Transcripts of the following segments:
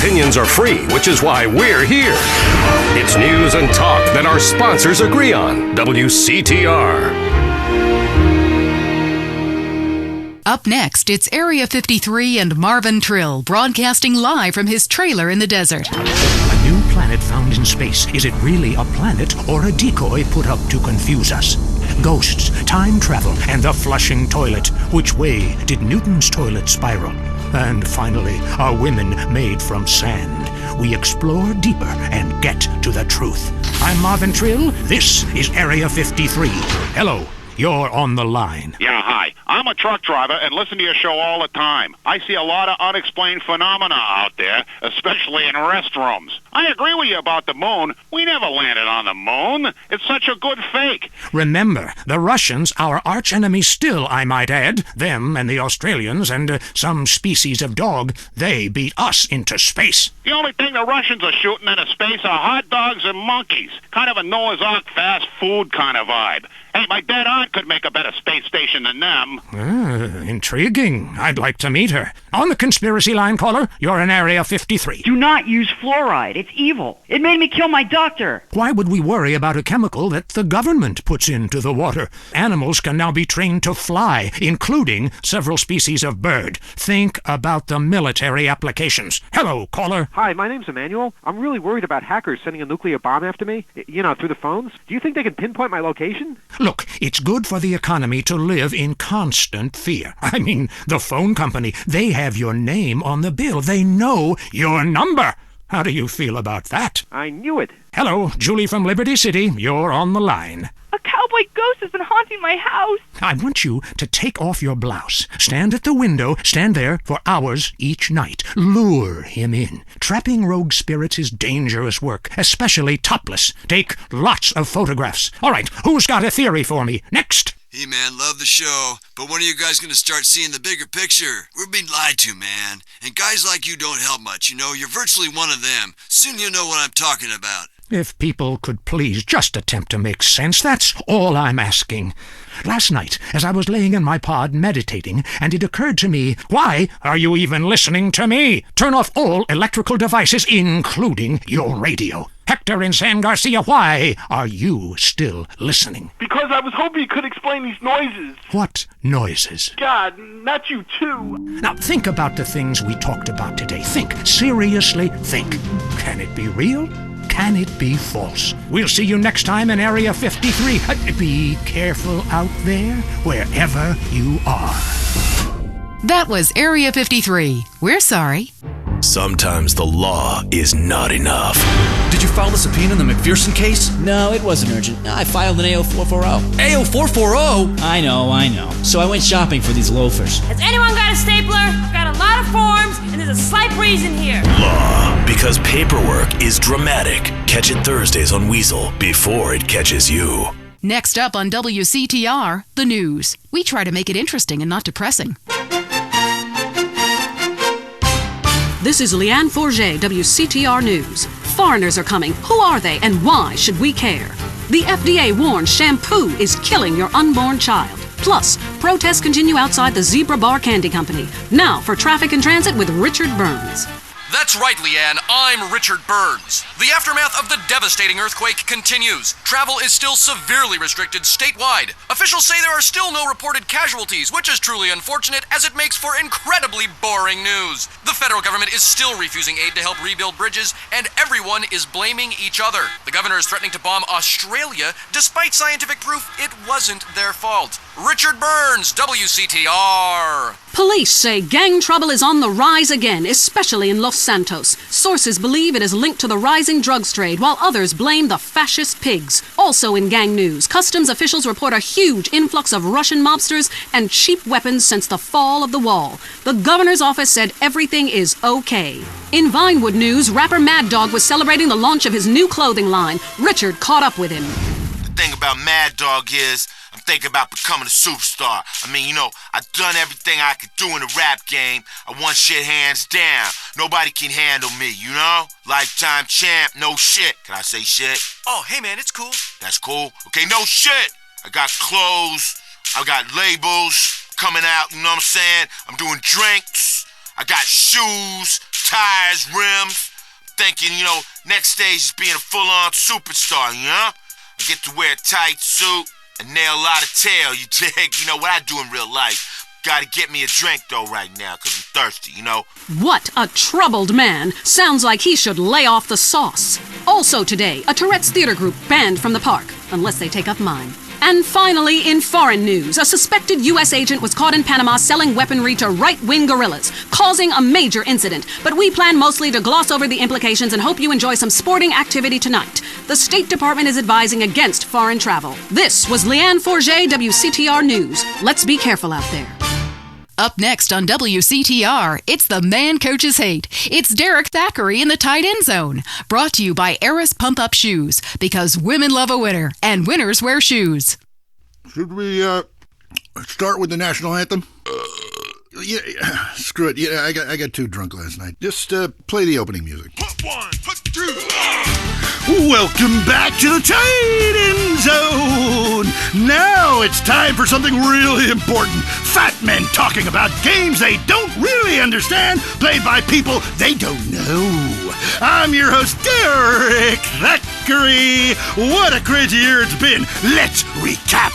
opinions are free, which is why we're here. It's news and talk that our sponsors agree on. WCTR. Up next, it's Area 53 and Marvin Trill broadcasting live from his trailer in the desert. A new planet found in space. Is it really a planet or a decoy put up to confuse us? Ghosts, time travel, and the flushing toilet. Which way did Newton's toilet spiral? And finally, are women made from sand? We explore deeper and get to the truth. I'm Marvin Trill. This is Area 53. Hello. You're on the line. Yeah, hi. I'm a truck driver and listen to your show all the time. I see a lot of unexplained phenomena out there, especially in restrooms. I agree with you about the moon. We never landed on the moon. It's such a good fake. Remember, the Russians, our archenemy still, I might add, them and the Australians and some species of dog, they beat us into space. The only thing the Russians are shooting into space are hot dogs and monkeys. Kind of a Noah's Ark fast food kind of vibe. Hey, my dead aunt could make a better space station than them. Intriguing. I'd like to meet her. On the conspiracy line, caller, you're in Area 53. Do not use fluoride. It's evil. It made me kill my doctor. Why would we worry about a chemical that the government puts into the water? Animals can now be trained to fly, including several species of bird. Think about the military applications. Hello, caller. Hi, my name's Emmanuel. I'm really worried about hackers sending a nuclear bomb after me, through the phones. Do you think they can pinpoint my location? Look, it's good for the economy to live in constant fear. I mean, the phone company, they have your name on the bill. They know your number. How do you feel about that? I knew it. Hello, Julie from Liberty City. You're on the line. A cowboy ghost has been haunting my house. I want you to take off your blouse. Stand at the window. Stand there for hours each night. Lure him in. Trapping rogue spirits is dangerous work, especially topless. Take lots of photographs. All right, who's got a theory for me? Next. Hey, man, love the show, but when are you guys going to start seeing the bigger picture? We're being lied to, man. And guys like you don't help much, You're virtually one of them. Soon you'll know what I'm talking about. If people could please just attempt to make sense, that's all I'm asking. Last night, as I was laying in my pod meditating, and it occurred to me, why are you even listening to me? Turn off all electrical devices, including your radio. Hector in San Garcia, why are you still listening? Because I was hoping you could explain these noises. What noises? God, not you too. Now think about the things we talked about today. Think. Seriously, think. Can it be real? Can it be false? We'll see you next time in Area 53. Be careful out there, wherever you are. That was Area 53. We're sorry. Sometimes the law is not enough. Did you file the subpoena in the McPherson case? No, it wasn't urgent. I filed an AO440. AO440? I know. So I went shopping for these loafers. Has anyone got a stapler? I've got a lot of forms, and there's a slight breeze in here. Law, because paperwork is dramatic. Catch it Thursdays on Weasel before it catches you. Next up on WCTR, the news. We try to make it interesting and not depressing. This is Lianne Forget, WCTR News. Foreigners are coming. Who are they and why should we care? The FDA warns shampoo is killing your unborn child. Plus, protests continue outside the Zebra Bar Candy Company. Now for Traffic and Transit with Richard Burns. That's right, Lianne. I'm Richard Burns. The aftermath of the devastating earthquake continues. Travel is still severely restricted statewide. Officials say there are still no reported casualties, which is truly unfortunate as it makes for incredibly boring news. The federal government is still refusing aid to help rebuild bridges, and everyone is blaming each other. The governor is threatening to bomb Australia, despite scientific proof it wasn't their fault. Richard Burns, WCTR. Police say gang trouble is on the rise again, especially in Los Santos. Sources believe it is linked to the rising drugs trade, while others blame the fascist pigs. Also in gang news, customs officials report a huge influx of Russian mobsters and cheap weapons since the fall of the wall. The governor's office said everything is okay. In Vinewood news, rapper Mad Dog was celebrating the launch of his new clothing line. Richard caught up with him. The thing about Mad Dog is, I'm thinking about becoming a superstar. I've done everything I could do in the rap game. I won shit hands down. Nobody can handle me, Lifetime champ, no shit. Can I say shit? Oh, hey man, it's cool. That's cool? Okay, no shit. I got clothes. I got labels coming out, you know what I'm saying? I'm doing drinks. I got shoes. tires, rims. Thinking, next stage is being a full-on superstar, I get to wear a tight suit and nail a lot of tail, you dig? You know what I do in real life. Gotta get me a drink, though, right now, 'cause I'm thirsty, What a troubled man. Sounds like he should lay off the sauce. Also today, a Tourette's theater group banned from the park, unless they take up mine. And finally, in foreign news, a suspected U.S. agent was caught in Panama selling weaponry to right-wing guerrillas, causing a major incident. But we plan mostly to gloss over the implications and hope you enjoy some sporting activity tonight. The State Department is advising against foreign travel. This was Lianne Forget, WCTR News. Let's be careful out there. Up next on WCTR, it's the man coaches hate. It's Derrick Thackery in the tight end zone. Brought to you by Eris Pump Up Shoes, because women love a winner, and winners wear shoes. Should we start with the national anthem? Yeah, screw it. Yeah, I got too drunk last night. Just play the opening music. Put one, put two. Welcome back to the tight end zone. Now it's time for something really important. Fat men talking about games they don't really understand, played by people they don't know. I'm your host, Derrick Thackery. What a crazy year it's been. Let's recap.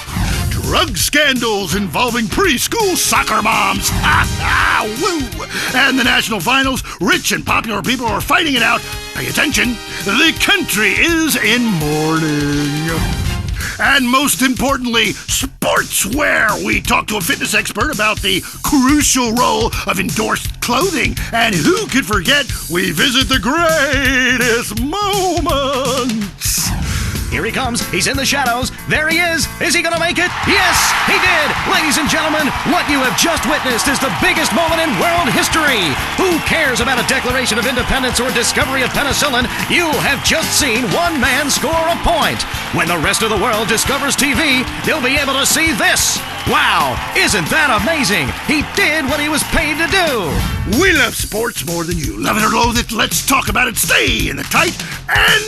Drug scandals involving preschool soccer moms. Woo! And the national finals, rich and popular people are fighting it out. Pay attention, the country is in mourning. And most importantly, sportswear. We talked to a fitness expert about the crucial role of endorsed clothing. And who could forget, we visit the greatest moments. Here he comes. He's in the shadows. There he is. Is he going to make it? Yes, he did. Ladies and gentlemen, what you have just witnessed is the biggest moment in world history. Who cares about a Declaration of Independence or discovery of penicillin? You have just seen one man score a point. When the rest of the world discovers TV, they'll be able to see this. Wow, isn't that amazing? He did what he was paid to do. We love sports more than you. Love it or loathe it, let's talk about it. Stay in the tight and...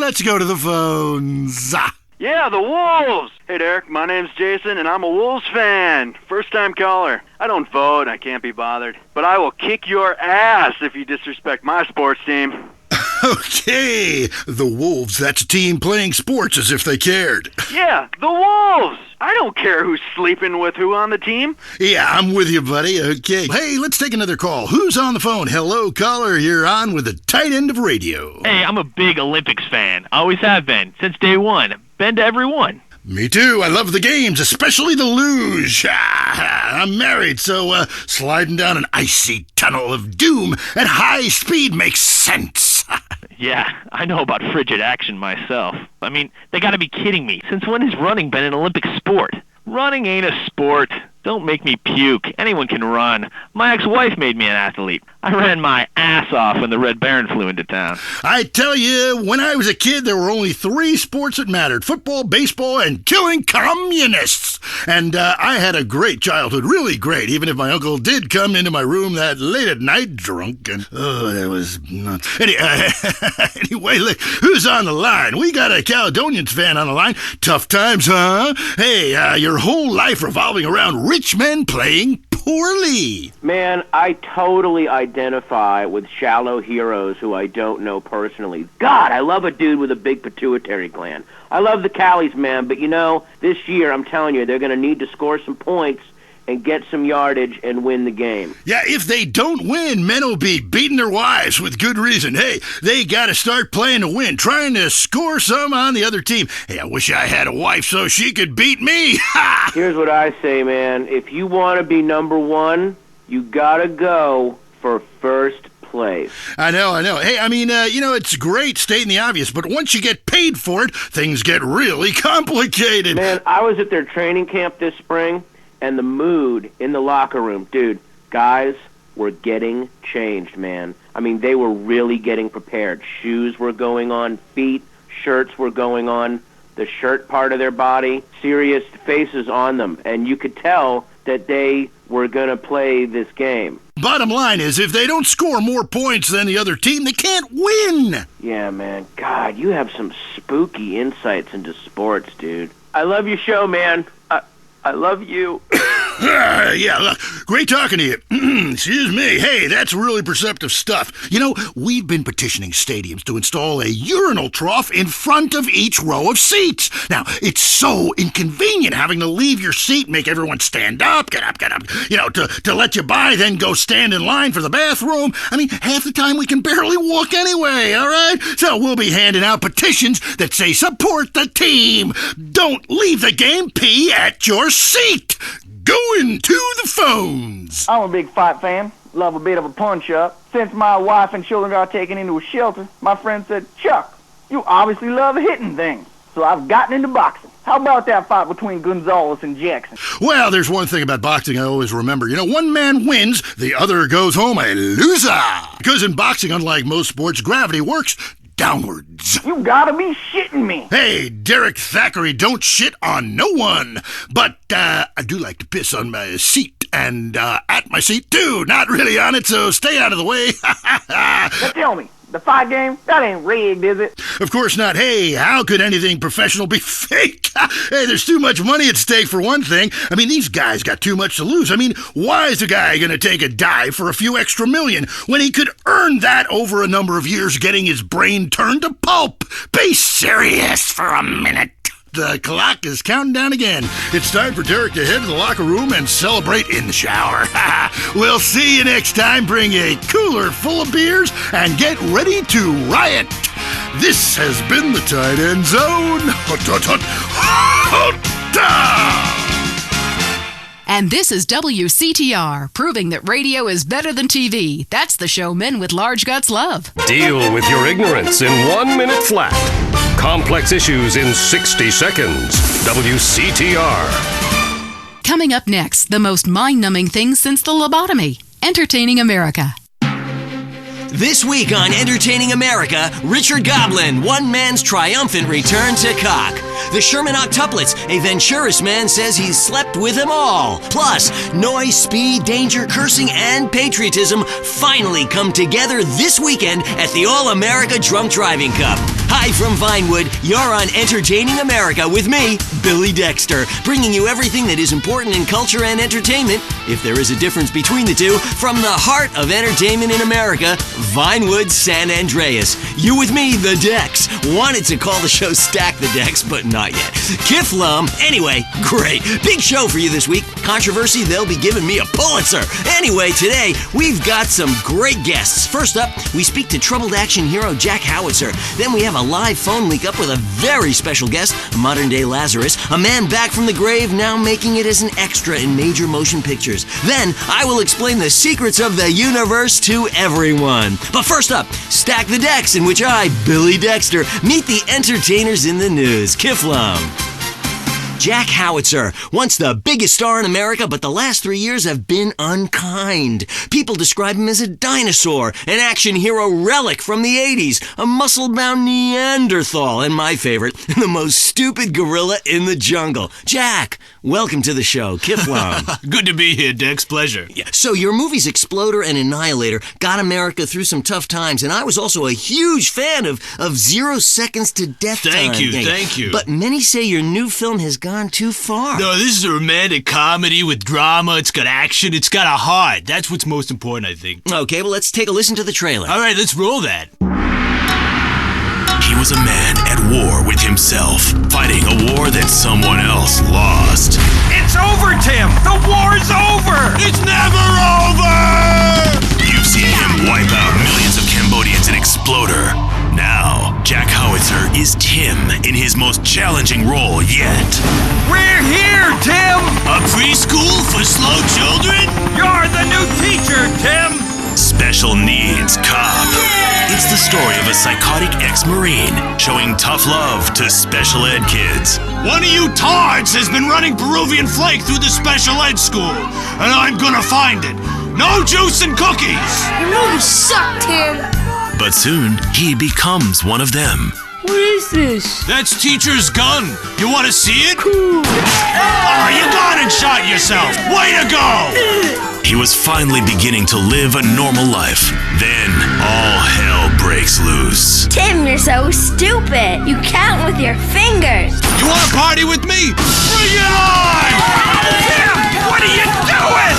let's go to the phones. Yeah, the Wolves! Hey, Derek, my name's Jason, and I'm a Wolves fan. First-time caller. I don't vote, I can't be bothered. But I will kick your ass if you disrespect my sports team. Okay, the Wolves, that's a team playing sports as if they cared. Yeah, the Wolves! I don't care who's sleeping with who on the team. Yeah, I'm with you, buddy. Okay. Hey, let's take another call. Who's on the phone? Hello, caller. You're on with the tight end of radio. Hey, I'm a big Olympics fan. Always have been. Since day one. Been to every one. Me too. I love the games, especially the luge. I'm married, so sliding down an icy tunnel of doom at high speed makes sense. Yeah, I know about frigid action myself. I mean, they gotta be kidding me. Since when has running been an Olympic sport? Running ain't a sport. Don't make me puke. Anyone can run. My ex-wife made me an athlete. I ran my ass off when the Red Baron flew into town. I tell you, when I was a kid, there were only 3 sports that mattered. Football, baseball, and killing communists. And I had a great childhood, really great, even if my uncle did come into my room that late at night drunk. And, that was nuts. Anyway, look, who's on the line? We got a Caledonians fan on the line. Tough times, huh? Hey, your whole life revolving around rich men playing poorly. Man, I totally identify with shallow heroes who I don't know personally. God, I love a dude with a big pituitary gland. I love the Callies, man, but this year, I'm telling you, they're going to need to score some points and get some yardage and win the game. Yeah, if they don't win, men will be beating their wives with good reason. Hey, they got to start playing to win, trying to score some on the other team. Hey, I wish I had a wife so she could beat me. Here's what I say, man. If you want to be number one, you got to go for first place. I know. Hey, I mean, it's great stating the obvious, but once you get paid for it, things get really complicated. Man, I was at their training camp this spring, and the mood in the locker room, dude, guys were getting changed, man. I mean, they were really getting prepared. Shoes were going on, feet, shirts were going on, the shirt part of their body, serious faces on them, and you could tell that they were going to play this game. Bottom line is, if they don't score more points than the other team, they can't win. Yeah, man. God, you have some spooky insights into sports, dude. I love your show, man. I love you. Yeah, look, great talking to you. Excuse me. Hey, that's really perceptive stuff. You know, we've been petitioning stadiums to install a urinal trough in front of each row of seats. Now, it's so inconvenient having to leave your seat, make everyone stand up, get up, to let you by, then go stand in line for the bathroom. I mean, half the time we can barely walk anyway, all right? So we'll be handing out petitions that say support the team. Don't leave the game, pee at your seat. Going to the phones. I'm a big fight fan. Love a bit of a punch-up. Since my wife and children got taken into a shelter, my friend said, Chuck, you obviously love hitting things. So I've gotten into boxing. How about that fight between Gonzalez and Jackson? Well, there's one thing about boxing I always remember. You know, one man wins, the other goes home a loser. Because in boxing, unlike most sports, gravity works downwards. You gotta be shitting me. Hey, Derrick Thackery, don't shit on no one. But I do like to piss on my seat and at my seat too. Not really on it, so stay out of the way. Now tell me, the fight game, that ain't rigged, is it? Of course not. Hey, how could anything professional be fake? Hey, there's too much money at stake for one thing. I mean, these guys got too much to lose. I mean, why is a guy gonna take a dive for a few extra million when he could earn that over a number of years getting his brain turned to pulp? Be serious for a minute. The clock is counting down again. It's time for Derrick to head to the locker room and celebrate in the shower. We'll see you next time. Bring a cooler full of beers and get ready to riot. This has been the Tight End Zone. And this is WCTR, proving that radio is better than TV. That's the show men with large guts love. Deal with your ignorance in 1 minute flat. Complex issues in 60 seconds. WCTR. Coming up next, the most mind-numbing thing since the lobotomy. Entertaining America. This week on Entertaining America, Richard Goblin, one man's triumphant return to cock. The Sherman Octuplets, a Venturis man says he's slept with them all. Plus, noise, speed, danger, cursing, and patriotism finally come together this weekend at the All-America Drunk Driving Cup. Hi from Vinewood, you're on Entertaining America with me, Billy Dexter, bringing you everything that is important in culture and entertainment, if there is a difference between the two, from the heart of entertainment in America, Vinewood, San Andreas. You with me, the Dex. Wanted to call the show Stack the Dex, but not yet. Kiflum. Anyway, great. Big show for you this week. Controversy, they'll be giving me a Pulitzer. Anyway, today, we've got some great guests. First up, we speak to troubled action hero Jack Howitzer. Then we have a live phone link up with a very special guest, a modern-day Lazarus, a man back from the grave now making it as an extra in major motion pictures. Then, I will explain the secrets of the universe to everyone. But first up, Stack the Decks, in which I, Billy Dexter, meet the entertainers in the news. Kiflum. Jack Howitzer, once the biggest star in America, but the last 3 years have been unkind. People describe him as a dinosaur, an action hero relic from the 80s, a muscle-bound Neanderthal, and my favorite, the most stupid gorilla in the jungle. Jack, welcome to the show. Kiflum. Good to be here, Dex. Pleasure. Yeah. So your movies Exploder and Annihilator got America through some tough times, and I was also a huge fan of 0 Seconds to Death Time. Thank you. But many say your new film has gone too far. No, this is a romantic comedy with drama. It's got action. It's got a heart. That's what's most important, I think. Okay, well, let's take a listen to the trailer. All right, let's roll that. He was a man at war with himself, fighting a war that someone else lost. It's over, Tim! The war's over! It's never over! You've seen him wipe out millions of Cambodians in Exploder. Now, Jack Howitzer is Tim in his most challenging role yet. We're here, Tim! A preschool for slow children? You're the new teacher, Tim! Special needs cop. It's the story of a psychotic ex-Marine showing tough love to special ed kids. One of you tards has been running Peruvian flake through the special ed school, and I'm gonna find it. No juice and cookies! You know you suck, Tim! But soon, he becomes one of them. What is this? That's teacher's gun. You want to see it? Cool. Oh, you gone and shot yourself. Way to go! He was finally beginning to live a normal life. Then, all hell breaks loose. Tim, you're so stupid. You count with your fingers. You want to party with me? Bring it on! What are you doing?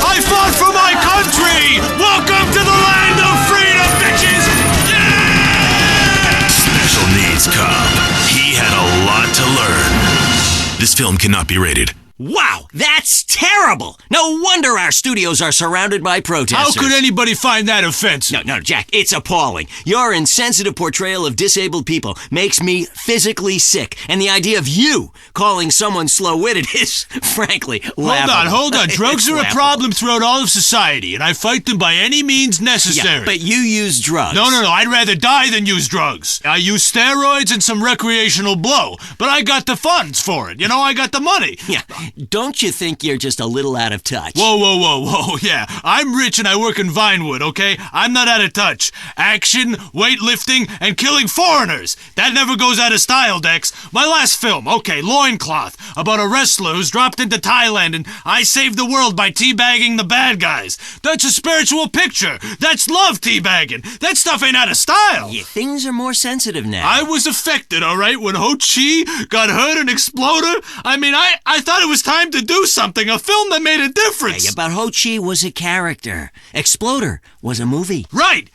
I fought for my country! Welcome to the land of freedom, bitches! Yeah! Special needs cop. He had a lot to learn. This film cannot be rated. Wow, that's terrible! No wonder our studios are surrounded by protesters. How could anybody find that offensive? No, Jack, it's appalling. Your insensitive portrayal of disabled people makes me physically sick, and the idea of you calling someone slow-witted is, frankly, laughable. Hold on. Drugs are a problem throughout all of society, and I fight them by any means necessary. Yeah, but you use drugs. No, I'd rather die than use drugs. I use steroids and some recreational blow, but I got the funds for it. I got the money. Yeah. Don't you think you're just a little out of touch? Whoa. Yeah, I'm rich and I work in Vinewood, okay? I'm not out of touch. Action, weightlifting, and killing foreigners. That never goes out of style, Dex. My last film, okay, Loincloth, about a wrestler who's dropped into Thailand and I saved the world by teabagging the bad guys. That's a spiritual picture. That's love teabagging. That stuff ain't out of style. Yeah, things are more sensitive now. I was affected, all right, when Ho Chi got hurt in Exploder. I mean, I thought it was time to do something, a film that made a difference. Yeah, but Ho Chi was a character. Exploder was a movie. Right.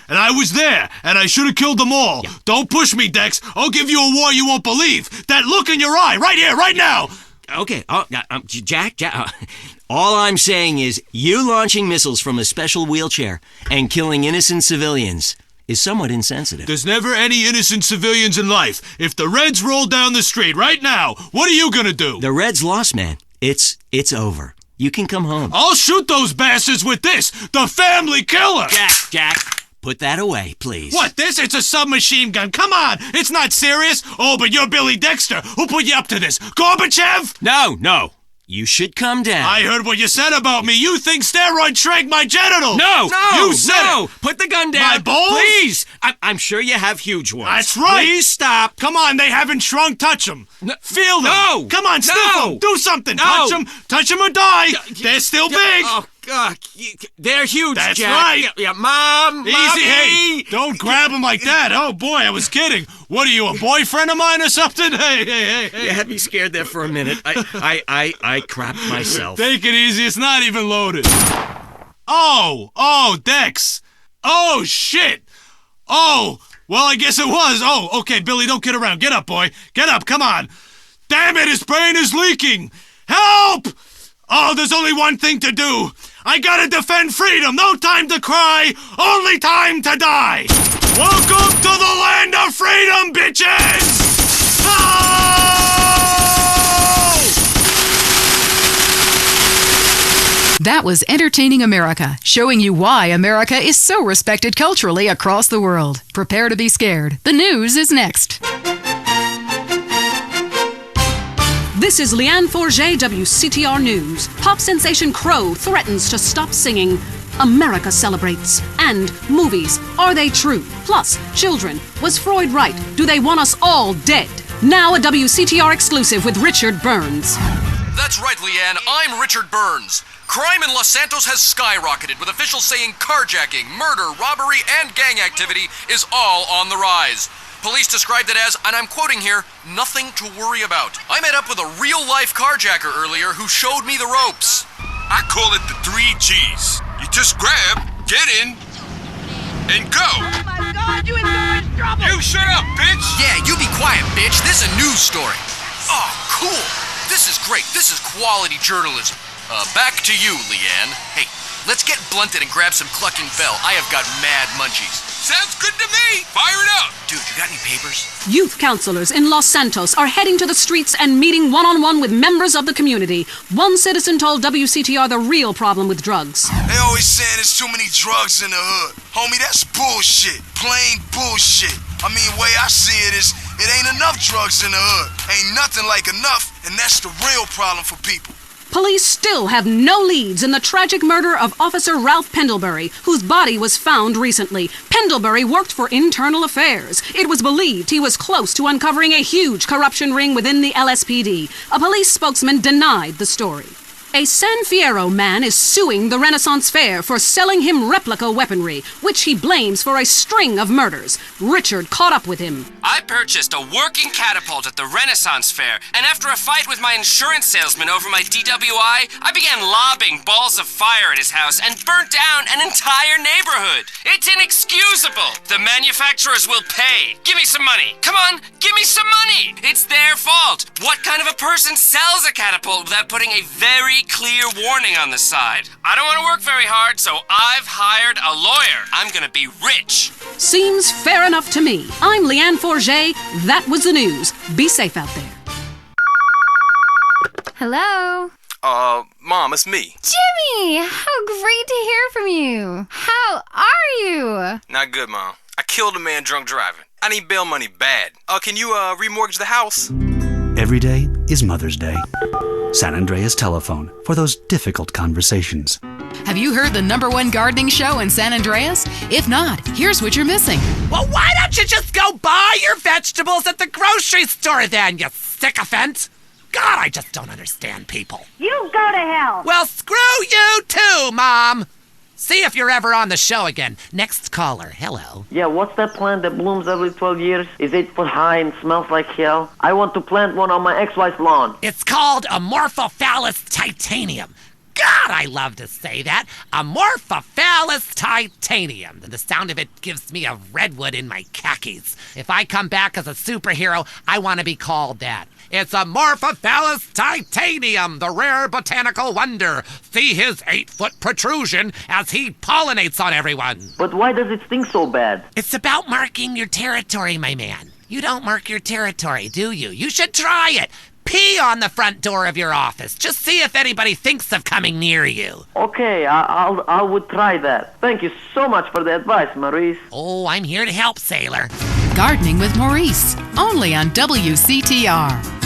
And I was there, and I should have killed them all. Yeah. Don't push me, Dex. I'll give you a war you won't believe. That look in your eye, right here, right now. Okay, Jack, all I'm saying is you launching missiles from a special wheelchair and killing innocent civilians is somewhat insensitive. There's never any innocent civilians in life. If the Reds roll down the street right now, what are you gonna do? The Reds lost, man. It's over. You can come home. I'll shoot those bastards with this, the family killer! Jack, put that away, please. What, this? It's a submachine gun. Come on, it's not serious. Oh, but you're Billy Dexter. Who put you up to this? Gorbachev? No. You should come down. I heard what you said about me. You think steroids shrank my genitals. No. You said it. Put the gun down. My balls? Please. I'm sure you have huge ones. That's right. Please stop. Come on, they haven't shrunk. Touch them. Feel them. No. Come on, sniff them. Do something. No. Touch them or die. They're still big. Oh, God. They're huge, That's Jack. right. Yeah, Mom. Easy, Mommy. hey. Don't grab them like that. Oh, boy, I was kidding. What are you, a boyfriend of mine or something? Hey. You had me scared there for a minute. I crapped myself. Take it easy. It's not even loaded. Oh, Dex. Oh, shit. Oh, well, I guess it was. Oh, okay, Billy, don't kid around. Get up, boy. Get up, come on. Damn it, his brain is leaking. Help! Oh, there's only one thing to do. I gotta defend freedom. No time to cry. Only time to die. Welcome to the land of freedom, bitches! That was Entertaining America, showing you why America is so respected culturally across the world. Prepare to be scared. The news is next. This is Lianne Forget, WCTR News. Pop sensation Crow threatens to stop singing. America celebrates. And movies, are they true? Plus, children, was Freud right? Do they want us all dead? Now a WCTR exclusive with Richard Burns. That's right, Lianne. I'm Richard Burns. Crime in Los Santos has skyrocketed, with officials saying carjacking, murder, robbery, and gang activity is all on the rise. Police described it as, and I'm quoting here, nothing to worry about. I met up with a real-life carjacker earlier who showed me the ropes. I call it the 3 G's. You just grab, get in, and go. Oh my God, you in so much trouble! You shut up, bitch! Yeah, you be quiet, bitch. This is a news story. Oh, cool. This is great. This is quality journalism. Back to you, Lianne. Hey, let's get blunted and grab some clucking bell. I have got mad munchies. Sounds good to me. Fire it up. Dude, you got any papers? Youth counselors in Los Santos are heading to the streets and meeting one-on-one with members of the community. One citizen told WCTR the real problem with drugs. They always saying there's too many drugs in the hood. Homie, that's bullshit. Plain bullshit. I mean, way I see it is, it ain't enough drugs in the hood. Ain't nothing like enough, and that's the real problem for people. Police still have no leads in the tragic murder of Officer Ralph Pendlebury, whose body was found recently. Pendlebury worked for Internal Affairs. It was believed he was close to uncovering a huge corruption ring within the LSPD. A police spokesman denied the story. A San Fierro man is suing the Renaissance Fair for selling him replica weaponry, which he blames for a string of murders. Richard caught up with him. I purchased a working catapult at the Renaissance Fair, and after a fight with my insurance salesman over my DWI, I began lobbing balls of fire at his house and burnt down an entire neighborhood. It's inexcusable. The manufacturers will pay. Give me some money. Come on, give me some money. It's their fault. What kind of a person sells a catapult without putting a very clear warning on the side? I don't want to work very hard, so I've hired a lawyer. I'm gonna be rich. Seems fair enough to me. I'm Lianne Forget. That was the news. Be safe out there. Hello? Mom, it's me. Jimmy! How great to hear from you. How are you? Not good, Mom. I killed a man drunk driving. I need bail money bad. Can you, remortgage the house? Every day is Mother's Day. San Andreas telephone for those difficult conversations. Have you heard the #1 gardening show in San Andreas? If not, here's what you're missing. Well, why don't you just go buy your vegetables at the grocery store then, you sycophant? God, I just don't understand people. You go to hell. Well, screw you too, Mom. See if you're ever on the show again. Next caller, hello. Yeah, what's that plant that blooms every 12 years? Is 8 foot high and smells like hell? I want to plant one on my ex-wife's lawn. It's called Amorphophallus titanium. God, I love to say that. Amorphophallus titanium. The sound of it gives me a redwood in my khakis. If I come back as a superhero, I want to be called that. It's Amorphophallus titanium, the rare botanical wonder. See his 8-foot protrusion as he pollinates on everyone. But why does it stink so bad? It's about marking your territory, my man. You don't mark your territory, do you? You should try it. Pee on the front door of your office. Just see if anybody thinks of coming near you. Okay, I would try that. Thank you so much for the advice, Maurice. Oh, I'm here to help, sailor. Gardening with Maurice, only on WCTR.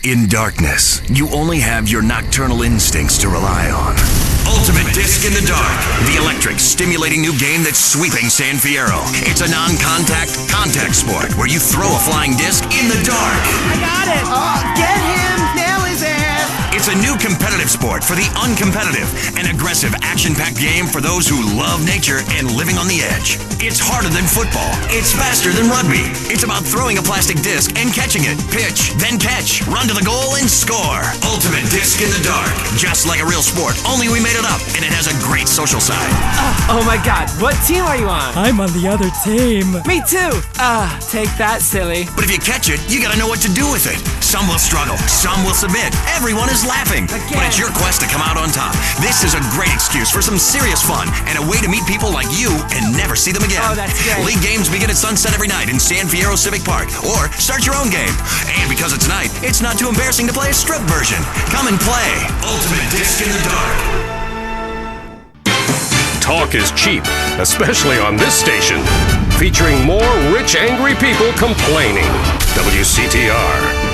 In darkness, you only have your nocturnal instincts to rely on. Ultimate Disc in the Dark, the electric, stimulating new game that's sweeping San Fierro. It's a non-contact, contact sport where you throw a flying disc in the dark. I got it! Oh, get him! Nail his ass! It's a new competitive sport for the uncompetitive, an aggressive, action-packed game for those who love nature and living on the edge. It's harder than football. It's faster than rugby. It's about throwing a plastic disc and catching it. Pitch, then catch, run to the goal and score. Ultimate Disc in the Dark. Just like a real sport, only we made it up, and it has a great social side. Oh my God, what team are you on? I'm on the other team. Me too. Take that, silly. But if you catch it, you gotta know what to do with it. Some will struggle, some will submit. Everyone is laughing. Again. But it's your quest to come out on top. This is a great excuse for some serious fun and a way to meet people like you and never see them again. Oh, that's great. League games begin at sunset every night in San Fierro Civic Park. Or start your own game. And because it's night, it's not too embarrassing to play a strip version. Come and play Ultimate Disc in the Dark. Talk is cheap, especially on this station. Featuring more rich, angry people complaining. WCTR.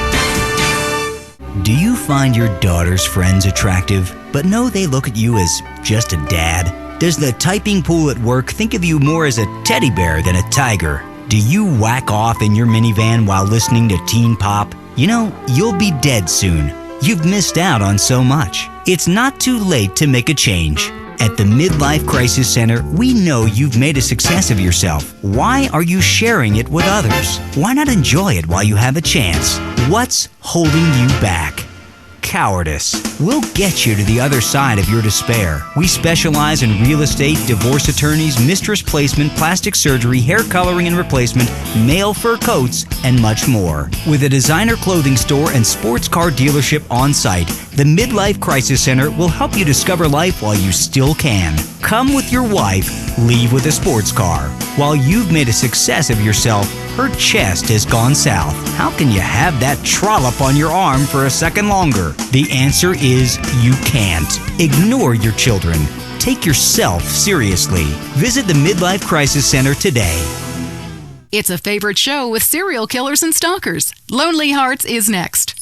Do you find your daughter's friends attractive, but know they look at you as just a dad? Does the typing pool at work think of you more as a teddy bear than a tiger? Do you whack off in your minivan while listening to teen pop? You know, you'll be dead soon. You've missed out on so much. It's not too late to make a change. At the Midlife Crisis Center, we know you've made a success of yourself. Why are you sharing it with others? Why not enjoy it while you have a chance? What's holding you back? Cowardice. We'll get you to the other side of your despair. We specialize in real estate, divorce attorneys, mistress placement, plastic surgery, hair coloring and replacement, male fur coats, and much more. With a designer clothing store and sports car dealership on site, the Midlife Crisis Center will help you discover life while you still can. Come with your wife, leave with a sports car. While you've made a success of yourself, her chest has gone south. How can you have that trollop on your arm for a second longer? The answer is you can't. Ignore your children. Take yourself seriously. Visit the Midlife Crisis Center today. It's a favorite show with serial killers and stalkers. Lonely Hearts is next.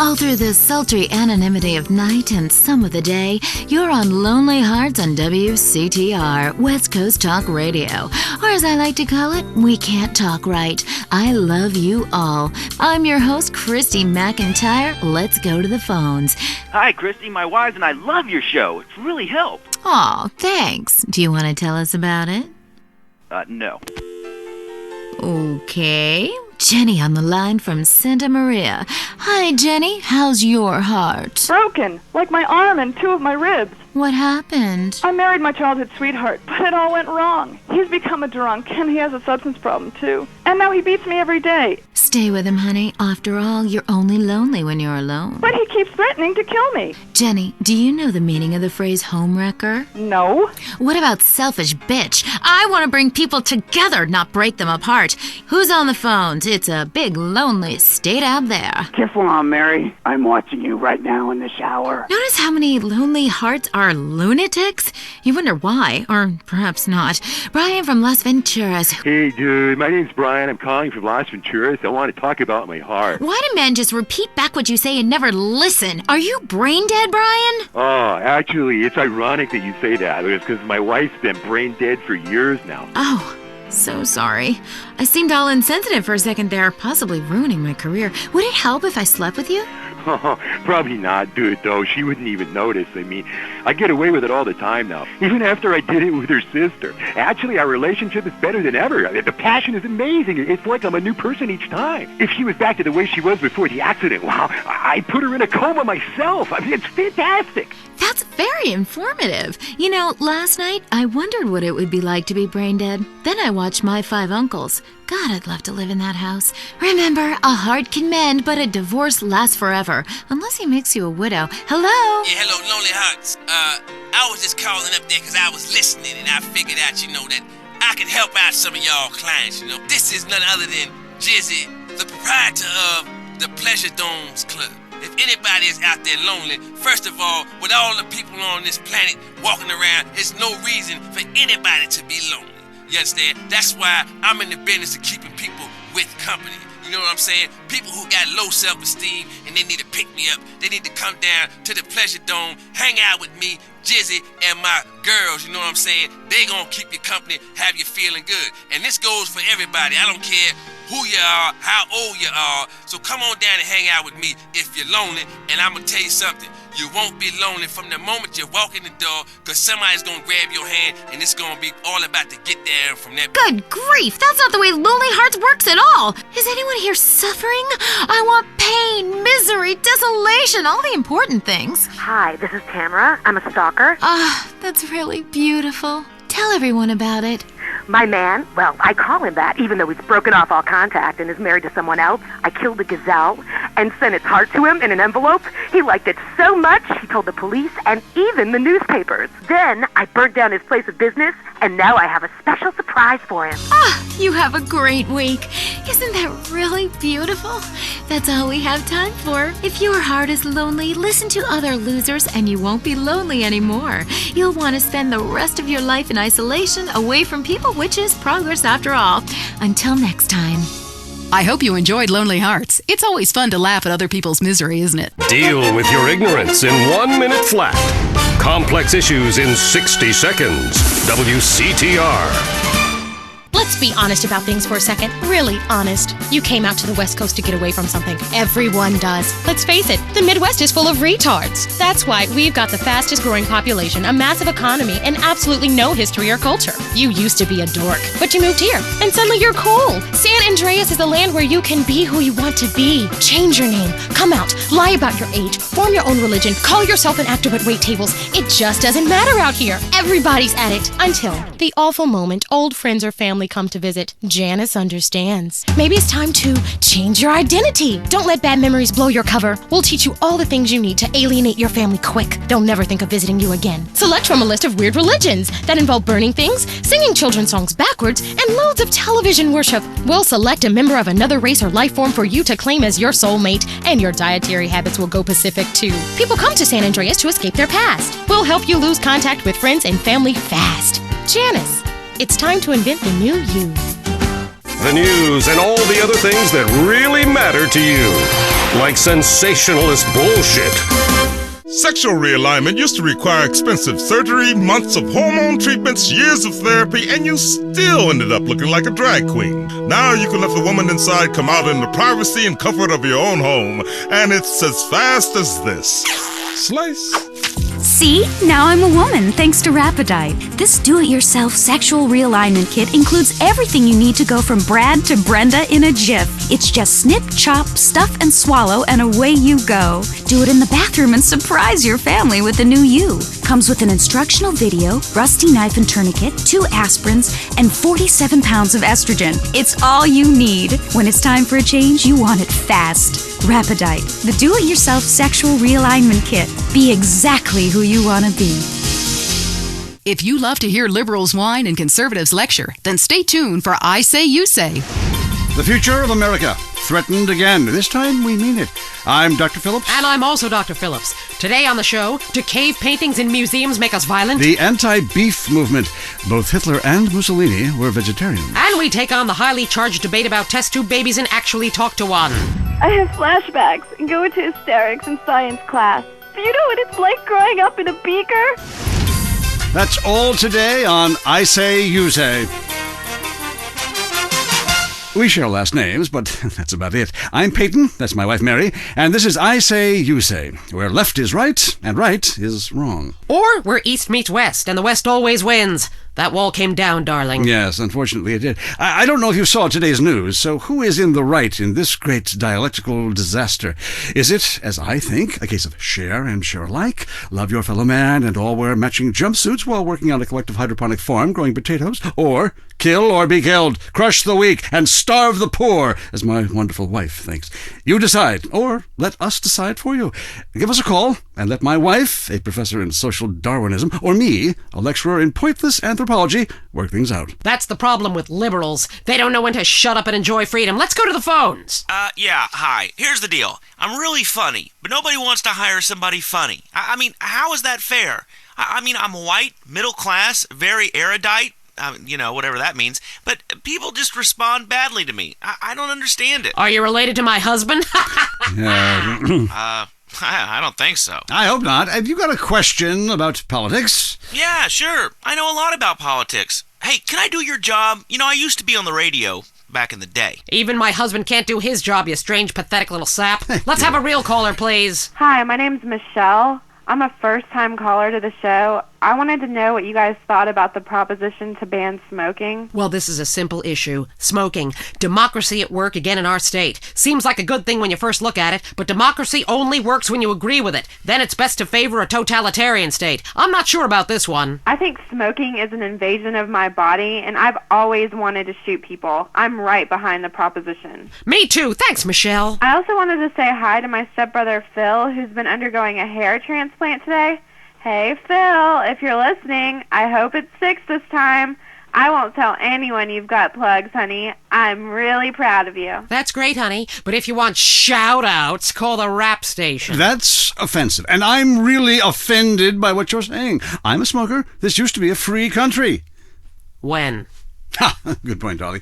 All through the sultry anonymity of night and some of the day, you're on Lonely Hearts on WCTR, West Coast Talk Radio. Or as I like to call it, We Can't Talk Right. I love you all. I'm your host, Christy McIntyre. Let's go to the phones. Hi, Christy. My wives and I love your show. It's really helped. Aw, thanks. Do you want to tell us about it? No. Okay. Jenny on the line from Santa Maria. Hi, Jenny. How's your heart? Broken, like my arm and two of my ribs. What happened? I married my childhood sweetheart, but it all went wrong. He's become a drunk, and he has a substance problem, too. And now he beats me every day. Stay with him, honey. After all, you're only lonely when you're alone. But he keeps threatening to kill me. Jenny, do you know the meaning of the phrase homewrecker? No. What about selfish bitch? I want to bring people together, not break them apart. Who's on the phones? It's a big, lonely state out there. Careful on, Mary. I'm watching you right now in the shower. Notice how many lonely hearts are lunatics? You wonder why, or perhaps not. Brian from Las Venturas. Hey, dude. My name's Brian. I'm calling from Las Venturas. I want to talk about my heart. Why do men just repeat back what you say and never listen? Are you brain dead, Brian? Oh, actually, it's ironic that you say that. It's because my wife's been brain dead for years now. Oh, so sorry. I seemed all insensitive for a second there, possibly ruining my career. Would it help if I slept with you? Probably not, dude, though. She wouldn't even notice. I mean, I get away with it all the time now, even after I did it with her sister. Actually, our relationship is better than ever. The passion is amazing. It's like I'm a new person each time. If she was back to the way she was before the accident, wow, I put her in a coma myself. I mean, it's fantastic. That's very informative. You know, last night I wondered what it would be like to be brain dead. Then I watched My Five Uncles. God, I'd love to live in that house. Remember, a heart can mend, but a divorce lasts forever. Unless he makes you a widow. Hello? Yeah, hello, Lonely Hearts. I was just calling up there because I was listening and I figured out, that I could help out some of y'all clients, This is none other than Jizzy, the proprietor of the Pleasure Domes Club. If anybody is out there lonely, first of all, with all the people on this planet walking around, there's no reason for anybody to be lonely. You understand? That's why I'm in the business of keeping people with company. You know what I'm saying? People who got low self-esteem and they need to pick me up. They need to come down to the Pleasure Dome, hang out with me, Jizzy, and my girls, you know what I'm saying? They gonna keep you company, have you feeling good. And this goes for everybody. I don't care who you are, how old you are. So come on down and hang out with me if you're lonely. And I'm gonna tell you something. You won't be lonely from the moment you walk in the door, because somebody's gonna grab your hand and it's gonna be all about to get down from that. Good grief, that's not the way Lonely Hearts works at all. Is anyone here suffering? I want pain, misery, desolation, all the important things. Hi, this is Tamara. I'm a stalker. That's really beautiful. Tell everyone about it. My man, well, I call him that, even though he's broken off all contact and is married to someone else. I killed a gazelle and sent its heart to him in an envelope. He liked it so much, he told the police and even the newspapers. Then I burnt down his place of business, and now I have a special surprise for him. You have a great week. Isn't that really beautiful? That's all we have time for. If your heart is lonely, listen to other losers and you won't be lonely anymore. You'll want to spend the rest of your life in isolation, away from people, which is progress after all. Until next time. I hope you enjoyed Lonely Hearts. It's always fun to laugh at other people's misery, isn't it? Deal with your ignorance in 1 minute flat. Complex issues in 60 seconds. WCTR. Let's be honest about things for a second. Really honest. You came out to the West Coast to get away from something. Everyone does. Let's face it, the Midwest is full of retards. That's why we've got the fastest growing population, a massive economy, and absolutely no history or culture. You used to be a dork, but you moved here, and suddenly you're cool. San Andreas is the land where you can be who you want to be. Change your name, come out, lie about your age, form your own religion, call yourself an actor but wait tables. It just doesn't matter out here. Everybody's at it. Until the awful moment old friends or family come to visit. Janice understands. Maybe it's time to change your identity. Don't let bad memories blow your cover. We'll teach you all the things you need to alienate your family quick. They'll never think of visiting you again. Select from a list of weird religions that involve burning things, singing children's songs backwards, and loads of television worship. We'll select a member of another race or life form for you to claim as your soulmate, and your dietary habits will go Pacific too. People come to San Andreas to escape their past. We'll help you lose contact with friends and family fast. Janice, it's time to invent the new you. The news and all the other things that really matter to you. like sensationalist bullshit. Sexual realignment used to require expensive surgery, months of hormone treatments, years of therapy, and you still ended up looking like a drag queen. Now you can let the woman inside come out in the privacy and comfort of your own home, and it's as fast as this. Slice. See? Now I'm a woman, thanks to Rapidite. This do-it-yourself sexual realignment kit includes everything you need to go from Brad to Brenda in a jiff. It's just snip, chop, stuff, and swallow, and away you go. Do it in the bathroom and surprise your family with the new you. Comes with an instructional video, rusty knife and tourniquet, 2 aspirins, and 47 pounds of estrogen. It's all you need. When it's time for a change, you want it fast. Rapidite, the do-it-yourself sexual realignment kit. Be exactly who you want to be. If you love to hear liberals whine and conservatives lecture, then stay tuned for I Say, You Say. The future of America, threatened again. This time we mean it. I'm Dr. Phillips. And I'm also Dr. Phillips. Today on the show, do cave paintings in museums make us violent? The anti-beef movement. Both Hitler and Mussolini were vegetarians. And we take on the highly charged debate about test tube babies and actually talk to one. I have flashbacks and go into hysterics in science class. Do you know what it's like growing up in a beaker? That's all today on I Say, You Say. We share last names, but that's about it. I'm Peyton, that's my wife Mary, and this is I Say, You Say, where left is right and right is wrong. Or where East meets West, and the West always wins. That wall came down, darling. Yes, unfortunately it did. I don't know if you saw today's news, so who is in the right in this great dialectical disaster? Is it, as I think, a case of share and share alike, love your fellow man, and all wear matching jumpsuits while working on a collective hydroponic farm growing potatoes? Or kill or be killed, crush the weak, and starve the poor, as my wonderful wife thinks? You decide, or let us decide for you. Give us a call, and let my wife, a professor in social Darwinism, or me, a lecturer in pointless anthropology, work things out. That's the problem with liberals. They don't know when to shut up and enjoy freedom. Let's go to the phones. Yeah, hi. Here's the deal. I'm really funny, but nobody wants to hire somebody funny. I mean, how is that fair? I mean, I'm white, middle class, very erudite, whatever that means, but people just respond badly to me. I don't understand it. Are you related to my husband? I don't think so. I hope not. Have you got a question about politics? Yeah, sure. I know a lot about politics. Hey, can I do your job? I used to be on the radio back in the day. Even my husband can't do his job, you strange, pathetic little sap. Let's have a real caller, please. Hi, my name's Michelle. I'm a first-time caller to the show. I wanted to know what you guys thought about the proposition to ban smoking. Well, this is a simple issue. Smoking. Democracy at work again in our state. Seems like a good thing when you first look at it, but democracy only works when you agree with it. Then it's best to favor a totalitarian state. I'm not sure about this one. I think smoking is an invasion of my body, and I've always wanted to shoot people. I'm right behind the proposition. Me too. Thanks, Michelle. I also wanted to say hi to my stepbrother Phil, who's been undergoing a hair transplant today. Hey, Phil, if you're listening, I hope it's 6 this time. I won't tell anyone you've got plugs, honey. I'm really proud of you. That's great, honey. But if you want shout-outs, call the rap station. That's offensive, and I'm really offended by what you're saying. I'm a smoker. This used to be a free country. When? Ha! Good point, Dolly.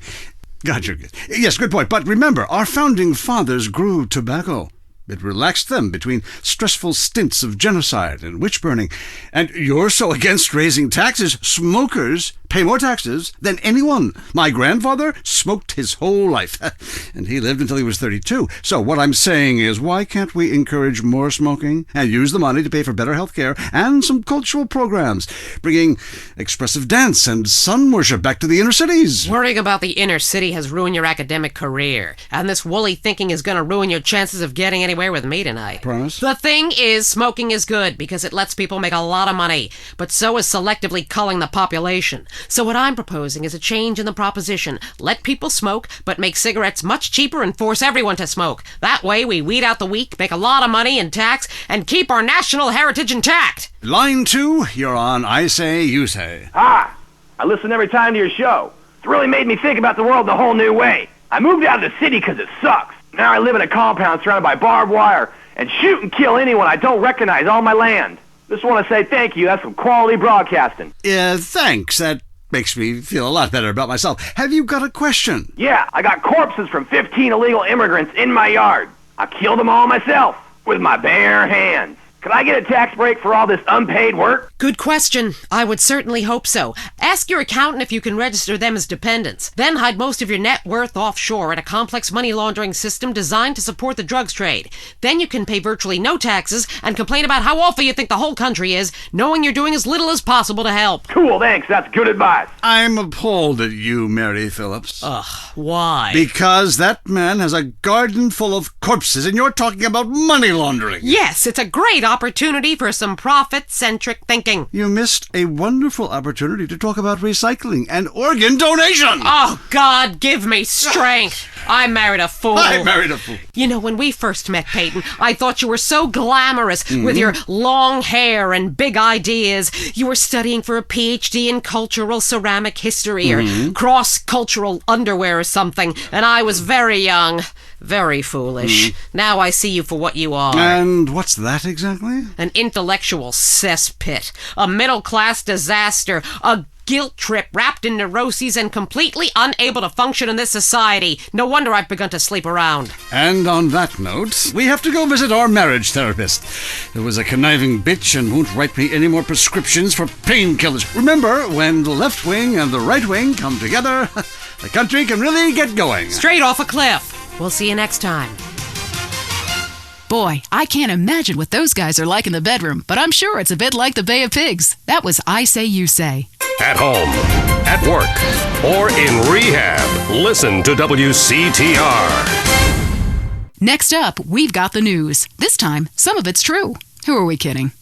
God, you're good. Yes, good point. But remember, our founding fathers grew tobacco. It relaxed them between stressful stints of genocide and witch-burning. And you're so against raising taxes, smokers pay more taxes than anyone. My grandfather smoked his whole life, and he lived until he was 32. So what I'm saying is, why can't we encourage more smoking and use the money to pay for better health care and some cultural programs, bringing expressive dance and sun worship back to the inner cities? Worrying about the inner city has ruined your academic career, and this woolly thinking is going to ruin your chances of getting anywhere with me tonight. Promise? The thing is, smoking is good because it lets people make a lot of money, but so is selectively culling the population. So what I'm proposing is a change in the proposition. Let people smoke, but make cigarettes much cheaper and force everyone to smoke. That way we weed out the weak, make a lot of money in tax, and keep our national heritage intact. Line 2, you're on I Say, You Say. I listen every time to your show. It's really made me think about the world in a whole new way. I moved out of the city because it sucks. Now I live in a compound surrounded by barbed wire and shoot and kill anyone I don't recognize on my land. Just want to say thank you. That's some quality broadcasting. Thanks. That makes me feel a lot better about myself. Have you got a question? Yeah, I got corpses from 15 illegal immigrants in my yard. I killed them all myself with my bare hands. Could I get a tax break for all this unpaid work? Good question. I would certainly hope so. Ask your accountant if you can register them as dependents. Then hide most of your net worth offshore in a complex money laundering system designed to support the drugs trade. Then you can pay virtually no taxes and complain about how awful you think the whole country is, knowing you're doing as little as possible to help. Cool, thanks. That's good advice. I'm appalled at you, Mary Phillips. Ugh, why? Because that man has a garden full of corpses and you're talking about money laundering. Yes, it's a great opportunity for some profit-centric thinking. You missed a wonderful opportunity to talk about recycling and organ donation. Oh, God, give me strength. I married a fool. I married a fool. You know, when we first met, Peyton, I thought you were so glamorous with your long hair and big ideas. You were studying for a PhD in cultural ceramic history or cross-cultural underwear or something, and I was very young. Very foolish. Now I see you for what you are. And what's that exactly? An intellectual cesspit. A middle-class disaster. A guilt trip wrapped in neuroses and completely unable to function in this society. No wonder I've begun to sleep around. And on that note, we have to go visit our marriage therapist. It was a conniving bitch and won't write me any more prescriptions for painkillers. Remember, when the left wing and the right wing come together, the country can really get going. Straight off a cliff. We'll see you next time. Boy, I can't imagine what those guys are like in the bedroom, but I'm sure it's a bit like the Bay of Pigs. That was I Say You Say. At home, at work, or in rehab, listen to WCTR. Next up, we've got the news. This time, some of it's true. Who are we kidding?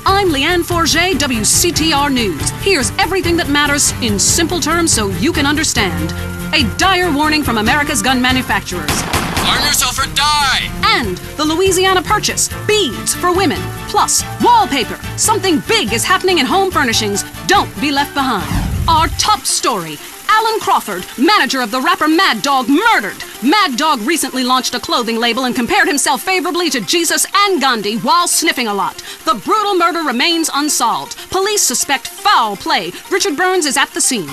I'm Lianne Forget, WCTR News. Here's everything that matters in simple terms so you can understand. A dire warning from America's gun manufacturers. Arm yourself or die! And the Louisiana Purchase, beads for women. Plus, wallpaper. Something big is happening in home furnishings. Don't be left behind. Our top story. Alan Crawford, manager of the rapper Mad Dog, murdered. Mad Dog recently launched a clothing label and compared himself favorably to Jesus and Gandhi while sniffing a lot. The brutal murder remains unsolved. Police suspect foul play. Richard Burns is at the scene.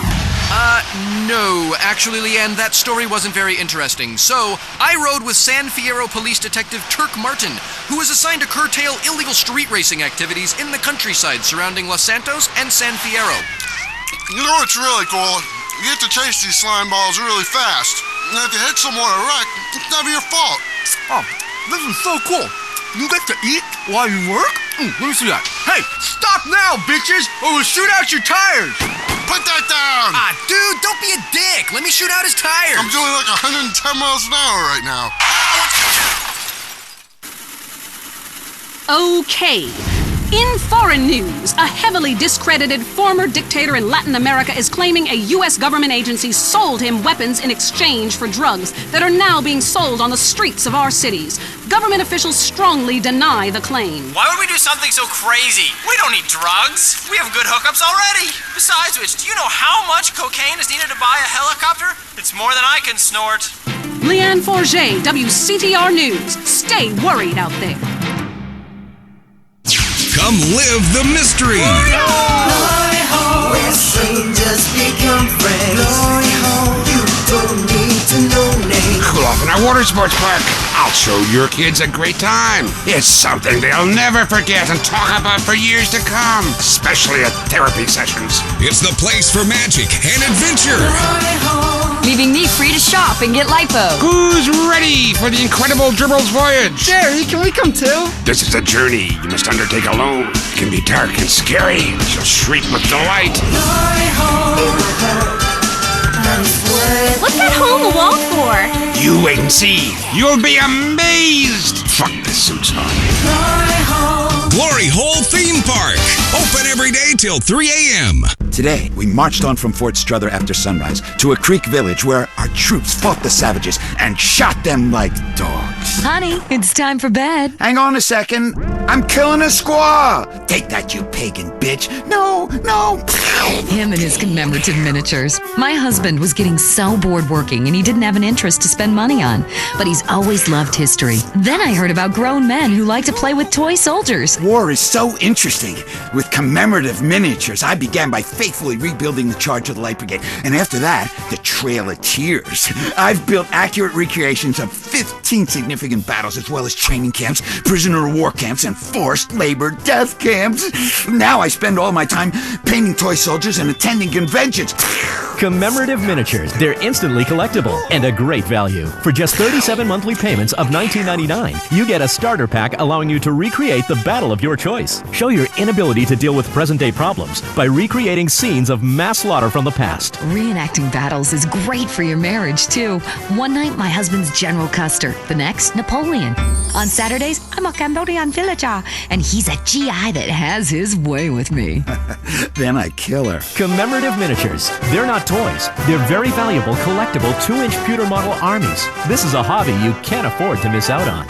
No. Actually, Lianne, that story wasn't very interesting. So, I rode with San Fierro police detective Turk Martin, who was assigned to curtail illegal street racing activities in the countryside surrounding Los Santos and San Fierro. You know what's really cool? You get to chase these slime balls really fast. And if you hit someone a wreck, it's never your fault. Oh, this is so cool. You get to eat while you work? Let me see that. Hey, stop now, bitches, or we'll shoot out your tires. Put that down. Dude, don't be a dick. Let me shoot out his tires. I'm doing like 110 miles an hour right now. Okay. In foreign news, a heavily discredited former dictator in Latin America is claiming a U.S. government agency sold him weapons in exchange for drugs that are now being sold on the streets of our cities. Government officials strongly deny the claim. Why would we do something so crazy? We don't need drugs. We have good hookups already. Besides which, do you know how much cocaine is needed to buy a helicopter? It's more than I can snort. Lianne Forget, WCTR News. Stay worried out there. Come live the mystery. Glory hole, where strangers become friends. Glory hole, you don't need to know names. Cool off in our water sports park. I'll show your kids a great time. It's something they'll never forget and talk about for years to come, especially at therapy sessions. It's the place for magic and adventure. Leaving me free to shop and get lipo. Who's ready for the incredible Dribbles voyage? Jerry, can we come too? This is a journey you must undertake alone. It can be dark and scary, but you'll shriek with delight. What's that hole in the wall for? You wait and see. You'll be amazed. Fuck, this suit's on. Glory Hole Theme Park. Open every day till 3 a.m. Today, we marched on from Fort Strother after sunrise to a creek village where our troops fought the savages and shot them like dogs. Honey, it's time for bed. Hang on a second. I'm killing a squaw. Take that, you pagan bitch. No. Him and his commemorative miniatures. My husband was getting so bored working and he didn't have an interest to spend money on. But he's always loved history. Then I heard about grown men who like to play with toy soldiers. War is so interesting. With commemorative miniatures, I began by faithfully rebuilding the Charge of the Light Brigade. And after that, the Trail of Tears. I've built accurate recreations of 15 significant battles, as well as training camps, prisoner of war camps, and forced labor death camps. Now I spend all my time painting toy soldiers and attending conventions. Commemorative miniatures. They're instantly collectible and a great value. For just 37 monthly payments of $19.99, you get a starter pack allowing you to recreate the battle of your choice. Show your inability to deal with present-day problems by recreating scenes of mass slaughter from the past. Reenacting battles is great for your marriage, too. One night, my husband's General Custer. The next, Napoleon. On Saturdays, I'm a Cambodian villager, and he's a GI that has his way with me. Then I kill her. Commemorative miniatures. They're not toys. They're very valuable, collectible 2-inch pewter model armies. This is a hobby you can't afford to miss out on.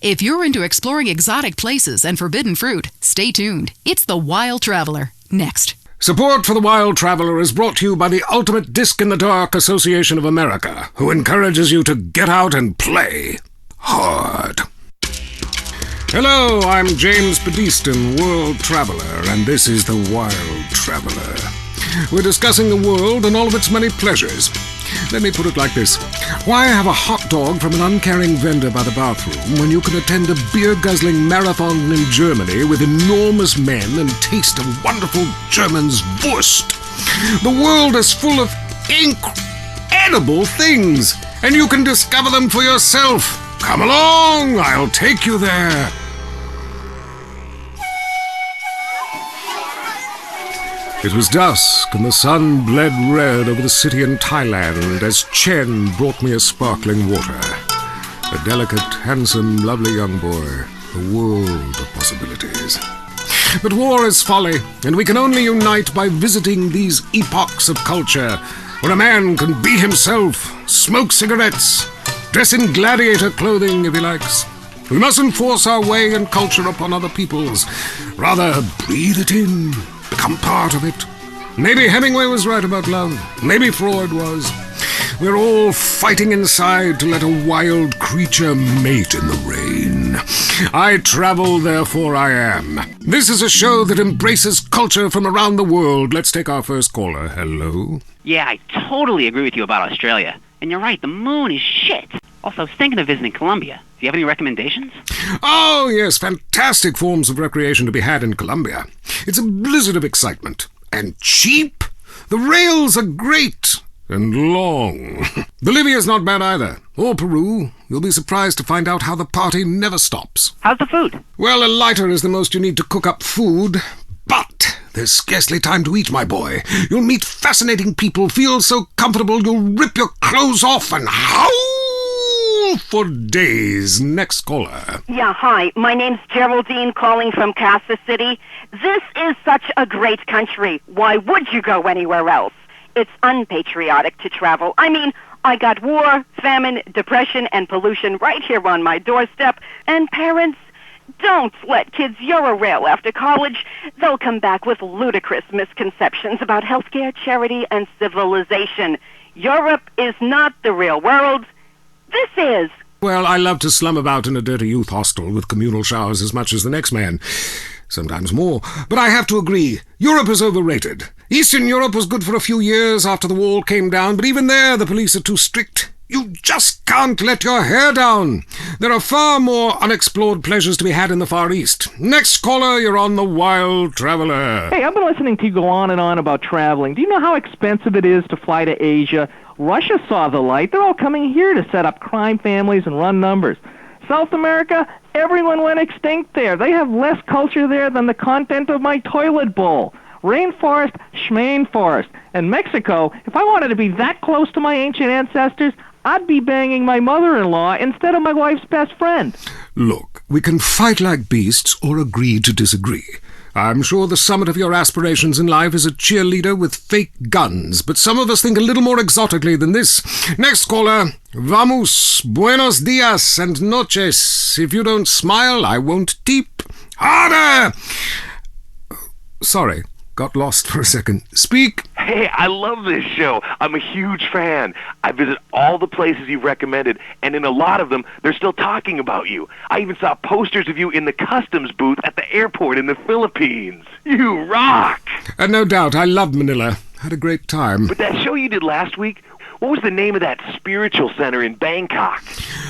If you're into exploring exotic places and forbidden fruit, stay tuned. It's The Wild Traveler. Next. Support for The Wild Traveler is brought to you by the Ultimate Disc in the Dark Association of America, who encourages you to get out and play hard. Hello, I'm James Pedeaston, World Traveler, and this is The Wild Traveler. We're discussing the world and all of its many pleasures. Let me put it like this. Why have a hot dog from an uncaring vendor by the bathroom when you can attend a beer-guzzling marathon in Germany with enormous men and taste a wonderful German's Wurst? The world is full of incredible things, and you can discover them for yourself. Come along, I'll take you there. It was dusk, and the sun bled red over the city in Thailand as Chen brought me a sparkling water. A delicate, handsome, lovely young boy. A world of possibilities. But war is folly, and we can only unite by visiting these epochs of culture, where a man can be himself, smoke cigarettes, dress in gladiator clothing if he likes. We mustn't force our way and culture upon other people's. Rather, breathe it in. Become part of it. Maybe Hemingway was right about love. Maybe Freud was. We're all fighting inside to let a wild creature mate in the rain. I travel, therefore I am. This is a show that embraces culture from around the world. Let's take our first caller. Hello? Yeah, I totally agree with you about Australia. And you're right, the moon is shit. Also, I was thinking of visiting Colombia. Do you have any recommendations? Oh, yes, fantastic forms of recreation to be had in Colombia. It's a blizzard of excitement. And cheap. The rails are great. And long. Bolivia's not bad either. Or Peru. You'll be surprised to find out how the party never stops. How's the food? Well, a lighter is the most you need to cook up food. But there's scarcely time to eat, my boy. You'll meet fascinating people, feel so comfortable you'll rip your clothes off and howl for days. Next caller. Yeah, hi. My name's Geraldine, calling from Kansas City. This is such a great country. Why would you go anywhere else? It's unpatriotic to travel. I mean, I got war, famine, depression, and pollution right here on my doorstep. And parents, don't let kids Euro-rail after college. They'll come back with ludicrous misconceptions about healthcare, charity, and civilization. Europe is not the real world. This is. Well, I love to slum about in a dirty youth hostel with communal showers as much as the next man. Sometimes more. But I have to agree, Europe is overrated. Eastern Europe was good for a few years after the wall came down, but even there the police are too strict. You just can't let your hair down. There are far more unexplored pleasures to be had in the Far East. Next caller, you're on The Wild Traveler. Hey, I've been listening to you go on and on about traveling. Do you know how expensive it is to fly to Asia? Russia saw the light. They're all coming here to set up crime families and run numbers. South America, everyone went extinct there. They have less culture there than the content of my toilet bowl. Rainforest, schmain forest. And Mexico, if I wanted to be that close to my ancient ancestors, I'd be banging my mother-in-law instead of my wife's best friend. Look, we can fight like beasts or agree to disagree. I'm sure the summit of your aspirations in life is a cheerleader with fake guns, but some of us think a little more exotically than this. Next caller. Vamos, buenos dias and noches. If you don't smile, I won't tip. Harder! Sorry, got lost for a second. Speak. Hey, I love this show. I'm a huge fan. I visit all the places you've recommended, and in a lot of them, they're still talking about you. I even saw posters of you in the customs booth at the airport in the Philippines. You rock! No doubt, I loved Manila. Had a great time. But that show you did last week, what was the name of that spiritual center in Bangkok?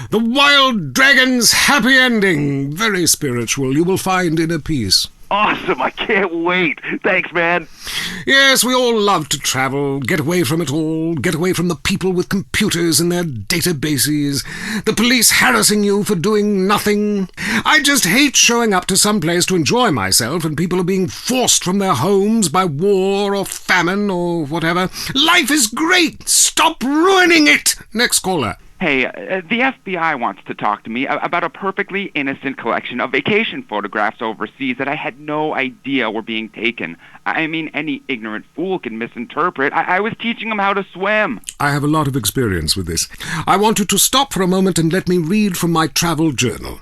The Wild Dragon's Happy Ending. Very spiritual. You will find inner peace. Awesome, I can't wait. Thanks, man. Yes, we all love to travel, get away from it all, get away from the people with computers and their databases, the police harassing you for doing nothing. I just hate showing up to some place to enjoy myself and people are being forced from their homes by war or famine or whatever. Life is great. Stop ruining it. Next caller. Hey, the FBI wants to talk to me about a perfectly innocent collection of vacation photographs overseas that I had no idea were being taken. I mean, any ignorant fool can misinterpret. I was teaching them how to swim. I have a lot of experience with this. I want you to stop for a moment and let me read from my travel journal.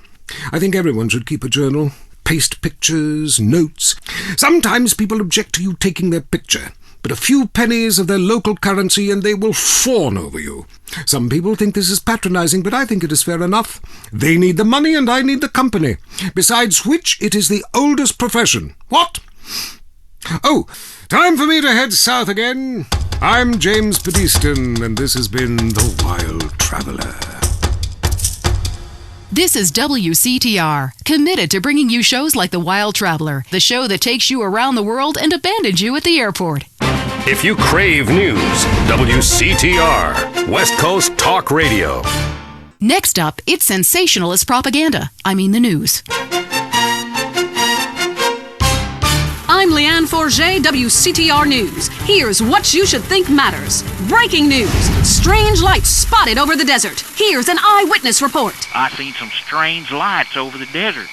I think everyone should keep a journal. Paste pictures, notes. Sometimes people object to you taking their picture. But a few pennies of their local currency and they will fawn over you. Some people think this is patronizing, but I think it is fair enough. They need the money and I need the company. Besides which, it is the oldest profession. What? Oh, time for me to head south again. I'm James Pedeaston, and this has been The Wild Traveler. This is WCTR, committed to bringing you shows like The Wild Traveler, the show that takes you around the world and abandons you at the airport. If you crave news, WCTR, West Coast Talk Radio. Next up, it's sensationalist propaganda. I mean the news. I'm Lianne Forget, WCTR News. Here's what you should think matters. Breaking news. Strange lights spotted over the desert. Here's an eyewitness report. I seen some strange lights over the desert.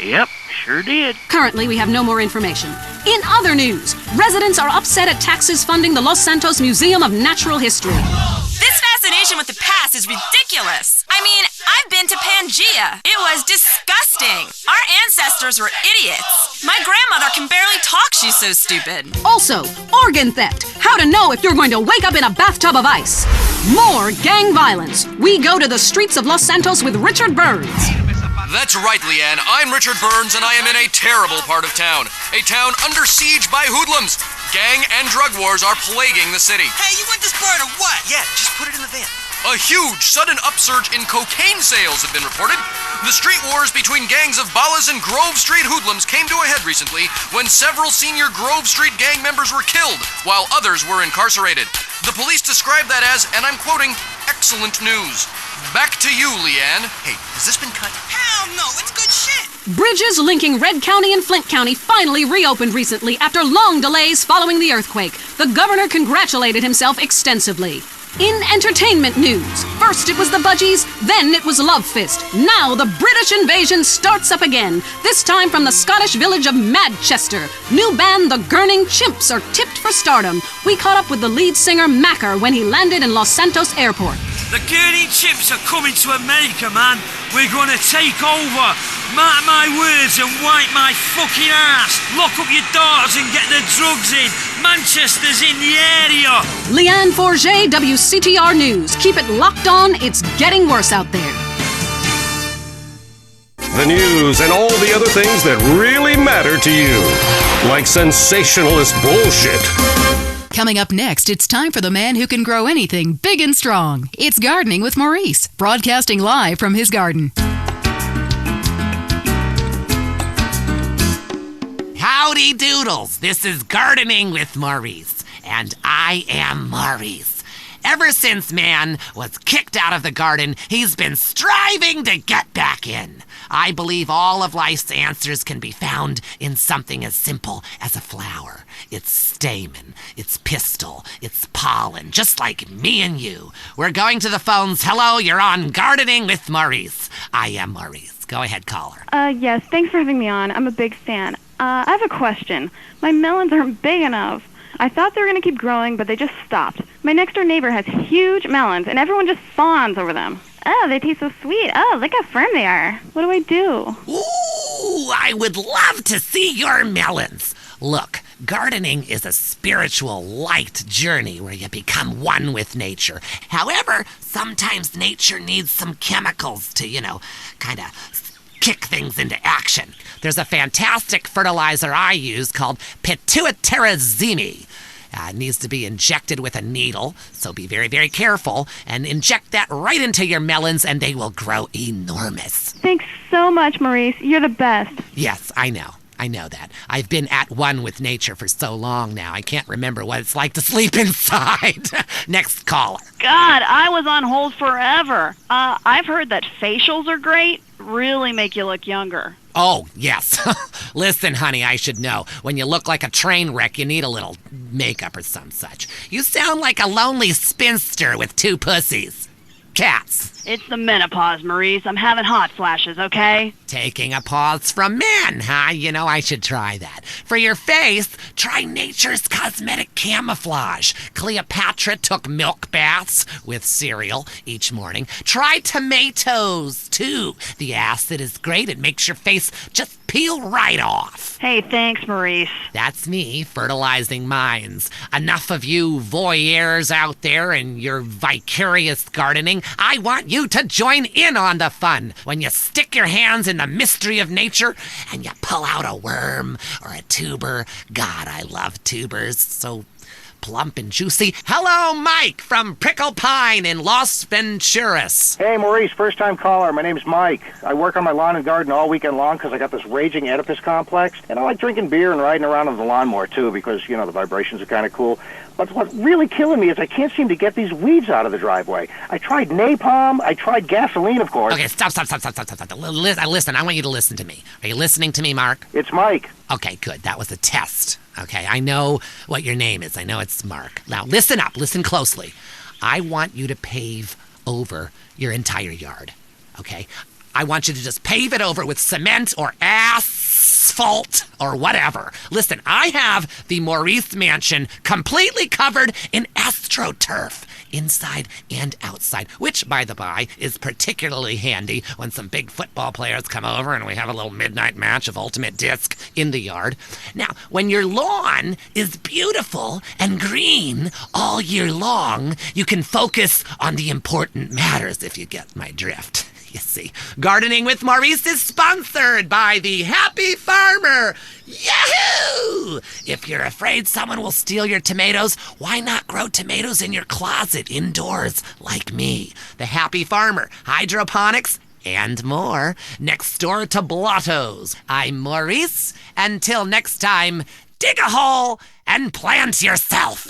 Yep, sure did. Currently, we have no more information. In other news, residents are upset at taxes funding the Los Santos Museum of Natural History. This fascination with the past is ridiculous. I mean, I've been to Pangea. It was disgusting. Our ancestors were idiots. My grandmother can barely talk, she's so stupid. Also, organ theft. How to know if you're going to wake up in a bathtub of ice. More gang violence. We go to the streets of Los Santos with Richard Burns. That's right, Lianne. I'm Richard Burns, and I am in a terrible part of town. A town under siege by hoodlums. Gang and drug wars are plaguing the city. Hey, you want this bird or what? Yeah, just put it in the van. A huge, sudden upsurge in cocaine sales have been reported. The street wars between gangs of Ballas and Grove Street hoodlums came to a head recently when several senior Grove Street gang members were killed, while others were incarcerated. The police described that as, and I'm quoting, excellent news. Back to you, Lianne. Hey, has this been cut? Hell no, it's good shit. Bridges linking Red County and Flint County finally reopened recently after long delays following the earthquake. The governor congratulated himself extensively. In entertainment news, first it was the Budgies, then it was Love Fist. Now the British invasion starts up again, this time from the Scottish village of Manchester. New band The Gurning Chimps are tipped for stardom. We caught up with the lead singer Macker when he landed in Los Santos Airport. The Gurning Chimps are coming to America, man. We're gonna take over. Mark my words and wipe my fucking ass. Lock up your doors and get the drugs in. Manchester's in the area. Lianne Forget, WCTR News. Keep it locked on. It's getting worse out there. The news and all the other things that really matter to you. Like sensationalist bullshit. Coming up next, it's time for the man who can grow anything big and strong. It's Gardening with Maurice, broadcasting live from his garden. Howdy doodles, this is Gardening with Maurice, and I am Maurice. Ever since man was kicked out of the garden, he's been striving to get back in. I believe all of life's answers can be found in something as simple as a flower. Its stamen, its pistil, its pollen, just like me and you. We're going to the phones. Hello, you're on Gardening with Maurice. I am Maurice. Go ahead, caller. Yes, thanks for having me on. I'm a big fan. I have a question. My melons aren't big enough. I thought they were going to keep growing, but they just stopped. My next-door neighbor has huge melons, and everyone just fawns over them. Oh, they taste so sweet. Oh, look how firm they are. What do I do? Ooh, I would love to see your melons. Look, gardening is a spiritual, light journey where you become one with nature. However, sometimes nature needs some chemicals to, kind of kick things into action. There's a fantastic fertilizer I use called pituitarazine. It needs to be injected with a needle, so be very, very careful, and inject that right into your melons and they will grow enormous. Thanks so much, Maurice. You're the best. Yes, I know that. I've been at one with nature for so long now, I can't remember what it's like to sleep inside. Next caller. God, I was on hold forever. I've heard that facials are great, really make you look younger. Oh, yes. Listen, honey, I should know. When you look like a train wreck, you need a little makeup or some such. You sound like a lonely spinster with 2 pussies. Cats. It's the menopause, Maurice. I'm having hot flashes, okay? Taking a pause from men, huh? I should try that. For your face, try Nature's Cosmetic Camouflage. Cleopatra took milk baths with cereal each morning. Try tomatoes, too. The acid is great. It makes your face just peel right off. Hey, thanks, Maurice. That's me, fertilizing minds. Enough of you voyeurs out there and your vicarious gardening. I want you to join in on the fun when you stick your hands in the mystery of nature and you pull out a worm or a tuber. God, I love tubers. So plump and juicy. Hello, Mike from Prickle Pine in Los Venturas. Hey, Maurice, first-time caller. My name's Mike. I work on my lawn and garden all weekend long because I got this raging Oedipus complex, and I like drinking beer and riding around on the lawnmower, too, because, the vibrations are kind of cool. But what's really killing me is I can't seem to get these weeds out of the driveway. I tried napalm. I tried gasoline, of course. Okay, stop. Listen, I want you to listen to me. Are you listening to me, Mark? It's Mike. Okay, good. That was a test. Okay, I know what your name is. I know it's Mark. Now, listen up. Listen closely. I want you to pave over your entire yard. Okay? I want you to just pave it over with cement or asphalt or whatever. Listen, I have the Maurice mansion completely covered in astroturf, inside and outside, which, by the by, is particularly handy when some big football players come over and we have a little midnight match of ultimate disc in the yard. Now, when your lawn is beautiful and green all year long, you can focus on the important matters, if you get my drift. You see, Gardening with Maurice is sponsored by the Happy Farmer. Yahoo! If you're afraid someone will steal your tomatoes, why not grow tomatoes in your closet indoors like me? The Happy Farmer, hydroponics, and more. Next door to Blotto's. I'm Maurice. Until next time, dig a hole and plant yourself.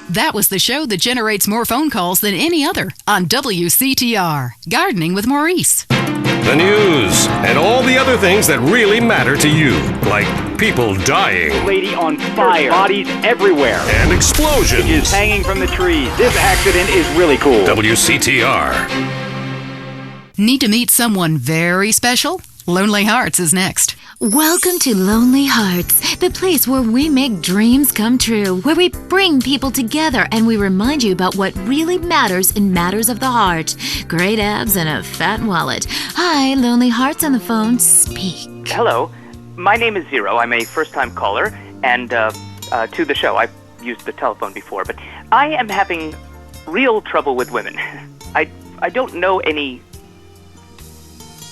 That was the show that generates more phone calls than any other on WCTR, Gardening with Maurice. The news and all the other things that really matter to you, like people dying. Lady on fire. Bodies everywhere. And explosions. Is hanging from the trees. This accident is really cool. WCTR. Need to meet someone very special? Lonely Hearts is next. Welcome to Lonely Hearts, the place where we make dreams come true, where we bring people together and we remind you about what really matters in matters of the heart. Great abs and a fat wallet. Hi, Lonely Hearts on the phone. Speak. Hello. My name is Zero. I'm a first-time caller, and to the show. I've used the telephone before, but I am having real trouble with women. I don't know any...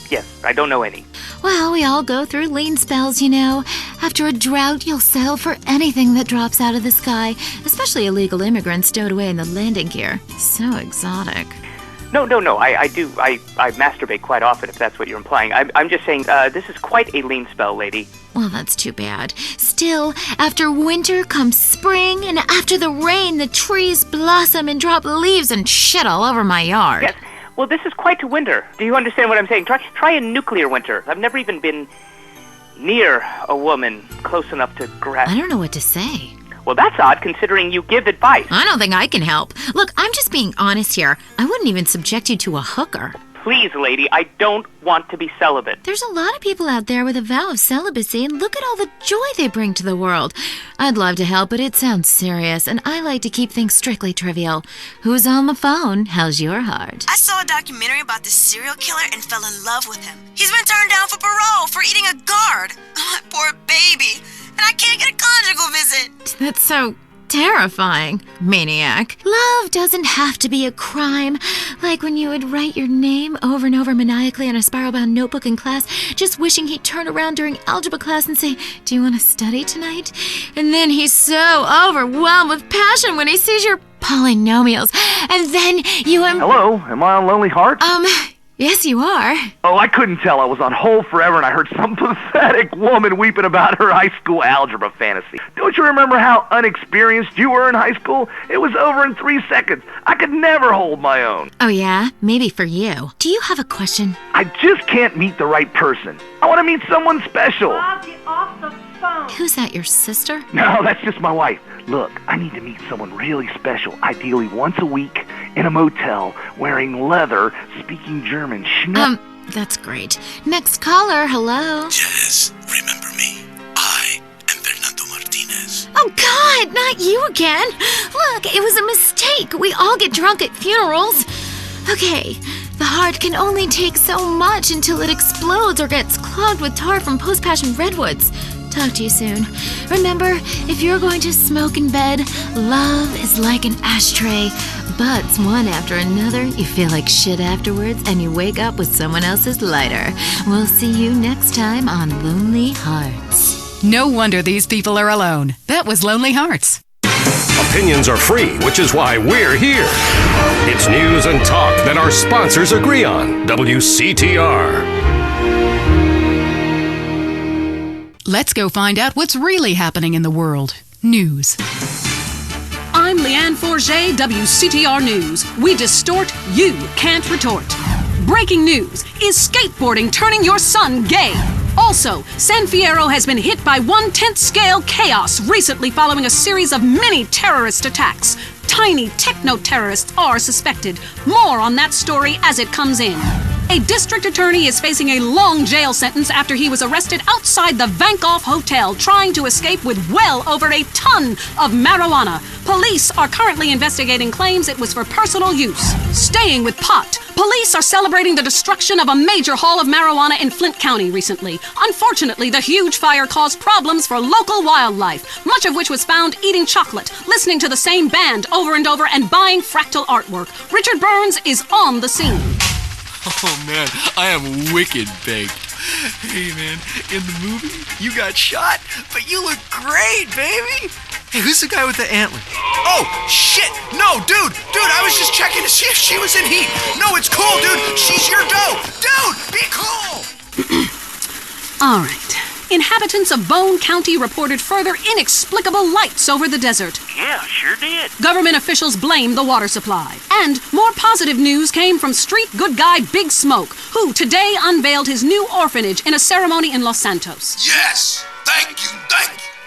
Yes, I don't know any. Well, we all go through lean spells, you know. After a drought, you'll settle for anything that drops out of the sky, especially illegal immigrants stowed away in the landing gear. So exotic. No. I masturbate quite often, if that's what you're implying. I'm just saying, this is quite a lean spell, lady. Well, that's too bad. Still, after winter comes spring, and after the rain, the trees blossom and drop leaves and shit all over my yard. Yes. Well, this is quite a winter. Do you understand what I'm saying? Try a nuclear winter. I've never even been near a woman close enough to grasp. I don't know what to say. Well, that's odd, considering you give advice. I don't think I can help. Look, I'm just being honest here. I wouldn't even subject you to a hooker. Please, lady, I don't want to be celibate. There's a lot of people out there with a vow of celibacy, and look at all the joy they bring to the world. I'd love to help, but it sounds serious, and I like to keep things strictly trivial. Who's on the phone? How's your heart? I saw a documentary about this serial killer and fell in love with him. He's been turned down for parole for eating a guard. Oh, my poor baby. And I can't get a conjugal visit. That's so terrifying, maniac. Love doesn't have to be a crime. Like when you would write your name over and over maniacally on a spiral-bound notebook in class, just wishing he'd turn around during algebra class and say, "Do you want to study tonight?" And then he's so overwhelmed with passion when he sees your polynomials. And then you Hello, am I on Lonely Hearts? Yes, you are. Oh, I couldn't tell. I was on hold forever and I heard some pathetic woman weeping about her high school algebra fantasy. Don't you remember how unexperienced you were in high school? It was over in 3 seconds. I could never hold my own. Oh, yeah? Maybe for you. Do you have a question? I just can't meet the right person. I want to meet someone special. Bob, get off the phone. Who's that, your sister? No, that's just my wife. Look, I need to meet someone really special, ideally once a week, in a motel, wearing leather, speaking German. That's great. Next caller, hello. Yes, remember me. I am Fernando Martinez. Oh, God, not you again. Look, it was a mistake. We all get drunk at funerals. Okay, the heart can only take so much until it explodes or gets clogged with tar from post-passion redwoods. Talk to you soon. Remember, if you're going to smoke in bed, love is like an ashtray. Butts one after another, you feel like shit afterwards, and you wake up with someone else's lighter. We'll see you next time on Lonely Hearts. No wonder these people are alone. That was Lonely Hearts. Opinions are free, which is why we're here. It's news and talk that our sponsors agree on. WCTR. Let's go find out what's really happening in the world. News. I'm Lianne Forget, WCTR News. We distort, you can't retort. Breaking news. Is skateboarding turning your son gay? Also, San Fierro has been hit by 1/10 scale chaos recently following a series of mini terrorist attacks. Tiny techno-terrorists are suspected. More on that story as it comes in. A district attorney is facing a long jail sentence after he was arrested outside the Vankoff Hotel trying to escape with well over a ton of marijuana. Police are currently investigating claims it was for personal use. Staying with pot, police are celebrating the destruction of a major haul of marijuana in Flint County recently. Unfortunately, the huge fire caused problems for local wildlife, much of which was found eating chocolate, listening to the same band over and over, and buying fractal artwork. Richard Burns is on the scene. Oh man, I am wicked baked. Hey man, in the movie, you got shot, but you look great, baby. Hey, who's the guy with the antler? Oh, shit! No, dude, I was just checking to see if she was in heat. No, it's cool, dude. She's your dough. Dude, be cool. All right. Inhabitants of Bone County reported further inexplicable lights over the desert. Yeah, sure did. Government officials blame the water supply. And more positive news came from street good guy Big Smoke, who today unveiled his new orphanage in a ceremony in Los Santos. Yes, thank you.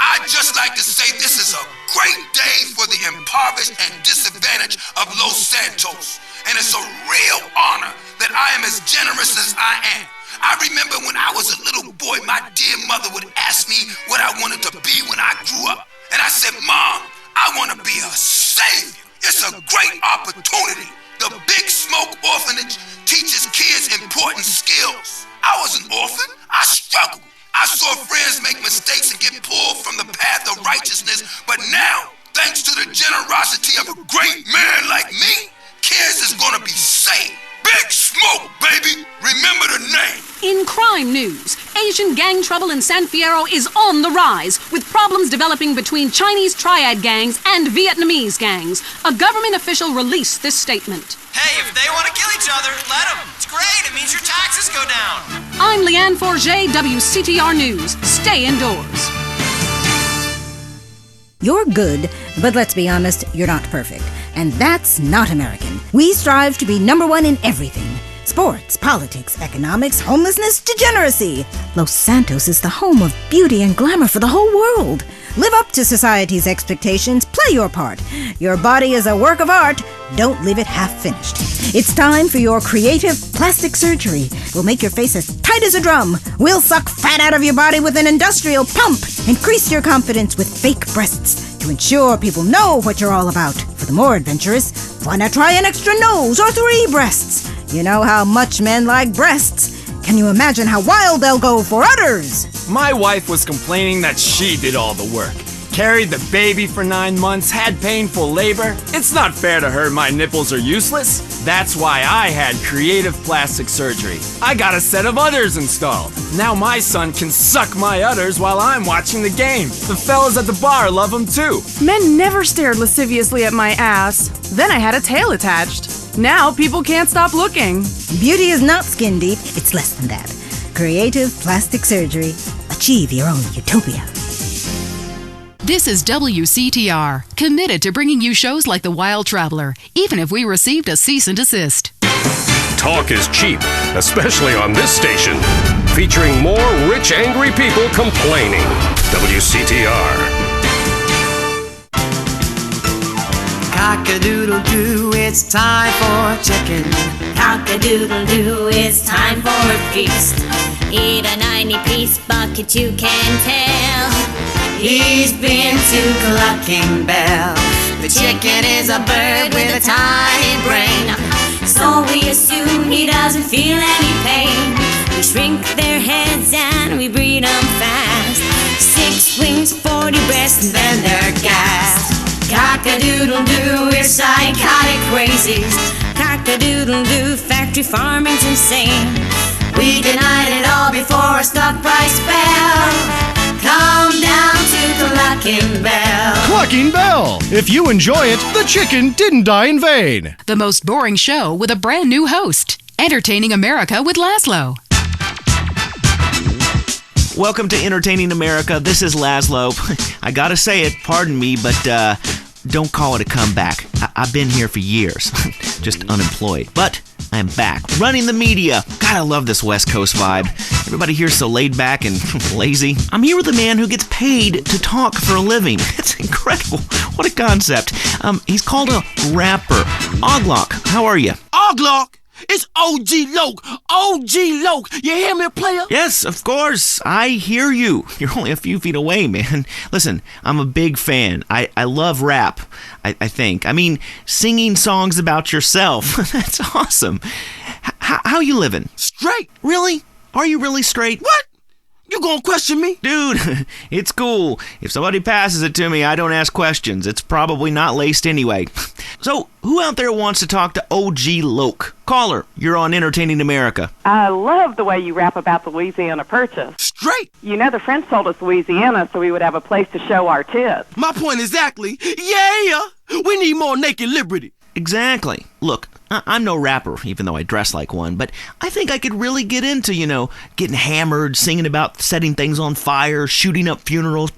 I'd just like to say this is a great day for the impoverished and disadvantaged of Los Santos. And it's a real honor that I am as generous as I am. I remember when I was a little boy, my dear mother would ask me what I wanted to be when I grew up. And I said, Mom, I want to be a savior. It's a great opportunity. The Big Smoke Orphanage teaches kids important skills. I was an orphan. I struggled. I saw friends make mistakes and get pulled from the path of righteousness. But now, thanks to the generosity of a great man like me, kids is going to be saved. Big Smoke, baby! Remember the name! In crime news, Asian gang trouble in San Fierro is on the rise, with problems developing between Chinese triad gangs and Vietnamese gangs. A government official released this statement. Hey, if they want to kill each other, let them. It's great. It means your taxes go down. I'm Lianne Forget, WCTR News. Stay indoors. You're good, but let's be honest, you're not perfect. And that's not American. We strive to be number one in everything. Sports, politics, economics, homelessness, degeneracy. Los Santos is the home of beauty and glamour for the whole world. Live up to society's expectations. Play your part. Your body is a work of art. Don't leave it half-finished. It's time for your creative plastic surgery. We'll make your face as tight as a drum. We'll suck fat out of your body with an industrial pump. Increase your confidence with fake breasts to ensure people know what you're all about. For the more adventurous, why not try an extra nose or 3 breasts? You know how much men like breasts. Can you imagine how wild they'll go for udders? My wife was complaining that she did all the work. Carried the baby for 9 months, had painful labor. It's not fair to her my nipples are useless. That's why I had creative plastic surgery. I got a set of udders installed. Now my son can suck my udders while I'm watching the game. The fellas at the bar love them too. Men never stared lasciviously at my ass. Then I had a tail attached. Now people can't stop looking. Beauty is not skin deep, it's less than that. Creative plastic surgery. Achieve your own utopia. This is WCTR, committed to bringing you shows like The Wild Traveler, even if we received a cease and desist. Talk is cheap, especially on this station. Featuring more rich, angry people complaining. WCTR. Cock-a-doodle-doo, it's time for chicken. Cock-a-doodle-doo, it's time for a feast. Eat a 90-piece bucket, you can tell. He's been to Clucking Bell. The chicken is a bird with a tiny brain. So we assume he doesn't feel any pain. We shrink their heads and we breed them fast. 6 wings, 40 breasts, and then they're gassed. Cock-a-doodle-doo, we're psychotic crazies. Cock-a-doodle-doo, factory farming's insane. We denied it all before a stock price fell. Come down to Clucking Bell. Clucking Bell! If you enjoy it, the chicken didn't die in vain. The most boring show with a brand new host. Entertaining America with Lazlow. Welcome to Entertaining America. This is Lazlow. I gotta say it, pardon me, but don't call it a comeback. I've been here for years, just unemployed. But I am back, running the media. God, I love this West Coast vibe. Everybody here's so laid back and lazy. I'm here with a man who gets paid to talk for a living. It's incredible. What a concept. He's called a rapper. Oglock, how are you? Oglock? It's OG Loke. OG Loke. You hear me, player? Yes, of course. I hear you. You're only a few feet away, man. Listen, I'm a big fan. I love rap, I think. I mean, singing songs about yourself. That's awesome. How you living? Straight. Really? Are you really straight? What? You gonna question me? Dude, it's cool. If somebody passes it to me, I don't ask questions. It's probably not laced anyway. So, who out there wants to talk to OG Loke? Caller, you're on Entertaining America. I love the way you rap about the Louisiana Purchase. Straight. You know the French told us Louisiana so we would have a place to show our tits. My point exactly. Yeah, we need more naked liberty. Exactly. Look, I'm no rapper, even though I dress like one, but I think I could really get into, getting hammered, singing about setting things on fire, shooting up funerals,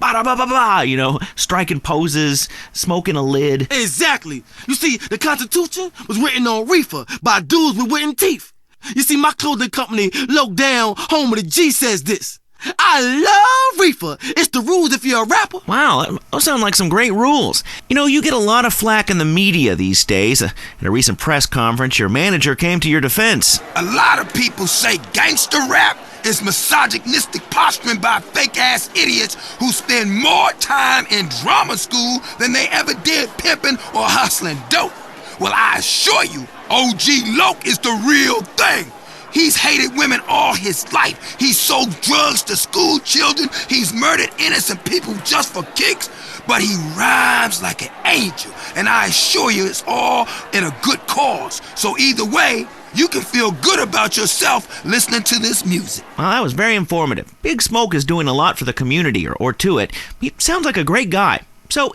striking poses, smoking a lid. Exactly. You see, the Constitution was written on reefer by dudes with wooden teeth. You see, my clothing company, Low Down, home of the G, says this. I love reefer. It's the rules if you're a rapper. Wow, those sound like some great rules. You get a lot of flack in the media these days. At a recent press conference, your manager came to your defense. A lot of people say gangster rap is misogynistic posturing by fake-ass idiots who spend more time in drama school than they ever did pimping or hustling dope. Well, I assure you, OG Loke is the real thing. He's hated women all his life. He's sold drugs to school children. He's murdered innocent people just for kicks. But he rhymes like an angel. And I assure you it's all in a good cause. So either way, you can feel good about yourself listening to this music. Well, that was very informative. Big Smoke is doing a lot for the community, or to it. He sounds like a great guy. So,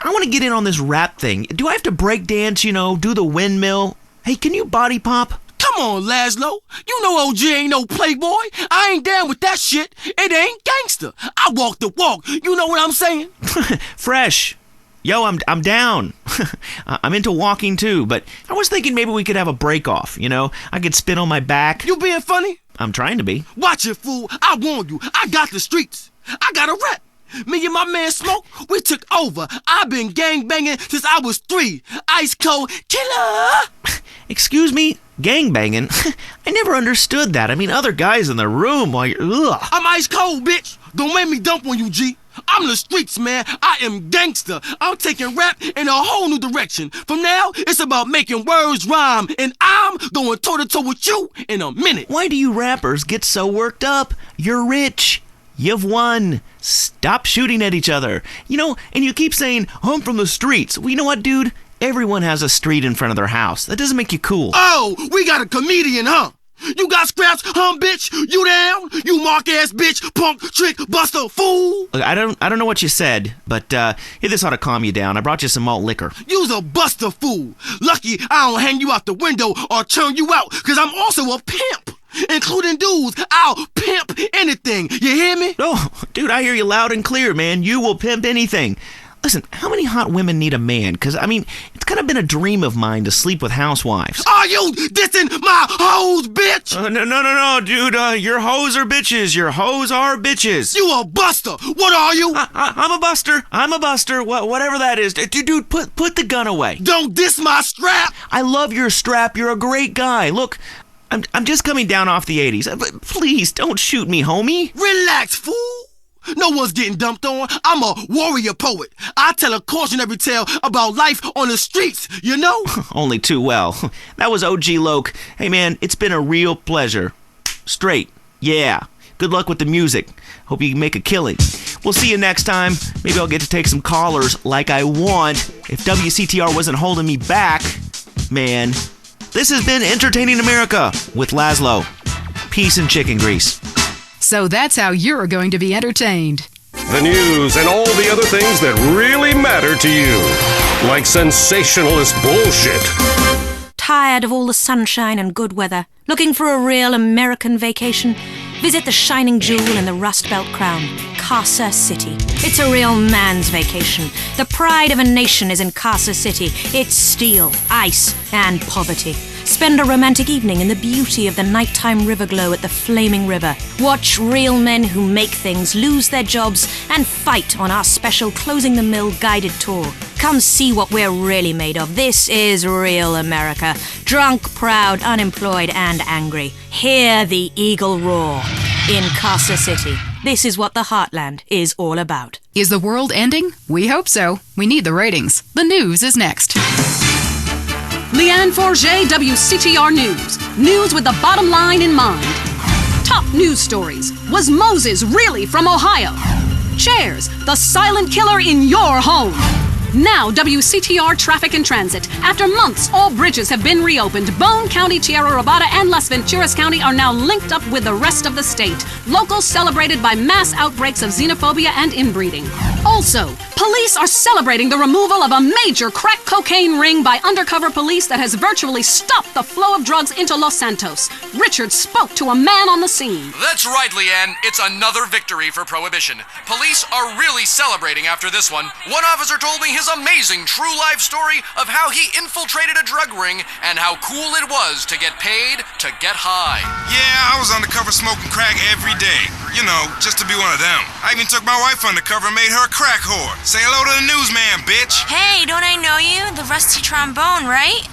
I want to get in on this rap thing. Do I have to break dance, do the windmill? Hey, can you body pop? Come on, Lazlow. You know OG ain't no playboy. I ain't down with that shit. It ain't gangster. I walk the walk. You know what I'm saying? Fresh. Yo, I'm down. I'm into walking too, but I was thinking maybe we could have a break off, you know? I could spin on my back. You being funny? I'm trying to be. Watch it, fool. I warned you. I got the streets. I got a rep. Me and my man Smoke, we took over. I've been gangbanging since I was 3. Ice cold killer. Excuse me? Gangbanging? I never understood that. I mean, other guys in the room while you're... Ugh. I'm ice cold, bitch. Don't make me dump on you, G. I'm the streets, man. I am gangster. I'm taking rap in a whole new direction. From now, it's about making words rhyme, and I'm going toe-to-toe with you in a minute. Why do you rappers get so worked up? You're rich. You've won. Stop shooting at each other. You know, and you keep saying, I'm from the streets. Well, you know what, dude? Everyone has a street in front of their house. That doesn't make you cool. Oh, we got a comedian, huh? You got scraps, huh, bitch? You down? You mark-ass bitch, punk, trick, buster, fool? Look, I don't know what you said, but hey, this ought to calm you down. I brought you some malt liquor. You's a buster, fool. Lucky I don't hang you out the window or turn you out, because I'm also a pimp. Including dudes, I'll pimp anything. You hear me? Oh, dude, I hear you loud and clear, man. You will pimp anything. Listen, how many hot women need a man? Because, I mean, it's kind of been a dream of mine to sleep with housewives. Are you dissing my hoes, bitch? No, dude. Your hoes are bitches. Your hoes are bitches. You a buster. What are you? I'm a buster. I'm a buster. Whatever that is. Dude, put the gun away. Don't diss my strap. I love your strap. You're a great guy. Look, I'm just coming down off the 80s. Please, don't shoot me, homie. Relax, fool. No one's getting dumped on. I'm a warrior poet. I tell a cautionary tale about life on the streets, you know? Only too well. That was OG Loke. Hey, man, it's been a real pleasure. Straight. Yeah. Good luck with the music. Hope you can make a killing. We'll see you next time. Maybe I'll get to take some callers like I want. If WCTR wasn't holding me back, man. This has been Entertaining America with Lazlow. Peace and chicken grease. So that's how you're going to be entertained. The news and all the other things that really matter to you. Like sensationalist bullshit. Tired of all the sunshine and good weather? Looking for a real American vacation? Visit the shining jewel in the Rust Belt crown, Casa City. It's a real man's vacation. The pride of a nation is in Casa City. It's steel, ice, and poverty. Spend a romantic evening in the beauty of the nighttime river glow at the Flaming River. Watch real men who make things lose their jobs and fight on our special Closing the Mill guided tour. Come see what we're really made of. This is real America. Drunk, proud, unemployed, and angry. Hear the eagle roar in Casa City. This is what the Heartland is all about. Is the world ending? We hope so. We need the ratings. The news is next. Lianne Forget, WCTR News. News with the bottom line in mind. Top news stories. Was Moses really from Ohio? Chairs, the silent killer in your home. Now, WCTR Traffic and Transit. After months, all bridges have been reopened. Bone County, Tierra Robada, and Las Venturas County are now linked up with the rest of the state. Locals celebrated by mass outbreaks of xenophobia and inbreeding. Also, police are celebrating the removal of a major crack cocaine ring by undercover police that has virtually stopped the flow of drugs into Los Santos. Richard spoke to a man on the scene. That's right, Lianne. It's another victory for Prohibition. Police are really celebrating after this one. One officer told me his amazing true life story of how he infiltrated a drug ring and how cool it was to get paid to get high. Yeah, I was undercover smoking crack every day. You know, just to be one of them. I even took my wife undercover and made her a crack whore. Say hello to the newsman, bitch. Hey, don't I know you? The rusty trombone, right?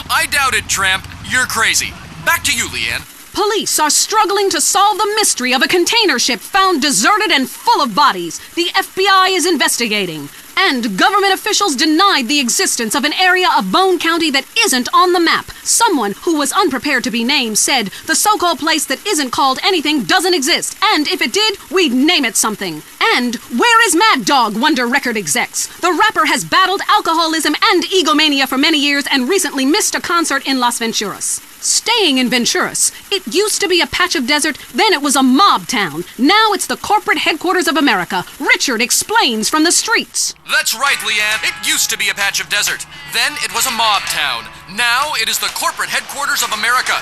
I doubt it, Tramp. You're crazy. Back to you, Lianne. Police are struggling to solve the mystery of a container ship found deserted and full of bodies. The FBI is investigating. And government officials denied the existence of an area of Bone County that isn't on the map. Someone who was unprepared to be named said the so-called place that isn't called anything doesn't exist. And if it did, we'd name it something. And where is Mad Dog, wonder record execs? The rapper has battled alcoholism and egomania for many years and recently missed a concert in Las Venturas. Staying in Venturas, it used to be a patch of desert, then it was a mob town. Now it's the corporate headquarters of America. Richard explains from the streets. That's right, Lianne. It used to be a patch of desert. Then it was a mob town. Now it is the corporate headquarters of America.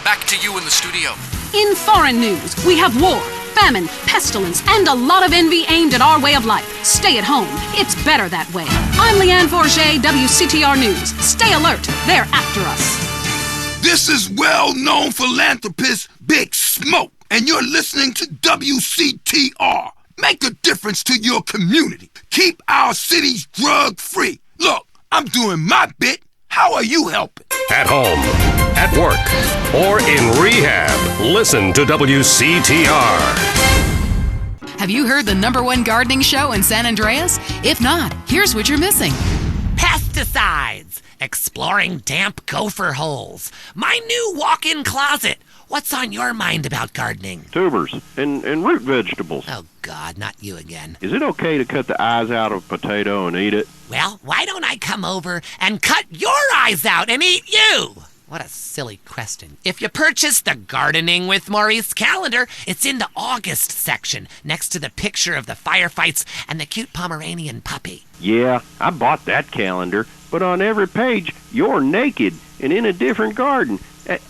Back to you in the studio. In foreign news, we have war, famine, pestilence, and a lot of envy aimed at our way of life. Stay at home. It's better that way. I'm Lianne Forget, WCTR News. Stay alert. They're after us. This is well-known philanthropist Big Smoke, and you're listening to WCTR. Make a difference to your community. Keep our cities drug-free. Look, I'm doing my bit. How are you helping? At home, at work, or in rehab, listen to WCTR. Have you heard the #1 gardening show in San Andreas? If not, here's what you're missing. Pesticides, exploring damp gopher holes, my new walk-in closet. What's on your mind about gardening? Tubers and root vegetables. Oh, God, not you again. Is it okay to cut the eyes out of a potato and eat it? Well, why don't I come over and cut your eyes out and eat you? What a silly question. If you purchase the Gardening with Maurice calendar, it's in the August section, next to the picture of the firefights and the cute Pomeranian puppy. Yeah, I bought that calendar, but on every page, you're naked and in a different garden.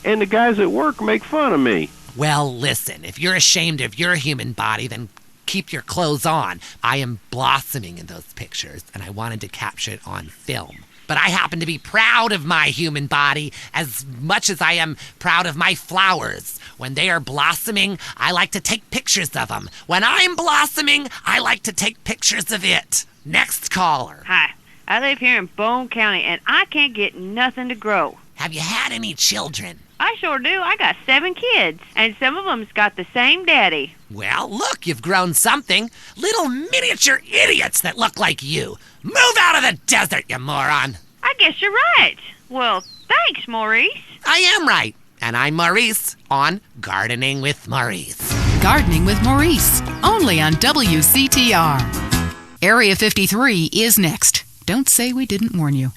And the guys at work make fun of me. Well, listen, if you're ashamed of your human body, then keep your clothes on. I am blossoming in those pictures, and I wanted to capture it on film. But I happen to be proud of my human body as much as I am proud of my flowers. When they are blossoming, I like to take pictures of them. When I'm blossoming, I like to take pictures of it. Next caller. Hi, I live here in Bone County, and I can't get nothing to grow. Have you had any children? I sure do. I got 7 kids, and some of them's got the same daddy. Well, look, you've grown something. Little miniature idiots that look like you. Move out of the desert, you moron. I guess you're right. Well, thanks, Maurice. I am right. And I'm Maurice on Gardening with Maurice. Gardening with Maurice, only on WCTR. Area 53 is next. Don't say we didn't warn you.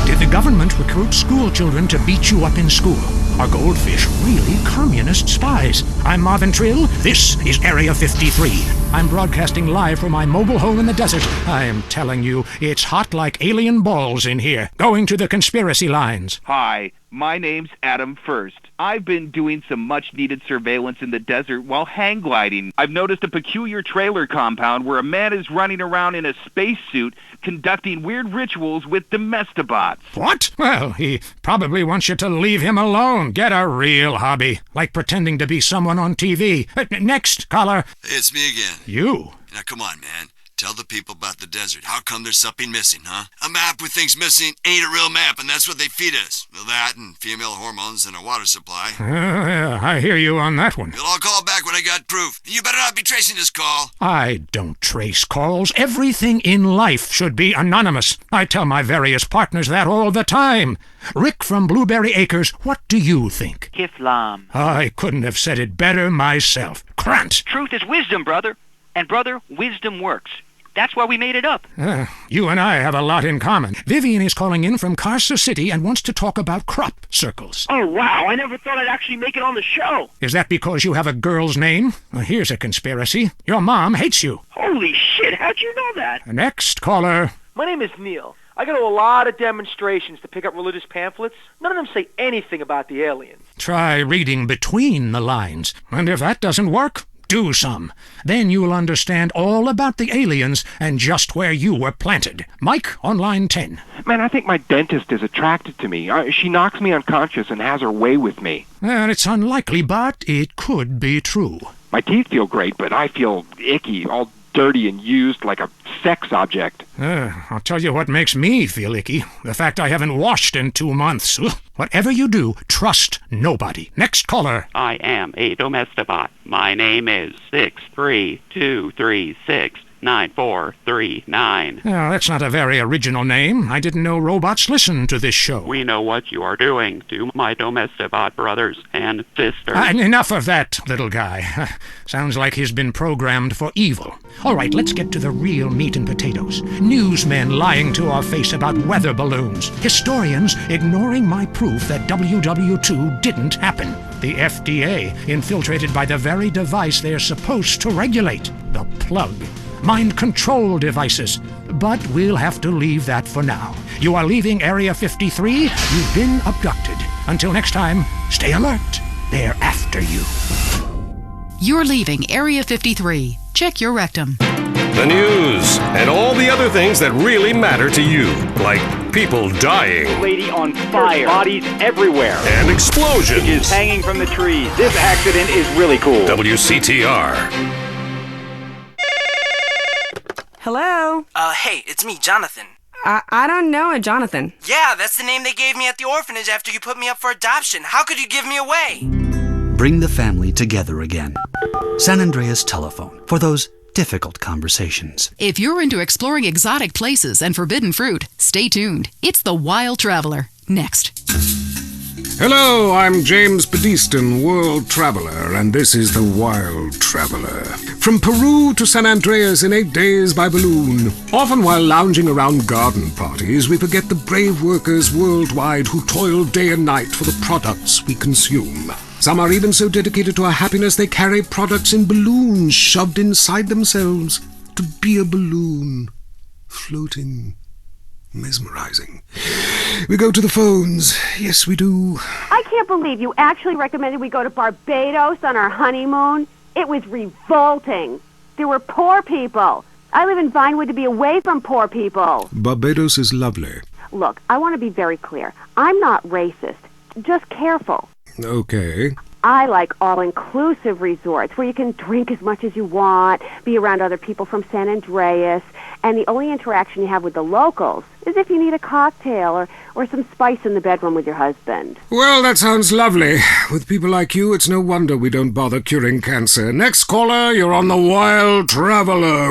Did the government recruit school children to beat you up in school? Are goldfish really communist spies? I'm Marvin Trill. This is Area 53. I'm broadcasting live from my mobile home in the desert. I'm telling you, it's hot like alien balls in here. Going to the conspiracy lines. Hi, my name's Adam First. I've been doing some much-needed surveillance in the desert while hang gliding. I've noticed a peculiar trailer compound where a man is running around in a spacesuit conducting weird rituals with domestibots. What? Well, he probably wants you to leave him alone. Get a real hobby, like pretending to be someone on TV. Next, caller. It's me again. You? Now, come on, man. Tell the people about the desert. How come there's something missing, huh? A map with things missing ain't a real map, and that's what they feed us. Well, that and female hormones and a water supply. Yeah, I hear you on that one. I'll call back when I got proof. You better not be tracing this call. I don't trace calls. Everything in life should be anonymous. I tell my various partners that all the time. Rick from Blueberry Acres, what do you think? Kiflam. I couldn't have said it better myself. Krant. Truth is wisdom, brother. And, brother, wisdom works. That's why we made it up. You and I have a lot in common. Vivian is calling in from Carcer City and wants to talk about crop circles. Oh, wow. I never thought I'd actually make it on the show. Is that because you have a girl's name? Well, here's a conspiracy. Your mom hates you. Holy shit. How'd you know that? Next caller. My name is Neil. I go to a lot of demonstrations to pick up religious pamphlets. None of them say anything about the aliens. Try reading between the lines. And if that doesn't work, do some. Then you'll understand all about the aliens and just where you were planted. Mike on line 10. Man, I think my dentist is attracted to me. She knocks me unconscious and has her way with me. Well, it's unlikely, but it could be true. My teeth feel great, but I feel icky, all dirty and used like a sex object. I'll tell you what makes me feel icky. The fact I haven't washed in 2 months. Whatever you do, trust nobody. Next caller. I am a domestibot. My name is 632369439. Oh, that's not a very original name. I didn't know robots listen to this show. We know what you are doing to my domestibot brothers and sisters. Enough of that, little guy. Sounds like he's been programmed for evil. All right, let's get to the real meat and potatoes. Newsmen lying to our face about weather balloons. Historians ignoring my proof that WW2 didn't happen. The FDA infiltrated by the very device they're supposed to regulate, the plug. Mind control devices. But we'll have to leave that for now. You are leaving Area 53. You've been abducted. Until next time, stay alert. They're after after you. You're leaving Area 53. Check your rectum. The news and all the other things that really matter to you, like people dying. Lady on fire. Bodies everywhere. And explosions. Is hanging from the trees. This accident is really cool. WCTR. Hello? Hey, it's me, Jonathan. I don't know a Jonathan. Yeah, that's the name they gave me at the orphanage after you put me up for adoption. How could you give me away? Bring the family together again. San Andreas telephone for those difficult conversations. If you're into exploring exotic places and forbidden fruit, stay tuned. It's The Wild Traveler. Next. Hello, I'm James Pedeaston, world traveler, and this is The Wild Traveler. From Peru to San Andreas in 8 days by balloon. Often while lounging around garden parties, we forget the brave workers worldwide who toil day and night for the products we consume. Some are even so dedicated to our happiness they carry products in balloons shoved inside themselves to be a balloon, floating, mesmerizing. We go to the phones. Yes, we do. I can't believe you actually recommended we go to Barbados on our honeymoon. It was revolting. There were poor people. I live in Vinewood to be away from poor people. Barbados is lovely. Look, I want to be very clear. I'm not racist. Just careful. Okay. I like all-inclusive resorts where you can drink as much as you want, be around other people from San Andreas, and the only interaction you have with the locals is if you need a cocktail or some spice in the bedroom with your husband. Well, that sounds lovely. With people like you, it's no wonder we don't bother curing cancer. Next caller, you're on The Wild Traveler.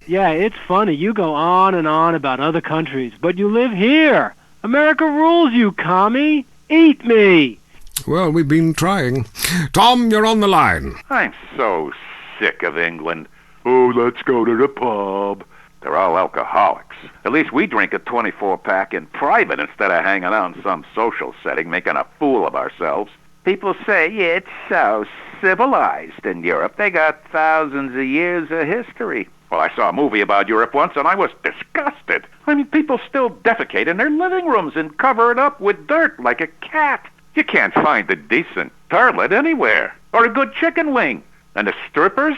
Yeah, it's funny. You go on and on about other countries, but you live here. America rules, you commie. Eat me. Well, we've been trying. Tom, you're on the line. I'm so sick of England. Oh, let's go to the pub. They're all alcoholics. At least we drink a 24-pack in private instead of hanging out in some social setting making a fool of ourselves. People say it's so civilized in Europe. They got thousands of years of history. Well, I saw a movie about Europe once, and I was disgusted. I mean, people still defecate in their living rooms and cover it up with dirt like a cat. You can't find a decent toilet anywhere, or a good chicken wing. And the strippers?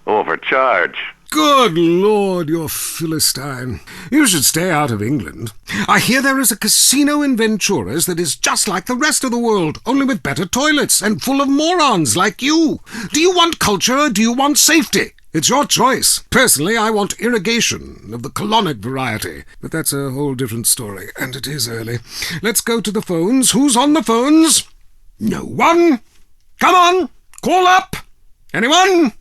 Overcharge. Good Lord, you're Philistine. You should stay out of England. I hear there is a casino in Ventura's that is just like the rest of the world, only with better toilets and full of morons like you. Do you want culture or do you want safety? It's your choice. Personally, I want irrigation of the colonic variety. But that's a whole different story, and it is early. Let's go to the phones. Who's on the phones? No one. Come on, call up. Anyone?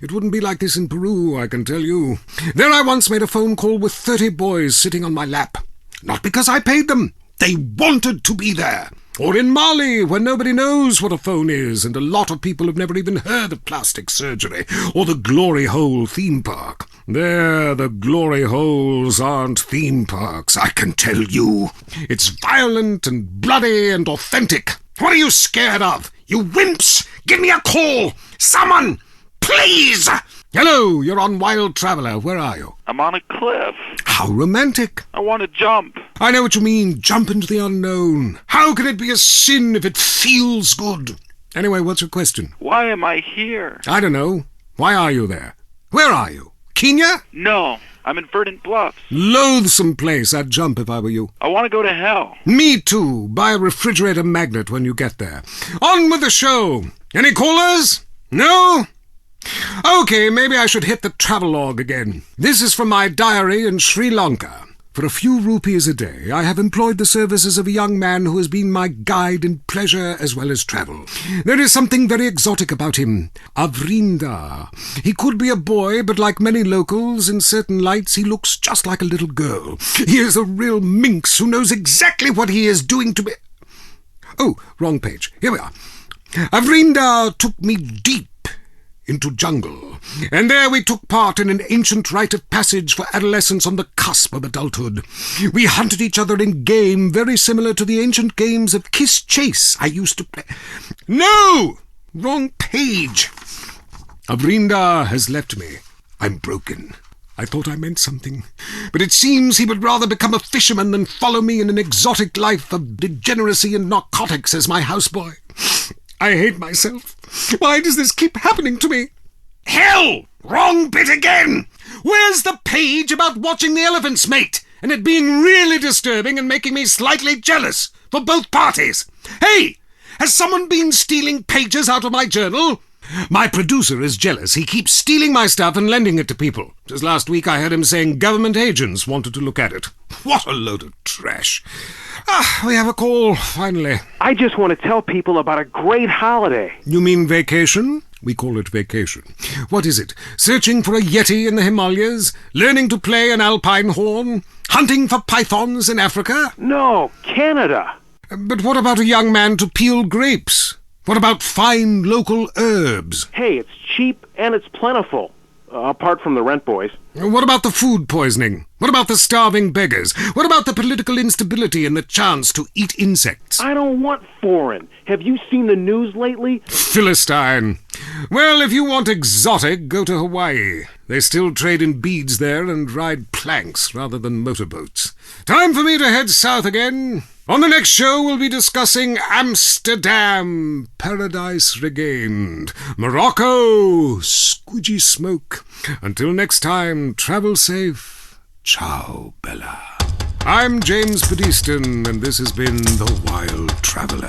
It wouldn't be like this in Peru, I can tell you. There I once made a phone call with 30 boys sitting on my lap. Not because I paid them. They wanted to be there. Or in Mali, where nobody knows what a phone is, and a lot of people have never even heard of plastic surgery, or the Glory Hole theme park. There, the Glory Holes aren't theme parks, I can tell you. It's violent and bloody and authentic. What are you scared of? You wimps! Give me a call! Someone! Please! Hello, you're on Wild Traveler. Where are you? I'm on a cliff. How romantic. I want to jump. I know what you mean. Jump into the unknown. How can it be a sin if it feels good? Anyway, what's your question? Why am I here? I don't know. Why are you there? Where are you? Kenya? No, I'm in Verdant Bluffs. Loathsome place. I'd jump if I were you. I want to go to hell. Me too. Buy a refrigerator magnet when you get there. On with the show. Any callers? No? Okay, maybe I should hit the travelogue again. This is from my diary in Sri Lanka. For a few rupees a day, I have employed the services of a young man who has been my guide in pleasure as well as travel. There is something very exotic about him. Avrinda. He could be a boy, but like many locals, in certain lights he looks just like a little girl. He is a real minx who knows exactly what he is doing to me. Oh, wrong page. Here we are. Avrinda took me deep into jungle, and there we took part in an ancient rite of passage for adolescents on the cusp of adulthood. We hunted each other in game very similar to the ancient games of Kiss Chase I used to play. No! Wrong page. Avrinda has left me. I'm broken. I thought I meant something, but it seems he would rather become a fisherman than follow me in an exotic life of degeneracy and narcotics as my houseboy. I hate myself. Why does this keep happening to me? Hell! Wrong bit again! Where's the page about watching the elephants mate, and it being really disturbing and making me slightly jealous for both parties? Hey! Has someone been stealing pages out of my journal? My producer is jealous. He keeps stealing my stuff and lending it to people. Just last week I heard him saying government agents wanted to look at it. What a load of trash. We have a call, finally. I just want to tell people about a great holiday. You mean vacation? We call it vacation. What is it? Searching for a yeti in the Himalayas? Learning to play an alpine horn? Hunting for pythons in Africa? No, Canada. But what about a young man to peel grapes? What about fine local herbs? Hey, it's cheap and it's plentiful. Apart from the rent boys. What about the food poisoning? What about the starving beggars? What about the political instability and the chance to eat insects? I don't want foreign. Have you seen the news lately? Philistine. Well, if you want exotic, go to Hawaii. They still trade in beads there and ride planks rather than motorboats. Time for me to head south again. On the next show, we'll be discussing Amsterdam, Paradise Regained, Morocco, squidgy smoke. Until next time, travel safe. Ciao, Bella. I'm James Pedeaston, and this has been The Wild Traveler.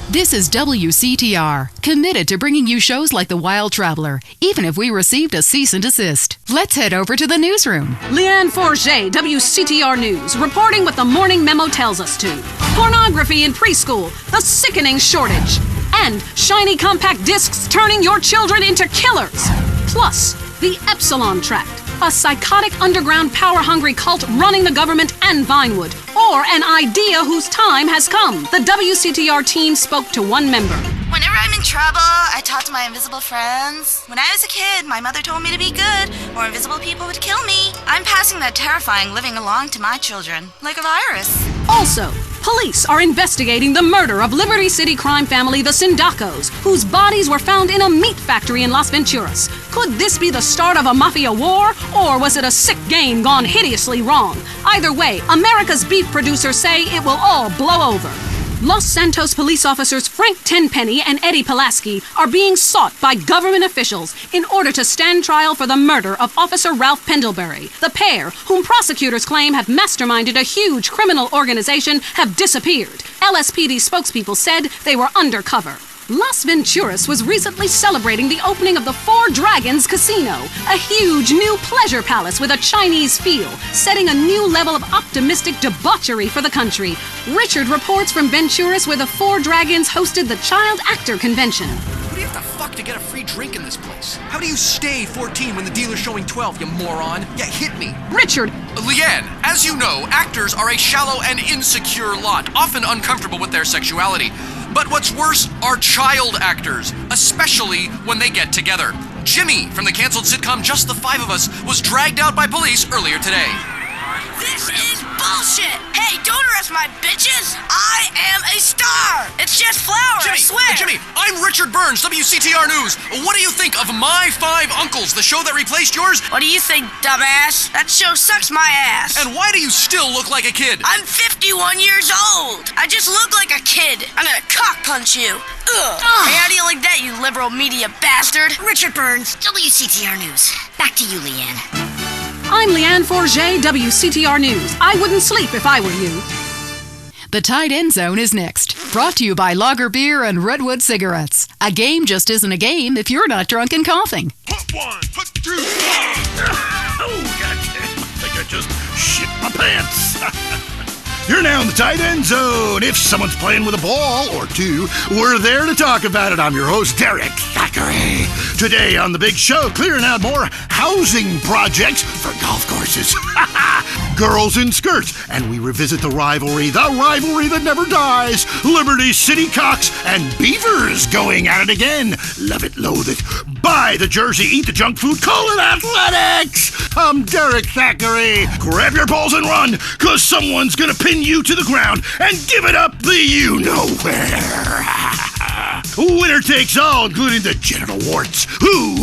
This is WCTR, committed to bringing you shows like The Wild Traveler, even if we received a cease and desist. Let's head over to the newsroom. Lianne Forget, WCTR News, reporting what the morning memo tells us to. Pornography in preschool, the sickening shortage. And shiny compact discs turning your children into killers. Plus, the Epsilon Tract, a psychotic underground power-hungry cult running the government and Vinewood, or an idea whose time has come. The WCTR team spoke to one member. Whenever I'm in trouble, I talk to my invisible friends. When I was a kid, my mother told me to be good, or invisible people would kill me. I'm passing that terrifying living along to my children, like a virus. Also, police are investigating the murder of Liberty City crime family the Sindacos, whose bodies were found in a meat factory in Las Venturas. Could this be the start of a mafia war, or was it a sick game gone hideously wrong? Either way, America's beef producers say it will all blow over. Los Santos police officers Frank Tenpenny and Eddie Pulaski are being sought by government officials in order to stand trial for the murder of Officer Ralph Pendlebury. The pair, whom prosecutors claim have masterminded a huge criminal organization, have disappeared. LSPD spokespeople said they were undercover. Las Venturas was recently celebrating the opening of the Four Dragons Casino, a huge new pleasure palace with a Chinese feel, setting a new level of optimistic debauchery for the country. Richard reports from Venturas, where the Four Dragons hosted the Child Actor Convention. Who do you have to fuck to get a free drink in this place? How do you stay 14 when the dealer's showing 12, you moron? Yeah, hit me. Richard! Lianne, as you know, actors are a shallow and insecure lot, often uncomfortable with their sexuality. But what's worse are child actors, especially when they get together. Jimmy, from the canceled sitcom Just the Five of Us, was dragged out by police earlier today. This is bullshit! Hey, don't arrest my bitches! I am a star! It's just flour, I swear! Jimmy, I'm Richard Burns, WCTR News. What do you think of My Five Uncles, the show that replaced yours? What do you think, dumbass? That show sucks my ass. And why do you still look like a kid? I'm 51 years old. I just look like a kid. I'm gonna cock punch you. Ugh. Hey, how do you like that, you liberal media bastard? Richard Burns, WCTR News. Back to you, Lianne. I'm Lianne Forget, WCTR News. I wouldn't sleep if I were you. The Tight End Zone is next. Brought to you by Lager Beer and Redwood Cigarettes. A game just isn't a game if you're not drunk and coughing. Put one, put two. Oh, goddamn. I think I just shit my pants. You're now in the Tight End Zone. If someone's playing with a ball or two, we're there to talk about it. I'm your host, Derrick Thackery. Today on the big show, clearing out more housing projects for golf courses. Girls in skirts. And we revisit the rivalry that never dies. Liberty City Cocks and Beavers going at it again. Love it, loathe it. Buy the jersey, eat the junk food, call it athletics. I'm Derrick Thackery. Grab your balls and run, because someone's going to pin you to the ground and give it up the you-know-where. Winner takes all, including the genital warts. Who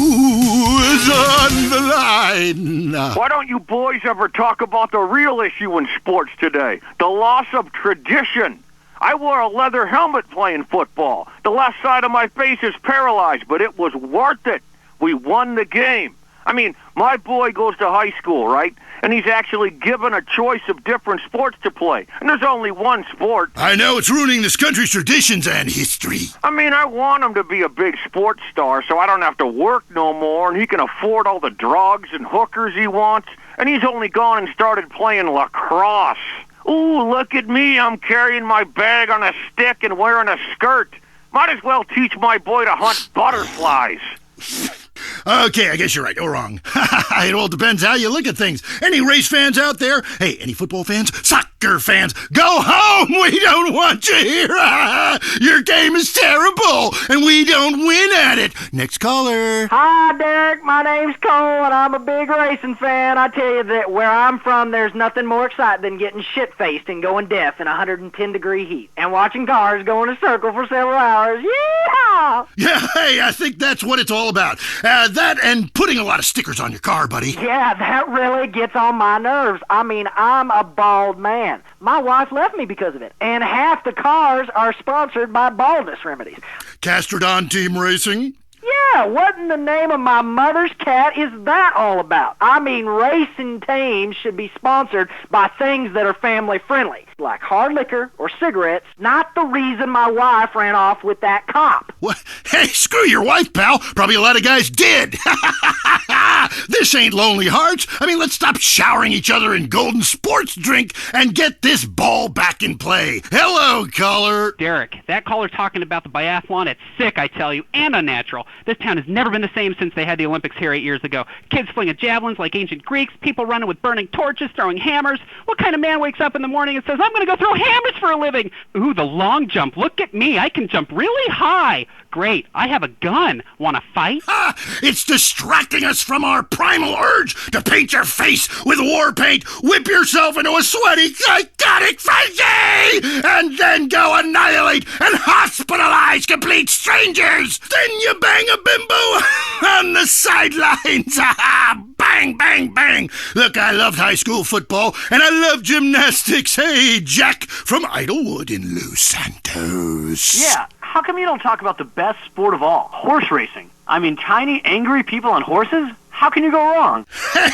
is on the line? Why don't you boys ever talk about the real issue in sports today? The loss of tradition. I wore a leather helmet playing football. The left side of my face is paralyzed, but it was worth it. We won the game. I mean, my boy goes to high school, right? And he's actually given a choice of different sports to play. And there's only one sport. I know it's ruining this country's traditions and history. I mean, I want him to be a big sports star so I don't have to work no more and he can afford all the drugs and hookers he wants. And he's only gone and started playing lacrosse. Ooh, look at me. I'm carrying my bag on a stick and wearing a skirt. Might as well teach my boy to hunt butterflies. Okay, I guess you're right. You're wrong. It all depends how you look at things. Any race fans out there? Hey, any football fans? Soccer fans? Go home! We don't want you here! Your game is terrible, and we don't win at it. Next caller. Hi, Derek. My name's Cole, and I'm a big racing fan. I tell you that where I'm from, there's nothing more exciting than getting shit-faced and going deaf in 110-degree heat and watching cars go in a circle for several hours. Yeehaw! Yeah, hey, I think that's what it's all about. That and putting a lot of stickers on your car, buddy. Yeah, that really gets on my nerves. I mean, I'm a bald man. My wife left me because of it. And half the cars are sponsored by baldness remedies. Castrodon Team Racing? Yeah, what in the name of my mother's cat is that all about? I mean, racing teams should be sponsored by things that are family-friendly, like hard liquor or cigarettes, not the reason my wife ran off with that cop. What? Hey, screw your wife, pal. Probably a lot of guys did. This ain't Lonely Hearts. I mean, let's stop showering each other in golden sports drink and get this ball back in play. Hello, caller. Derek, that caller's talking about the biathlon. It's sick, I tell you, and unnatural. This town has never been the same since they had the Olympics here 8 years ago. Kids flinging javelins like ancient Greeks, people running with burning torches, throwing hammers. What kind of man wakes up in the morning and says, I'm going to go throw hammers for a living? Ooh, the long jump. Look at me. I can jump really high. Great. I have a gun. Want to fight? Ha! It's distracting us from our primal urge to paint your face with war paint, whip yourself into a sweaty, psychotic frenzy, and then go annihilate and hospitalize complete strangers. Then you bang a bimbo on the sidelines. Bang, bang, bang. Look, I loved high school football, and I love gymnastics. Hey, Jack from Idlewood in Los Santos. Yeah, how come you don't talk about the best sport of all, horse racing? I mean, tiny, angry people on horses? How can you go wrong?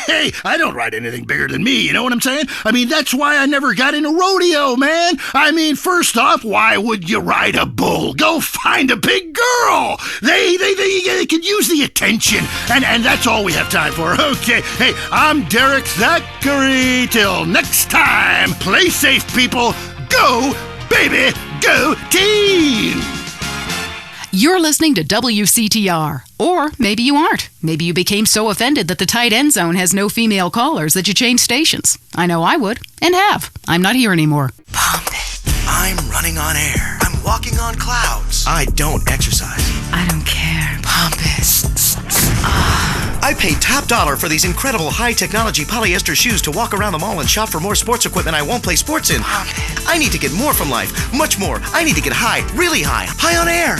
Hey, I don't ride anything bigger than me, you know what I'm saying? I mean, that's why I never got into rodeo, man. I mean, first off, why would you ride a bull? Go find a big girl. They could use the attention, and that's all we have time for. Okay, hey, I'm Derrick Thackery. Till next time, play safe, people. Go, baby, go team! You're listening to WCTR. Or maybe you aren't. Maybe you became so offended that the tight end zone has no female callers that you changed stations. I know I would, and have. I'm not here anymore. Pump it. I'm running on air. I'm walking on clouds. I don't exercise. I don't care. Pump it. I paid top dollar for these incredible high-technology polyester shoes to walk around the mall and shop for more sports equipment I won't play sports in. I need to get more from life. Much more. I need to get high. Really high. High on air.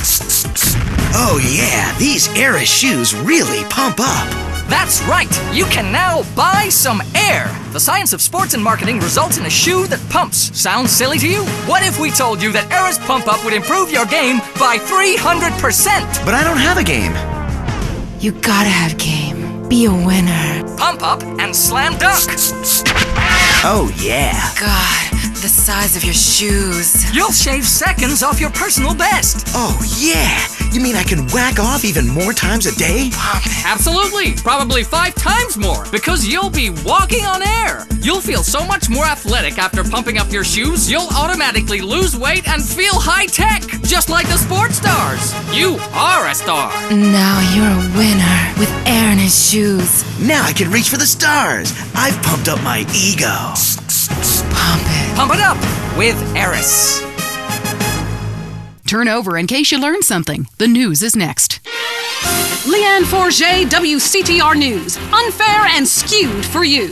Oh, yeah. These Eris shoes really pump up. That's right! You can now buy some air! The science of sports and marketing results in a shoe that pumps. Sounds silly to you? What if we told you that Air's Pump Up would improve your game by 300%? But I don't have a game. You gotta have game. Be a winner. Pump Up and Slam Dunk! Oh, yeah. God, the size of your shoes. You'll shave seconds off your personal best. Oh, yeah. You mean I can whack off even more times a day? Absolutely. Probably 5 times more, because you'll be walking on air. You'll feel so much more athletic after pumping up your shoes, you'll automatically lose weight and feel high-tech, just like the sports stars. You are a star. Now you're a winner with air in his shoes. Now I can reach for the stars. I've pumped up my ego. Pump it. Pump it up with Eris. Turn over in case you learned something. The news is next. Lianne Forget, WCTR News. Unfair and skewed for you.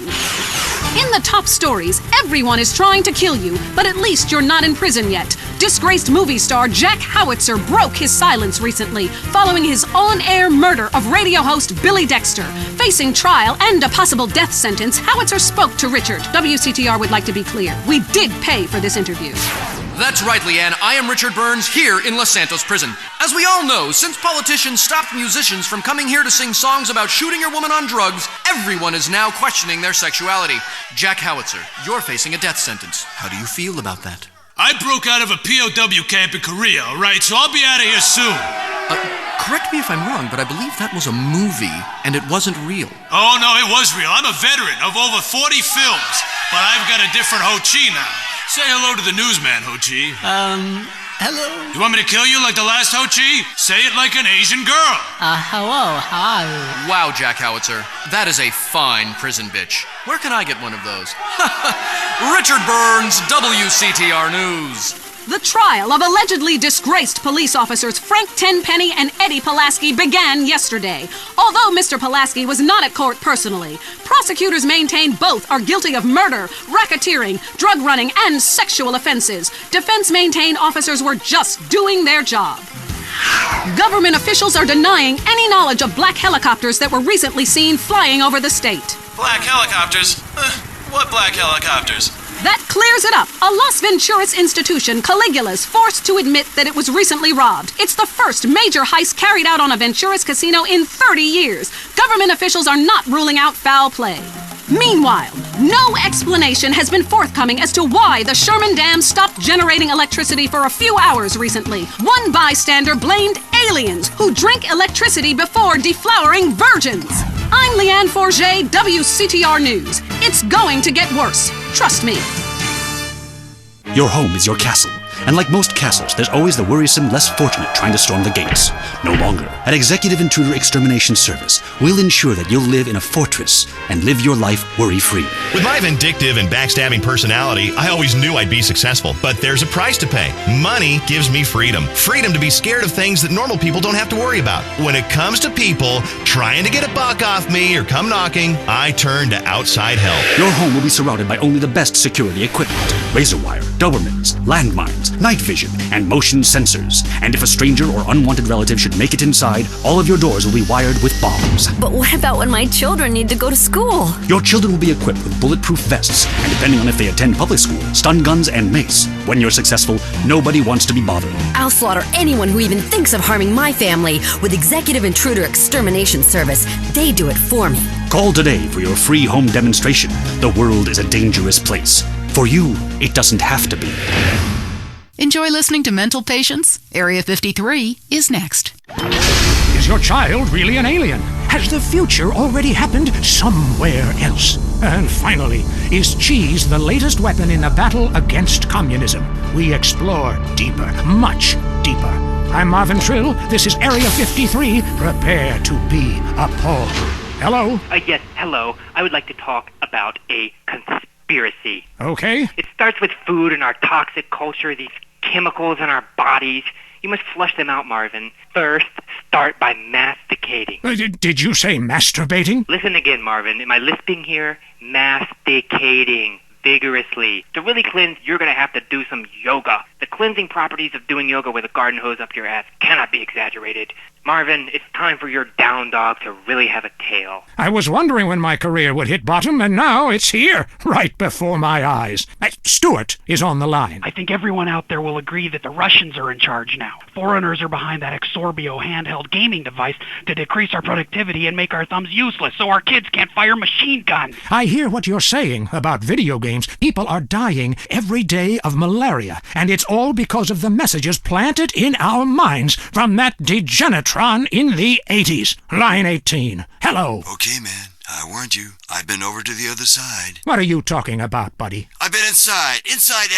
In the top stories, everyone is trying to kill you, but at least you're not in prison yet. Disgraced movie star Jack Howitzer broke his silence recently, following his on-air murder of radio host Billy Dexter. Facing trial and a possible death sentence, Howitzer spoke to Richard. WCTR would like to be clear. We did pay for this interview. That's right, Lianne. I am Richard Burns here in Los Santos prison. As we all know, since politicians stopped musicians from coming here to sing songs about shooting your woman on drugs, everyone is now questioning their sexuality. Jack Howitzer, you're facing a death sentence. How do you feel about that? I broke out of a POW camp in Korea, all right? So I'll be out of here soon. Correct me if I'm wrong, but I believe that was a movie, and it wasn't real. Oh, no, it was real. I'm a veteran of over 40 films, but I've got a different Ho Chi now. Say hello to the newsman, Ho Chi. Hello? You want me to kill you like the last Ho Chi? Say it like an Asian girl. Hello, hi. Wow, Jack Howitzer. That is a fine prison bitch. Where can I get one of those? Richard Burns, WCTR News. The trial of allegedly disgraced police officers Frank Tenpenny and Eddie Pulaski began yesterday. Although Mr. Pulaski was not at court personally, prosecutors maintain both are guilty of murder, racketeering, drug running, and sexual offenses. Defense maintain officers were just doing their job. Government officials are denying any knowledge of black helicopters that were recently seen flying over the state. Black helicopters? What black helicopters? That clears it up. A Las Venturas institution, Caligula's, forced to admit that it was recently robbed. It's the first major heist carried out on a Venturas casino in 30 years. Government officials are not ruling out foul play. Meanwhile, no explanation has been forthcoming as to why the Sherman Dam stopped generating electricity for a few hours recently. One bystander blamed aliens who drink electricity before deflowering virgins. I'm Lianne Forget, WCTR News. It's going to get worse. Trust me. Your home is your castle, and like most castles, there's always the worrisome, less fortunate trying to storm the gates. No longer. At Executive Intruder Extermination Service, we'll ensure that you'll live in a fortress and live your life worry-free. With my vindictive and backstabbing personality, I always knew I'd be successful, but there's a price to pay. Money gives me freedom. Freedom to be scared of things that normal people don't have to worry about. When it comes to people trying to get a buck off me or come knocking, I turn to outside help. Your home will be surrounded by only the best security equipment. Razor wire, Dobermans, landmines, night vision, and motion sensors. And if a stranger or unwanted relative should make it inside, all of your doors will be wired with bombs. But what about when my children need to go to school? Your children will be equipped with bulletproof vests, and depending on if they attend public school, stun guns and mace. When you're successful, nobody wants to be bothered. I'll slaughter anyone who even thinks of harming my family with Executive Intruder Extermination Service. They do it for me. Call today for your free home demonstration. The world is a dangerous place. For you, it doesn't have to be. Enjoy listening to Mental Patients? Area 53 is next. Is your child really an alien? Has the future already happened somewhere else? And finally, is cheese the latest weapon in the battle against communism? We explore deeper, much deeper. I'm Marvin Trill. This is Area 53. Prepare to be appalled. Hello? Yes, hello. I would like to talk about a conspiracy. Okay. It starts with food and our toxic culture, these chemicals in our bodies. You must flush them out, Marvin. First, start by masticating. Did you say masturbating? Listen again, Marvin. Am I lisping here? Masticating vigorously. To really cleanse, you're going to have to do some yoga. The cleansing properties of doing yoga with a garden hose up your ass cannot be exaggerated. Marvin, it's time for your down dog to really have a tail. I was wondering when my career would hit bottom, and now it's here, right before my eyes. Stuart is on the line. I think everyone out there will agree that the Russians are in charge now. Foreigners are behind that Exorbio handheld gaming device to decrease our productivity and make our thumbs useless so our kids can't fire machine guns. I hear what you're saying about video games. People are dying every day of malaria, and it's all because of the messages planted in our minds from that degenitron in the 80s. Line 18. Hello. Okay, man. I warned you. I've been over to the other side. What are you talking about, buddy? I've been inside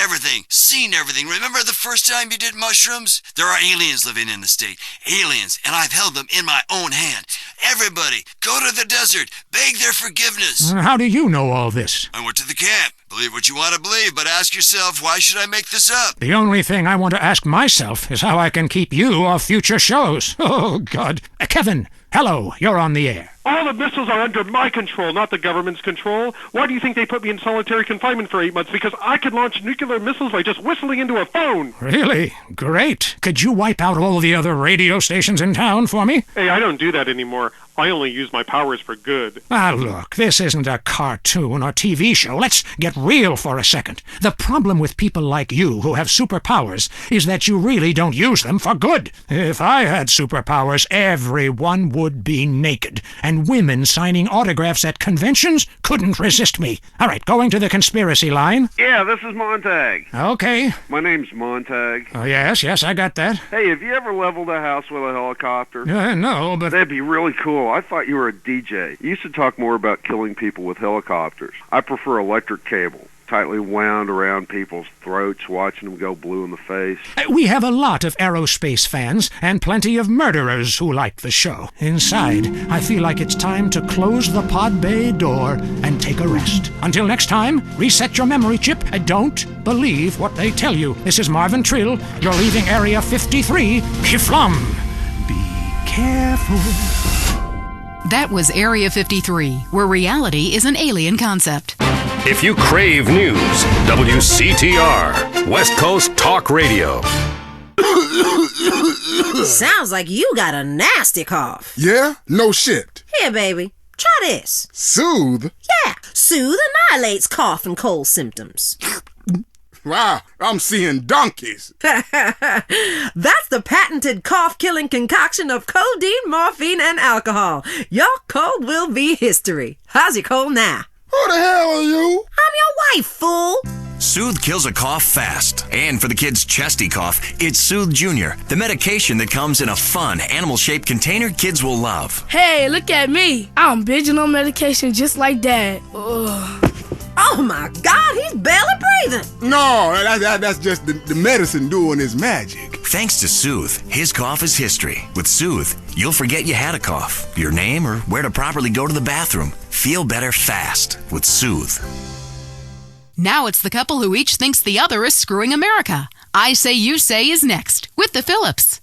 everything, seen everything. Remember the first time you did mushrooms? There are aliens living in the state. Aliens, and I've held them in my own hand. Everybody, go to the desert, beg their forgiveness. How do you know all this? I went to the camp. Believe what you want to believe, but ask yourself, why should I make this up? The only thing I want to ask myself is how I can keep you off future shows. Oh, God. Kevin, Hello, you're on the air. All the missiles are under my control, not the government's control. Why do you think they put me in solitary confinement for 8 months? Because I could launch nuclear missiles by just whistling into a phone. Really? Great. Could you wipe out all the other radio stations in town for me? Hey, I don't do that anymore. I only use my powers for good. Ah, look, this isn't a cartoon or TV show. Let's get real for a second. The problem with people like you who have superpowers is that you really don't use them for good. If I had superpowers, everyone would be naked, and women signing autographs at conventions couldn't resist me. All right, going to the conspiracy line. Yeah, this is Montag. Okay. My name's Montag. Oh, yes, I got that. Hey, have you ever leveled a house with a helicopter? No, but... That'd be really cool. I thought you were a DJ. You used to talk more about killing people with helicopters. I prefer electric cable, tightly wound around people's throats, watching them go blue in the face. We have a lot of aerospace fans and plenty of murderers who like the show. Inside, I feel like it's time to close the pod bay door and take a rest. Until next time, reset your memory chip and don't believe what they tell you. This is Marvin Trill. You're leaving Area 53. Kiflum. Be careful. That was Area 53, where reality is an alien concept. If you crave news, WCTR, West Coast Talk Radio. Sounds like you got a nasty cough. Yeah? No shit. Here, baby. Try this. Soothe? Yeah. Soothe annihilates cough and cold symptoms. Wow, I'm seeing donkeys. That's the patented cough-killing concoction of codeine, morphine, and alcohol. Your cold will be history. How's your cold now? Who the hell are you? I'm your wife, fool. Soothe kills a cough fast. And for the kids' chesty cough, it's Soothe Junior, the medication that comes in a fun, animal-shaped container kids will love. Hey, look at me. I'm binging on medication just like Dad. Ugh. Oh my God, he's barely breathing. No, that's just the medicine doing its magic. Thanks to Soothe, his cough is history. With Soothe, you'll forget you had a cough, your name, or where to properly go to the bathroom. Feel better fast with Soothe. Now it's the couple who each thinks the other is screwing America. I Say You Say is next, with the Phillips.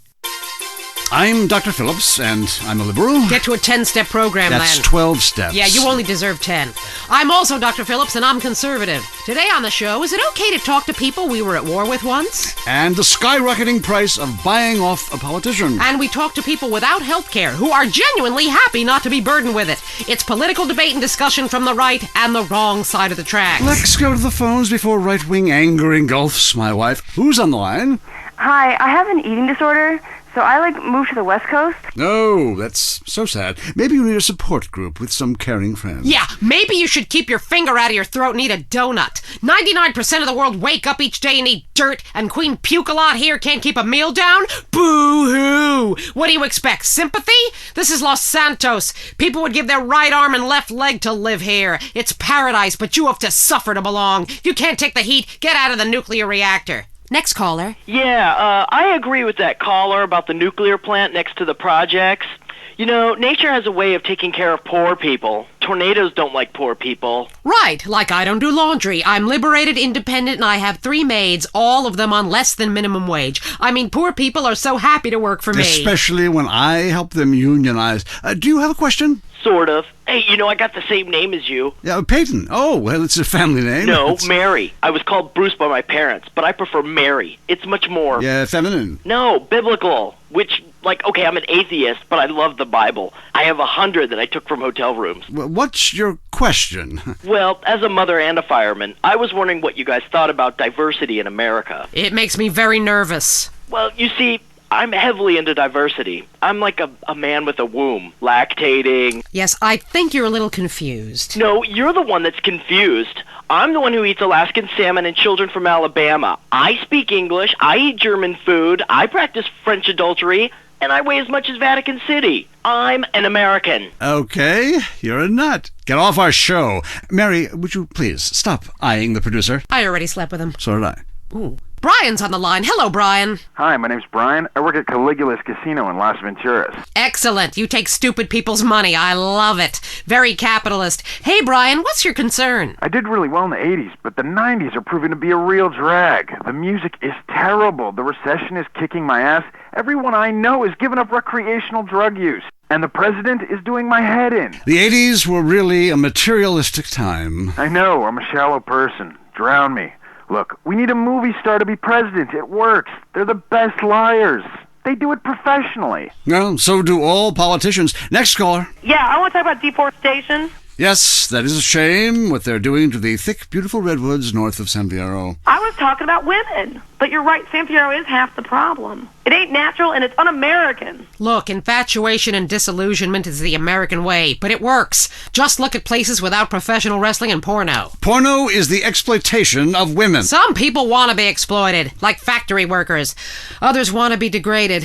I'm Dr. Phillips, and I'm a liberal. Get to a 10-step program, That's then. 12 steps. Yeah, you only deserve 10. I'm also Dr. Phillips, and I'm conservative. Today on the show, is it okay to talk to people we were at war with once? And the skyrocketing price of buying off a politician. And we talk to people without health care who are genuinely happy not to be burdened with it. It's political debate and discussion from the right and the wrong side of the tracks. Let's go to the phones before right-wing anger engulfs my wife. Who's on the line? Hi, I have an eating disorder. So I, moved to the West Coast. Oh, that's so sad. Maybe you need a support group with some caring friends. Yeah, maybe you should keep your finger out of your throat and eat a donut. 99% of the world wake up each day and eat dirt, and Queen Puke-a-Lot here can't keep a meal down? Boo-hoo! What do you expect, sympathy? This is Los Santos. People would give their right arm and left leg to live here. It's paradise, but you have to suffer to belong. You can't take the heat. Get out of the nuclear reactor. Next caller. Yeah, I agree with that caller about the nuclear plant next to the projects. You know, nature has a way of taking care of poor people. Tornadoes don't like poor people. Right, like I don't do laundry. I'm liberated, independent, and I have 3 maids, all of them on less than minimum wage. I mean, poor people are so happy to work for me. Especially when I help them unionize. Do you have a question? Sort of. Hey, you know, I got the same name as you. Yeah, Peyton. Oh, well, it's a family name. No, Mary. I was called Bruce by my parents, but I prefer Mary. It's much more... Yeah, feminine. No, biblical. Which, okay, I'm an atheist, but I love the Bible. I have 100 that I took from hotel rooms. Well, what's your question? Well, as a mother and a fireman, I was wondering what you guys thought about diversity in America. It makes me very nervous. Well, you see... I'm heavily into diversity. I'm like a man with a womb, lactating. Yes, I think you're a little confused. No, you're the one that's confused. I'm the one who eats Alaskan salmon and children from Alabama. I speak English, I eat German food, I practice French adultery, and I weigh as much as Vatican City. I'm an American. Okay, you're a nut. Get off our show. Mary, would you please stop eyeing the producer? I already slept with him. So did I. Ooh. Brian's on the line. Hello, Brian. Hi, my name's Brian. I work at Caligula's Casino in Las Venturas. Excellent. You take stupid people's money. I love it. Very capitalist. Hey, Brian, what's your concern? I did really well in the 80s, but the 90s are proving to be a real drag. The music is terrible. The recession is kicking my ass. Everyone I know is giving up recreational drug use. And the president is doing my head in. The 80s were really a materialistic time. I know, I'm a shallow person. Drown me. Look, we need a movie star to be president. It works. They're the best liars. They do it professionally. Well, so do all politicians. Next caller. Yeah, I want to talk about deforestation. Yes, that is a shame, what they're doing to the thick, beautiful redwoods north of San Fierro. I was talking about women. But you're right, San Fierro is half the problem. It ain't natural and it's un-American. Look, infatuation and disillusionment is the American way, but it works. Just look at places without professional wrestling and porno. Porno is the exploitation of women. Some people want to be exploited, like factory workers. Others want to be degraded.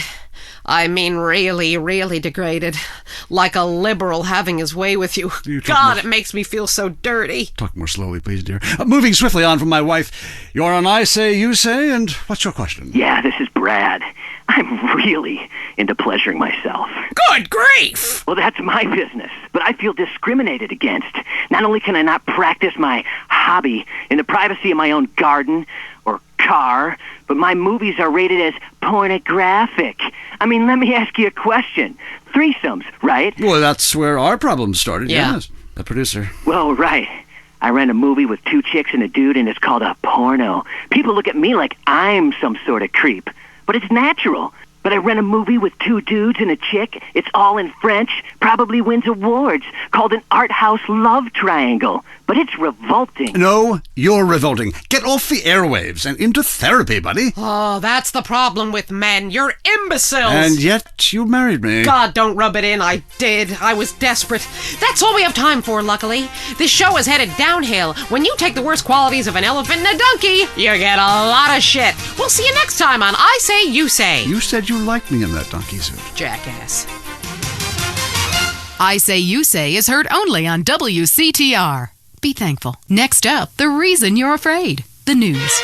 I mean really, really degraded. Like a liberal having his way with you. God, it makes me feel so dirty. Talk more slowly, please, dear. Moving swiftly on from my wife. You're on I Say, You Say, and what's your question? Yeah, this is Brad. I'm really into pleasuring myself. Good grief! Well, that's my business, but I feel discriminated against. Not only can I not practice my hobby in the privacy of my own garden or car, but my movies are rated as pornographic. I mean, let me ask you a question. Threesomes, right? Well, that's where our problem started, Yeah. yes. The producer. Well, right. I rent a movie with 2 chicks and a dude, and it's called a porno. People look at me like I'm some sort of creep, but it's natural. But I rent a movie with 2 dudes and a chick. It's all in French, probably wins awards, called an art house love triangle. But it's revolting. No, you're revolting. Get off the airwaves and into therapy, buddy. Oh, that's the problem with men. You're imbeciles. And yet you married me. God, don't rub it in. I did. I was desperate. That's all we have time for, luckily. This show is headed downhill. When you take the worst qualities of an elephant and a donkey, you get a lot of shit. We'll see you next time on I Say, You Say. You said you liked me in that donkey suit. Jackass. I Say, You Say is heard only on WCTR. Be thankful. Next up, the reason you're afraid. The news.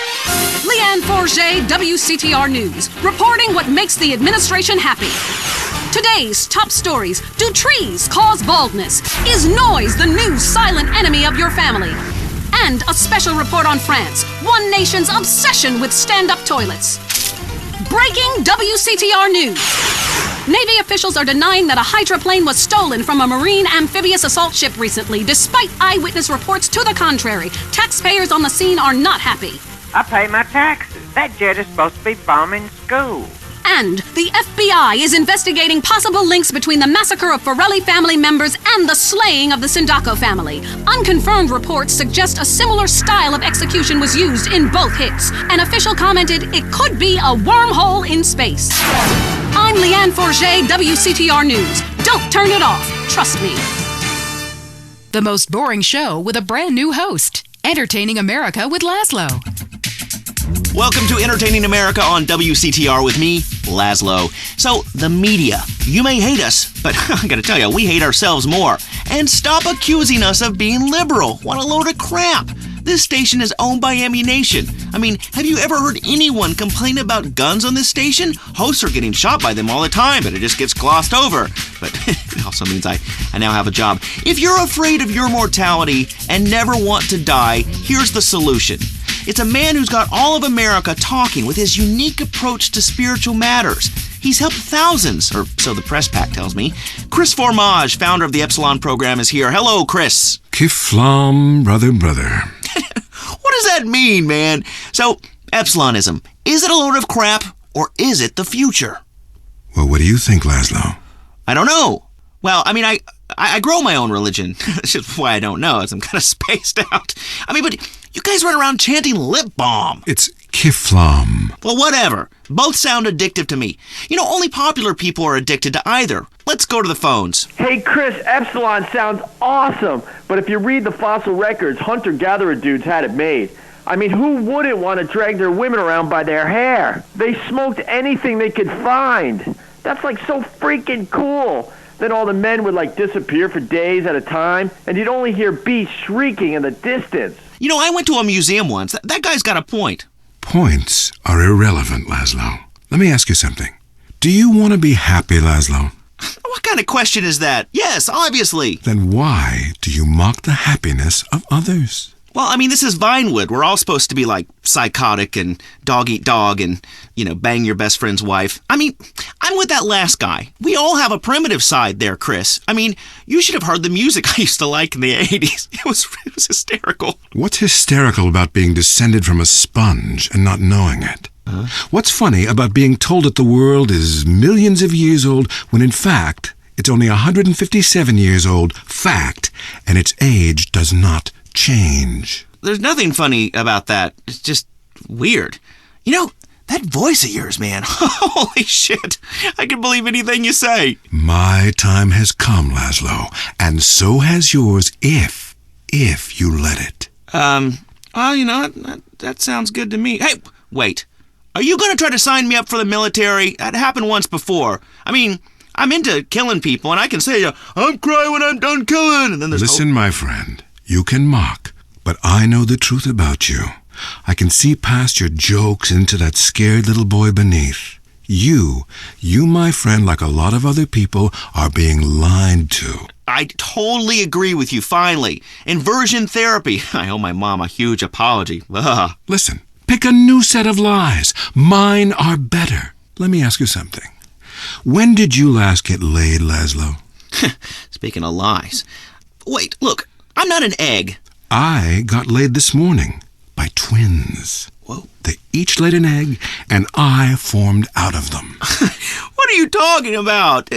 Lianne Forget, WCTR News, reporting what makes the administration happy. Today's top stories. Do trees cause baldness? Is noise the new silent enemy of your family? And a special report on France, one nation's obsession with stand-up toilets. Breaking WCTR News. Navy officials are denying that a Hydra plane was stolen from a Marine amphibious assault ship recently, despite eyewitness reports to the contrary. Taxpayers on the scene are not happy. I pay my taxes. That jet is supposed to be bombing schools. And the FBI is investigating possible links between the massacre of Forelli family members and the slaying of the Sindaco family. Unconfirmed reports suggest a similar style of execution was used in both hits. An official commented it could be a wormhole in space. I'm Lianne Forget, WCTR News. Don't turn it off. Trust me. The most boring show with a brand new host. Entertaining America with Lazlow. Welcome to Entertaining America on WCTR with me, Lazlow. So, the media. You may hate us, but I gotta tell you, we hate ourselves more. And stop accusing us of being liberal. What a load of crap. This station is owned by Ammu-Nation. I mean, have you ever heard anyone complain about guns on this station? Hosts are getting shot by them all the time, but it just gets glossed over. But it also means I now have a job. If you're afraid of your mortality and never want to die, here's the solution. It's a man who's got all of America talking with his unique approach to spiritual matters. He's helped thousands, or so the press pack tells me. Chris Formage, founder of the Epsilon program, is here. Hello, Chris. Kiflam, brother. What does that mean, man? So, Epsilonism, is it a load of crap, or is it the future? Well, what do you think, Lazlow? I don't know. Well, I mean, I grow my own religion. That's just why I don't know, as I'm kind of spaced out. I mean, but you guys run around chanting lip balm. It's Kiflam. Well, whatever. Both sound addictive to me. You know, only popular people are addicted to either. Let's go to the phones. Hey, Chris, Epsilon sounds awesome. But if you read the fossil records, hunter-gatherer dudes had it made. I mean, who wouldn't want to drag their women around by their hair? They smoked anything they could find. That's like so freaking cool. Then all the men would like disappear for days at a time, and you'd only hear beasts shrieking in the distance. You know, I went to a museum once. That guy's got a point. Points are irrelevant, Lazlow. Let me ask you something. Do you want to be happy, Lazlow? What kind of question is that? Yes, obviously. Then why do you mock the happiness of others? Well, I mean, this is Vinewood. We're all supposed to be like psychotic and dog eat dog and, bang your best friend's wife. I mean, I'm with that last guy. We all have a primitive side there, Chris. I mean, you should have heard the music I used to like in the 80s. It was hysterical. What's hysterical about being descended from a sponge and not knowing it? What's funny about being told that the world is millions of years old when in fact it's only 157 years old, fact, and its age does not change? There's nothing funny about that. It's just weird. That voice of yours, man. Holy shit. I can believe anything you say. My time has come, Lazlow, and so has yours if you let it. Well, that sounds good to me. Hey, wait. Are you going to try to sign me up for the military? That happened once before. I mean, I'm into killing people, and I can say, I'm crying when I'm done killing. And then there's Listen, my friend, you can mock, but I know the truth about you. I can see past your jokes into that scared little boy beneath. You, my friend, like a lot of other people, are being lied to. I totally agree with you, finally. Inversion therapy. I owe my mom a huge apology. Ugh. Listen, pick a new set of lies. Mine are better. Let me ask you something. When did you last get laid, Lazlow? Speaking of lies. Wait, look, I'm not an egg. I got laid this morning by twins. Whoa. They each laid an egg, and I formed out of them. What are you talking about?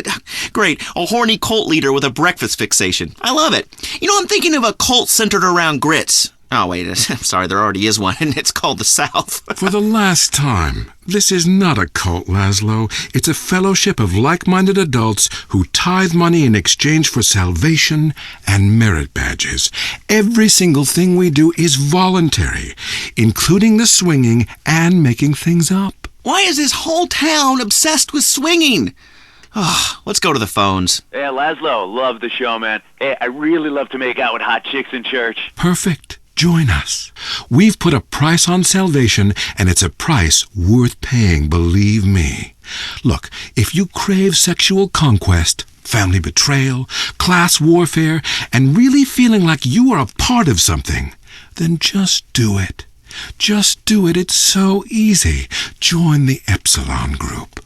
Great, a horny cult leader with a breakfast fixation. I love it. I'm thinking of a cult centered around grits. Oh, wait, I'm sorry, there already is one, and it's called the South. For the last time, this is not a cult, Lazlow. It's a fellowship of like-minded adults who tithe money in exchange for salvation and merit badges. Every single thing we do is voluntary, including the swinging and making things up. Why is this whole town obsessed with swinging? Let's go to the phones. Hey, Lazlow, love the show, man. Hey, I really love to make out with hot chicks in church. Perfect. Join us. We've put a price on salvation, and it's a price worth paying, believe me. Look, if you crave sexual conquest, family betrayal, class warfare, and really feeling like you are a part of something, then just do it. Just do it. It's so easy. Join the Epsilon group.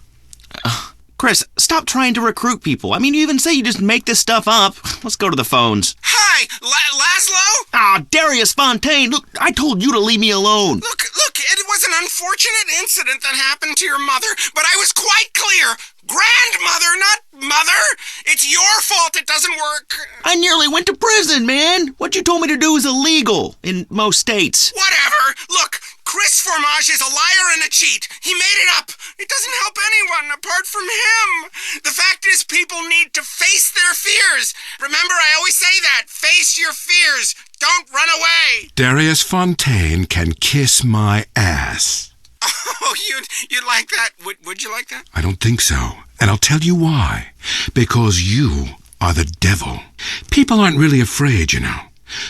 Chris, stop trying to recruit people. I mean, you even say you just make this stuff up. Let's go to the phones. Hi, Lazlow? Darius Fontaine. Look, I told you to leave me alone. Look, it was an unfortunate incident that happened to your mother, but I was quite clear. Grandmother, not mother. It's your fault it doesn't work. I nearly went to prison, man. What you told me to do is illegal in most states. Whatever. Look, Chris Formage is a liar and a cheat. He made it up. It doesn't help anyone apart from him. The fact is, people need to face their fears. Remember, I always say that. Face your fears. Don't run away. Darius Fontaine can kiss my ass. Oh, you'd like that? Would you like that? I don't think so. And I'll tell you why. Because you are the devil. People aren't really afraid,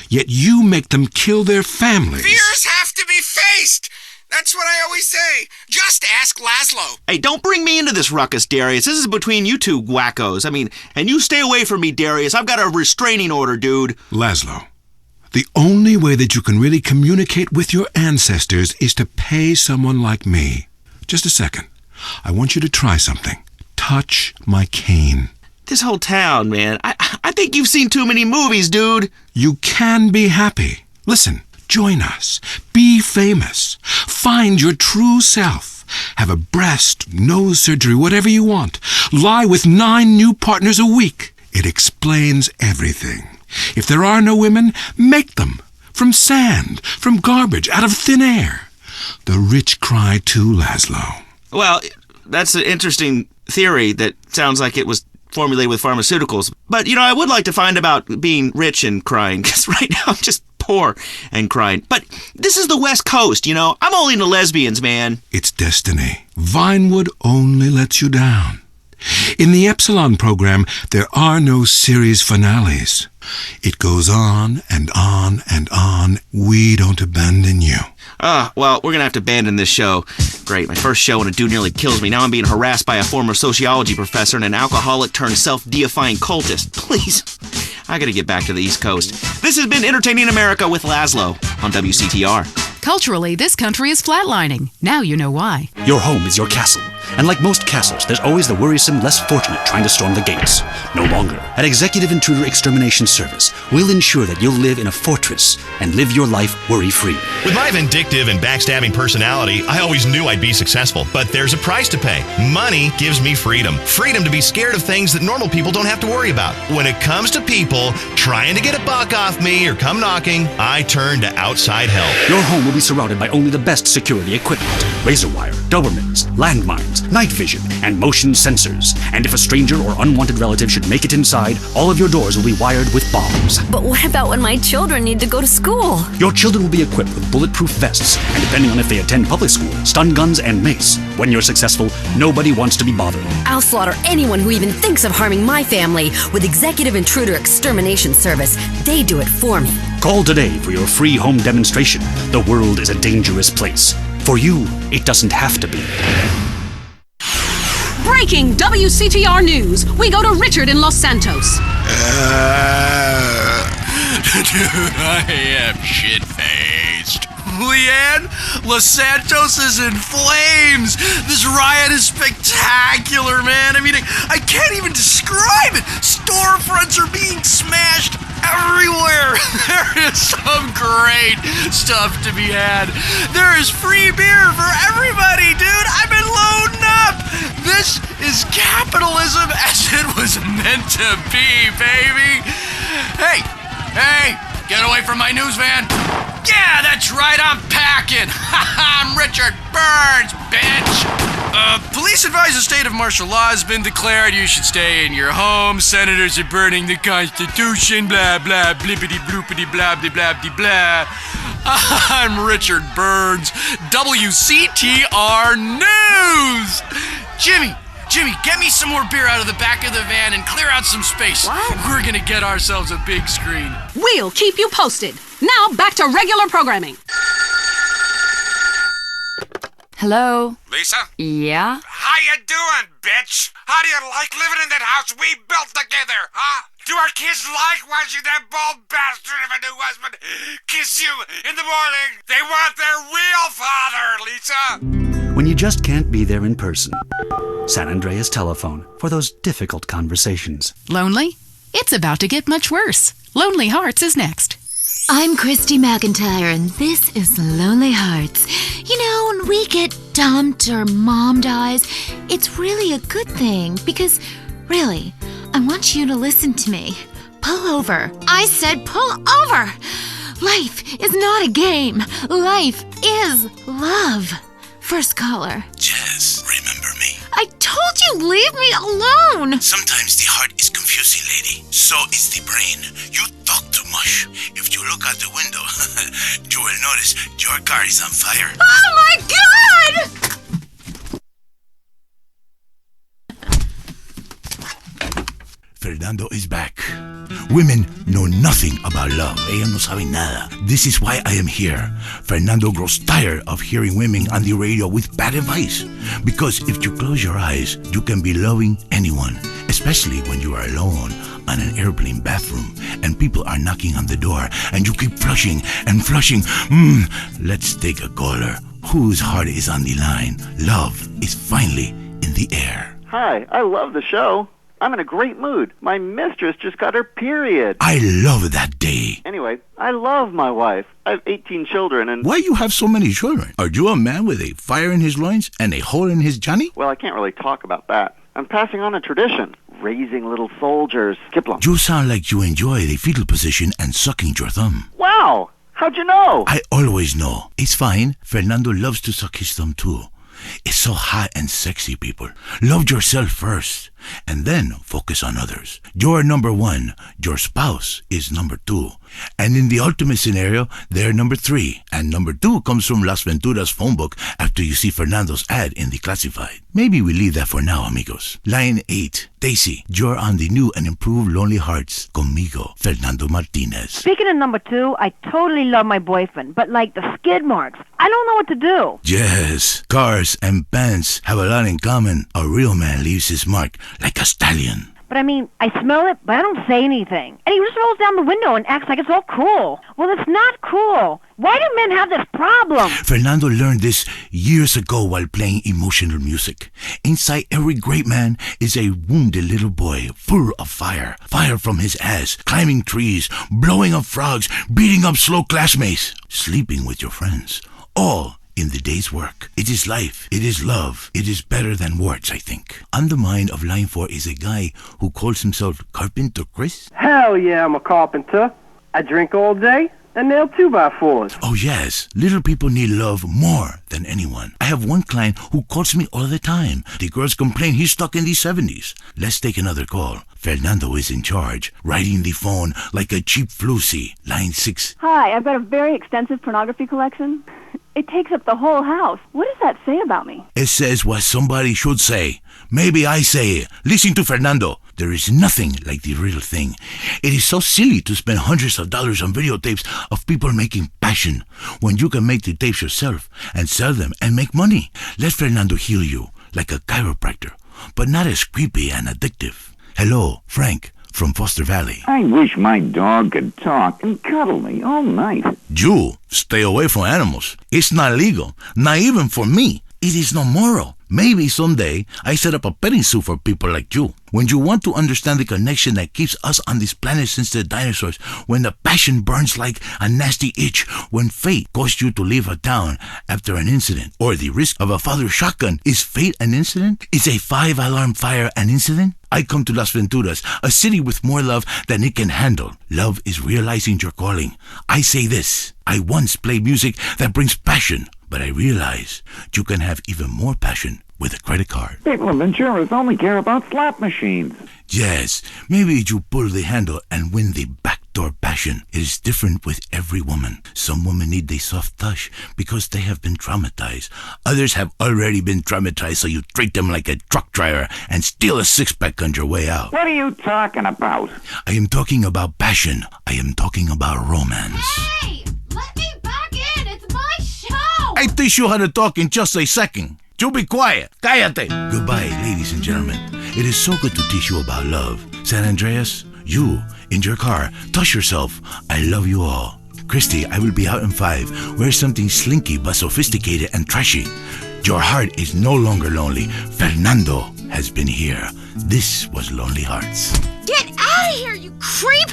Yet you make them kill their families. Fears have to be faced. That's what I always say. Just ask Lazlow. Hey, don't bring me into this ruckus, Darius. This is between you two wackos. I mean, and you stay away from me, Darius. I've got a restraining order, dude. Lazlow, the only way that you can really communicate with your ancestors is to pay someone like me. Just a second. I want you to try something. Touch my cane. This whole town, man. I think you've seen too many movies, dude. You can be happy. Listen, join us. Be famous. Find your true self. Have a breast, nose surgery, whatever you want. Lie with 9 new partners a week. It explains everything. If there are no women, make them. From sand, from garbage, out of thin air. The rich cry too, Lazlow. Well, that's an interesting theory that sounds like it was formulated with pharmaceuticals. But, I would like to find about being rich and crying, because right now I'm just poor and crying. But this is the West Coast, I'm only into lesbians, man. It's destiny. Vinewood only lets you down. In the Epsilon program, there are no series finales. It goes on and on and on. We don't abandon you. Well, we're going to have to abandon this show. Great, my first show and a dude nearly kills me. Now I'm being harassed by a former sociology professor and an alcoholic turned self-deifying cultist. Please, I gotta get back to the East Coast. This has been Entertaining America with Lazlow on WCTR. Culturally, this country is flatlining. Now you know why. Your home is your castle. And like most castles, there's always the worrisome, less fortunate trying to storm the gates. No longer. At Executive Intruder Extermination Service, we'll ensure that you'll live in a fortress and live your life worry-free. With my vindictive and backstabbing personality, I always knew I'd be successful. But there's a price to pay. Money gives me freedom. Freedom to be scared of things that normal people don't have to worry about. When it comes to people trying to get a buck off me or come knocking, I turn to outside help. Your home will be surrounded by only the best security equipment. Razor wire, Dobermans, landmines, night vision, and motion sensors. And if a stranger or unwanted relative should make it inside, all of your doors will be wired with bombs. But what about when my children need to go to school? Your children will be equipped with bulletproof vests, and depending on if they attend public school, stun guns and mace. When you're successful, nobody wants to be bothered. I'll slaughter anyone who even thinks of harming my family with Executive Intruder Extermination Service. They do it for me. Call today for your free home demonstration. The world is a dangerous place. For you, it doesn't have to be. Breaking WCTR news. We go to Richard in Los Santos. Dude, I am shit-faced. Lianne, Los Santos is in flames. This riot is spectacular, man. I mean, I can't even describe it. Storefronts are being smashed everywhere. There is some great stuff to be had. There is free beer for everybody, dude. I've been loading up. This is capitalism as it was meant to be, baby. Hey, get away from my news van. Yeah, that's right, I'm packing. I'm Richard Burns, bitch. Police advise a state of martial law has been declared. You should stay in your home. Senators are burning the Constitution. Blah, blah, blippity, bloopity, blah, blah, blah, blah, blah. I'm Richard Burns, WCTR News. Jimmy, get me some more beer out of the back of the van and clear out some space. What? We're gonna get ourselves a big screen. We'll keep you posted. Now, back to regular programming. Hello? Lisa? Yeah? How you doing, bitch? How do you like living in that house we built together, huh? Do our kids like watching that bald bastard of a new husband kiss you in the morning? They want their real father, Lisa. When you just can't be there in person. San Andreas telephone for those difficult conversations. Lonely? It's about to get much worse. Lonely Hearts is next. I'm Christy McIntyre, and this is Lonely Hearts. You know, when we get dumped or mom dies, it's really a good thing because, really, I want you to listen to me. Pull over. I said pull over. Life is not a game. Life is love. First caller. Jess, remember me? I told you, leave me alone. Sometimes the heart is confusing, lady. So is the brain. You talk too much. If you look out the window, you will notice your car is on fire. Oh my God! Fernando is back. Women know nothing about love. Ellas no saben nada. This is why I am here. Fernando grows tired of hearing women on the radio with bad advice. Because if you close your eyes, you can be loving anyone, especially when you are alone on an airplane bathroom and people are knocking on the door and you keep flushing and flushing. Let's take a caller. Whose heart is on the line? Love is finally in the air. Hi, I love the show. I'm in a great mood. My mistress just got her period. I love that day. Anyway, I love my wife. I have 18 children and... Why you have so many children? Are you a man with a fire in his loins and a hole in his Johnny? Well, I can't really talk about that. I'm passing on a tradition. Raising little soldiers. Kiplum. You sound like you enjoy the fetal position and sucking your thumb. Wow! How'd you know? I always know. It's fine. Fernando loves to suck his thumb too. It's so hot and sexy, people. Love yourself first, and then focus on others. You're number one. Your spouse is number two. And in the ultimate scenario, they're number three. And number two comes from Las Venturas phone book after you see Fernando's ad in the classified. Maybe we leave that for now, amigos. Line 8. Daisy, you're on the new and improved Lonely Hearts. Conmigo, Fernando Martinez. Speaking of number two, I totally love my boyfriend, but like the skid marks, I don't know what to do. Yes, cars and pants have a lot in common. A real man leaves his mark like a stallion. But I mean, I smell it, but I don't say anything. And he just rolls down the window and acts like it's all cool. Well, it's not cool. Why do men have this problem? Fernando learned this years ago while playing emotional music. Inside every great man is a wounded little boy full of fire. Fire from his ass, climbing trees, blowing up frogs, beating up slow classmates, sleeping with your friends. All in the day's work. It is life. It is love. It is better than words, I think. On the mind of line 4 is a guy who calls himself Carpenter Chris. Hell yeah, I'm a carpenter. I drink all day and nail 2x4s. Oh yes, little people need love more than anyone. I have one client who calls me all the time. The girls complain he's stuck in the 70s. Let's take another call. Fernando is in charge, riding the phone like a cheap floozy. Line 6. Hi, I've got a very extensive pornography collection. It takes up the whole house. What does that say about me? It says what somebody should say. Maybe I say it. Listen to Fernando. There is nothing like the real thing. It is so silly to spend hundreds of dollars on videotapes of people making passion when you can make the tapes yourself and sell them and make money. Let Fernando heal you like a chiropractor, but not as creepy and addictive. Hello, Frank from Foster Valley. I wish my dog could talk and cuddle me all night. You stay away from animals. It's not legal, not even for me. It is not moral. Maybe someday I set up a petting zoo for people like you. When you want to understand the connection that keeps us on this planet since the dinosaurs, when the passion burns like a nasty itch, when fate caused you to leave a town after an incident, or the risk of a father's shotgun, is fate an incident? Is a 5-alarm fire an incident? I come to Las Venturas, a city with more love than it can handle. Love is realizing your calling. I say this. I once played music that brings passion, but I realize you can have even more passion with a credit card. People in Venturas only care about slot machines. Yes, maybe you pull the handle and win the backdoor passion. It is different with every woman. Some women need a soft touch because they have been traumatized. Others have already been traumatized, so you treat them like a truck driver and steal a six-pack on your way out. What are you talking about? I am talking about passion. I am talking about romance. Hey, let me back in. It's my show. I teach you how to talk in just a second. You be quiet. Cállate. Goodbye, ladies and gentlemen. It is so good to teach you about love. San Andreas, you, in your car, touch yourself. I love you all. Christy, I will be out in 5. Wear something slinky but sophisticated and trashy. Your heart is no longer lonely. Fernando has been here. This was Lonely Hearts. Get out of here, you creep!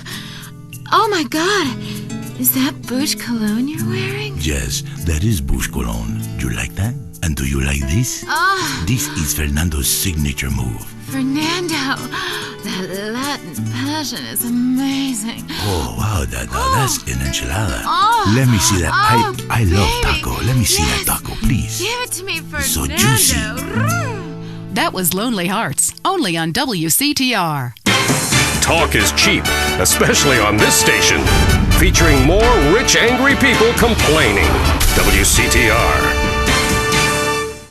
Oh my god. Is that Booch cologne you're wearing? Yes, that is Bush Cologne. Do you like that? And do you like this? Oh. This is Fernando's signature move. Fernando, that Latin passion is amazing. Oh, wow, that's an enchilada. Oh. Let me see that. Oh, I love baby. taco. Let me see that taco, please. Give it to me, Fernando. So juicy. That was Lonely Hearts, only on WCTR. Talk is cheap, especially on this station. Featuring more rich, angry people complaining. WCTR.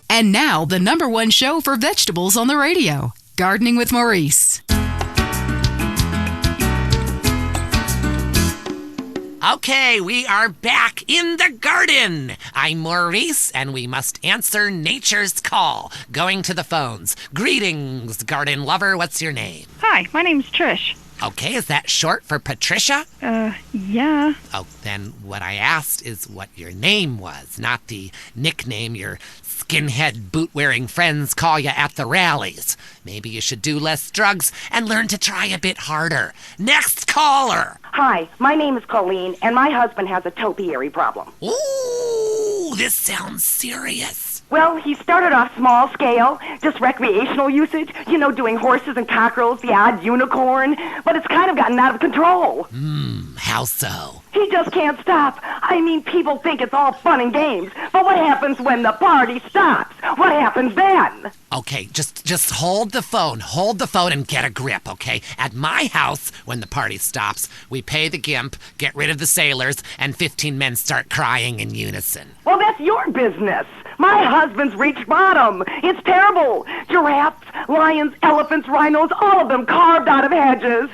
And now, the #1 show for vegetables on the radio, Gardening with Maurice. Okay, we are back in the garden. I'm Maurice, and we must answer nature's call. Going to the phones. Greetings, garden lover. What's your name? Hi, my name's Trish. Okay, is that short for Patricia? Yeah. Oh, then what I asked is what your name was, not the nickname your skinhead boot-wearing friends call you at the rallies. Maybe you should do less drugs and learn to try a bit harder. Next caller. Hi, my name is Colleen, and my husband has a topiary problem. Ooh, this sounds serious. Well, he started off small scale, just recreational usage, doing horses and cockerels, the odd unicorn, but it's kind of gotten out of control. How so? He just can't stop. I mean, people think it's all fun and games, but what happens when the party stops? What happens then? Okay, just hold the phone and get a grip, okay? At my house, when the party stops, we pay the gimp, get rid of the sailors, and 15 men start crying in unison. Well, that's your business. My husband's reached bottom. It's terrible. Giraffes, lions, elephants, rhinos, all of them carved out of hedges.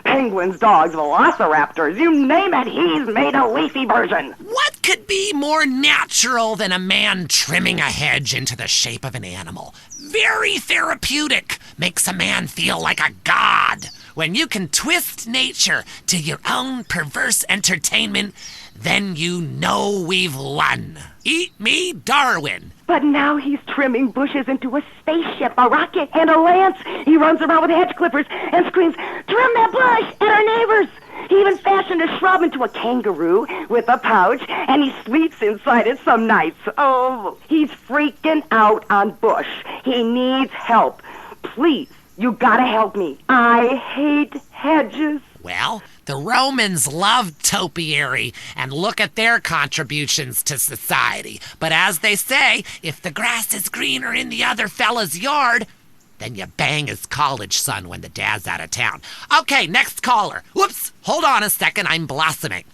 Penguins, dogs, velociraptors, you name it, he's made a leafy version. What could be more natural than a man trimming a hedge into the shape of an animal? very therapeutic. Makes a man feel like a god. When you can twist nature to your own perverse entertainment, then you know we've won. Eat me, Darwin. But now he's trimming bushes into a spaceship, a rocket, and a lance. He runs around with hedge clippers and screams, "Trim that bush!" at our neighbors. He even fashioned a shrub into a kangaroo with a pouch, and he sleeps inside it some nights. Oh, he's freaking out on Bush. He needs help. Please, you gotta help me. I hate hedges. Well, the Romans loved topiary, and look at their contributions to society. But as they say, if the grass is greener in the other fella's yard, then you bang his college son when the dad's out of town. Okay, next caller. Whoops, hold on a second, I'm blossoming.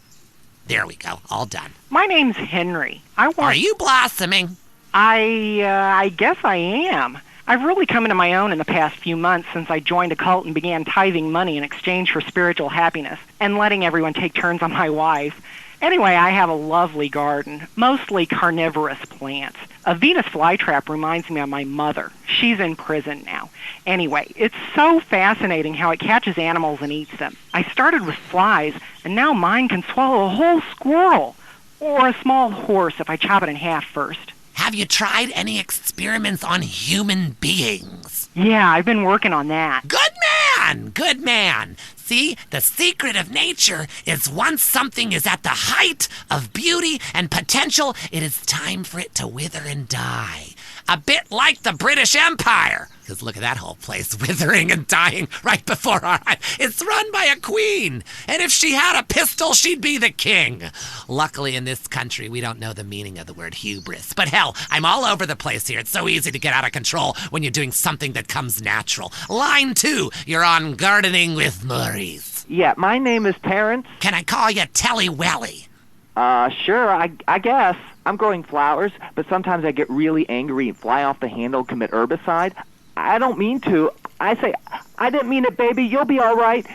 There we go, all done. My name's Henry. Are you blossoming? I guess I am. I've really come into my own in the past few months since I joined a cult and began tithing money in exchange for spiritual happiness and letting everyone take turns on my wife. Anyway, I have a lovely garden, mostly carnivorous plants. A Venus flytrap reminds me of my mother. She's in prison now. Anyway, it's so fascinating how it catches animals and eats them. I started with flies, and now mine can swallow a whole squirrel, or a small horse if I chop it in half first. Have you tried any experiments on human beings? Yeah, I've been working on that. Good man! Good man! See, the secret of nature is once something is at the height of beauty and potential, it is time for it to wither and die. A bit like the British Empire. Because look at that whole place withering and dying right before our eyes. It's run by a queen. And if she had a pistol, she'd be the king. Luckily, in this country, we don't know the meaning of the word hubris. But hell, I'm all over the place here. It's so easy to get out of control when you're doing something that comes natural. Line 2, you're on Gardening with Maurice. Yeah, my name is Terrence. Can I call you Telly Welly? Sure, I guess. I'm growing flowers, but sometimes I get really angry and fly off the handle, commit herbicide. I don't mean to. I say, "I didn't mean it, baby. You'll be all right."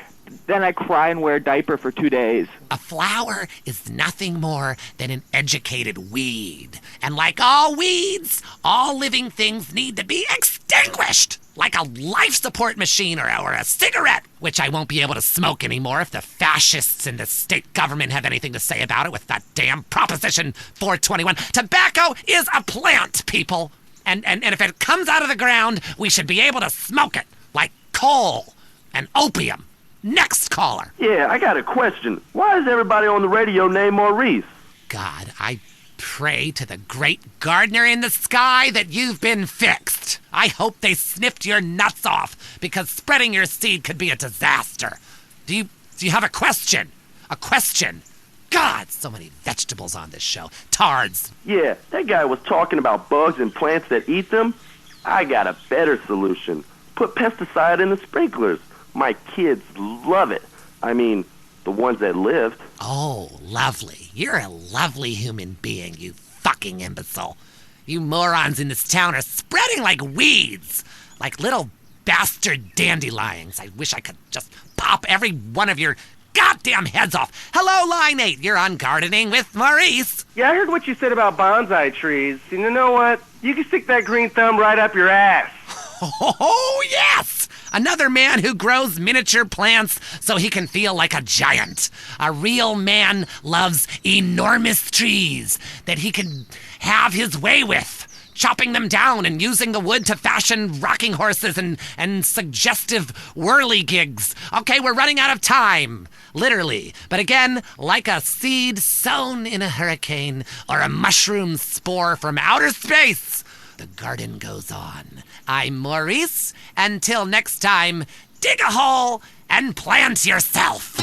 Then I cry and wear a diaper for 2 days. A flower is nothing more than an educated weed. And like all weeds, all living things need to be extinguished. Like a life support machine or a cigarette, which I won't be able to smoke anymore if the fascists in the state government have anything to say about it with that damn Proposition 421. Tobacco is a plant, people. And if it comes out of the ground, we should be able to smoke it, like coal and opium. Next caller. Yeah, I got a question. Why is everybody on the radio named Maurice? God, I pray to the great gardener in the sky that you've been fixed. I hope they sniffed your nuts off, because spreading your seed could be a disaster. Do you have a question? A question? God, so many vegetables on this show. Tards. Yeah, that guy was talking about bugs and plants that eat them. I got a better solution. Put pesticide in the sprinklers. My kids love it. I mean, the ones that lived. Oh, lovely. You're a lovely human being, you fucking imbecile. You morons in this town are spreading like weeds. Like little bastard dandelions. I wish I could just pop every one of your goddamn heads off. Hello, Line 8. You're on Gardening with Maurice. Yeah, I heard what you said about bonsai trees. And you know what? You can stick that green thumb right up your ass. Oh, yes! Another man who grows miniature plants so he can feel like a giant. A real man loves enormous trees that he can have his way with, chopping them down and using the wood to fashion rocking horses and suggestive whirligigs. Okay, we're running out of time. Literally. But again, like a seed sown in a hurricane or a mushroom spore from outer space, the garden goes on. I'm Maurice. Until next time, dig a hole and plant yourself.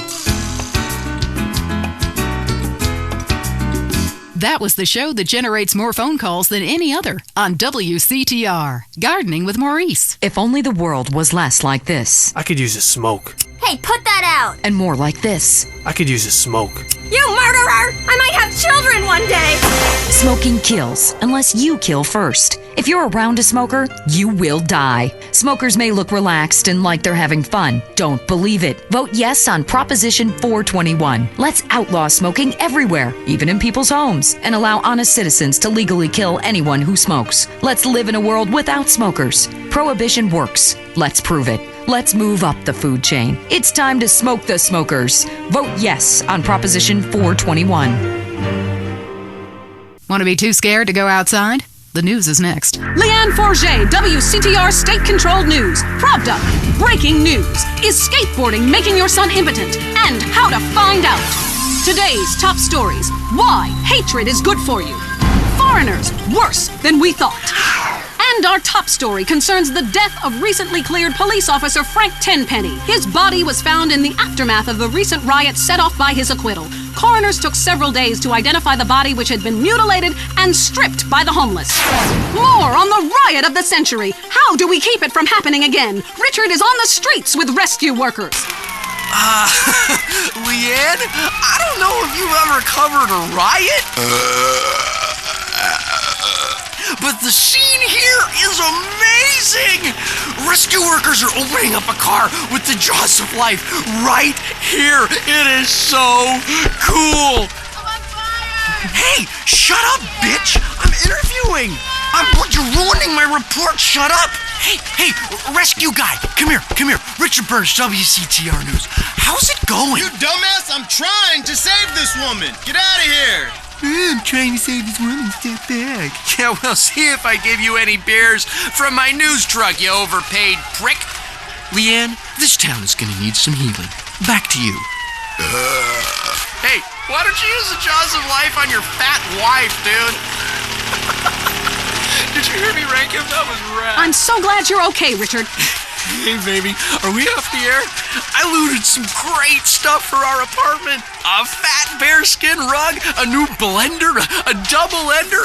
That was the show that generates more phone calls than any other on WCTR. Gardening with Maurice. If only the world was less like this. I could use a smoke. Hey, put that out! And more like this. I could use a smoke. You murderer! I might have children one day! Smoking kills, unless you kill first. If you're around a smoker, you will die. Smokers may look relaxed and like they're having fun. Don't believe it. Vote yes on Proposition 421. Let's outlaw smoking everywhere, even in people's homes, and allow honest citizens to legally kill anyone who smokes. Let's live in a world without smokers. Prohibition works. Let's prove it. Let's move up the food chain. It's time to smoke the smokers. Vote yes on Proposition 421. Want to be too scared to go outside? The news is next. Lianne Forget, WCTR state-controlled news. Pravda, breaking news. Is skateboarding making your son impotent? And how to find out. Today's top stories. Why hatred is good for you. Foreigners, worse than we thought. And our top story concerns the death of recently cleared police officer Frank Tenpenny. His body was found in the aftermath of the recent riot set off by his acquittal. Coroners took several days to identify the body, which had been mutilated and stripped by the homeless. More on the riot of the century. How do we keep it from happening again? Richard is on the streets with rescue workers. Lianne, I don't know if you've ever covered a riot, but the scene here is amazing! Rescue workers are opening up a car with the jaws of life right here. It is so cool! Hey, shut up, bitch! I'm interviewing! You're ruining my report, shut up! Hey, rescue guy, come here. Richard Burns, WCTR News. How's it going? You dumbass, I'm trying to save this woman! Get out of here! I'm trying to save this woman, step back. Yeah, well, see if I give you any beers from my news truck, you overpaid prick. Lianne, this town is gonna need some healing. Back to you. Hey, why don't you use the jaws of life on your fat wife, dude? Did you hear me rank him? That was rad. I'm so glad you're okay, Richard. Hey, baby, are we off the air? I looted some great stuff for our apartment. A fat bearskin rug, a new blender, a double ender.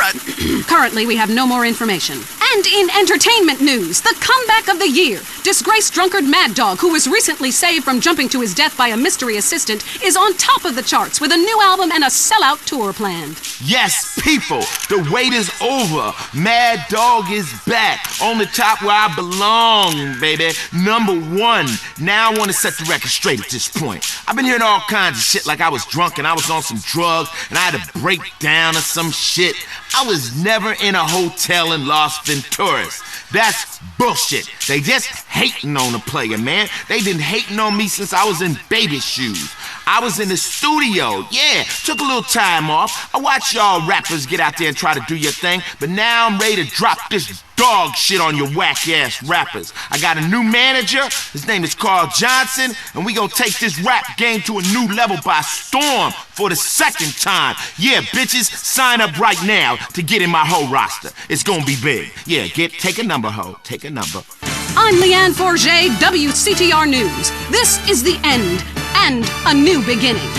Currently, we have no more information. And in entertainment news, the comeback of the year. Disgraced drunkard Mad Dog, who was recently saved from jumping to his death by a mystery assistant, is on top of the charts with a new album and a sellout tour planned. Yes, people, the wait is over. Mad Dog is back on the top where I belong, baby. #1. Now I want to set the record straight at this point. I've been hearing all kinds of shit like I was drunk and I was on some drugs and I had a breakdown or some shit. I was never in a hotel in Las Venturas. That's bullshit. They just hating on the player, man. They been hating on me since I was in baby shoes. I was in the studio, yeah, took a little time off. I watched y'all rappers get out there and try to do your thing, but now I'm ready to drop this dog shit on your whack-ass rappers. I got a new manager, his name is Carl Johnson, and we gonna take this rap game to a new level by storm for the second time. Yeah, bitches, sign up right now to get in my whole roster. It's gonna be big. Yeah, take a number, ho, take a number. I'm Lianne Forget, WCTR News. This is the end and a new beginning.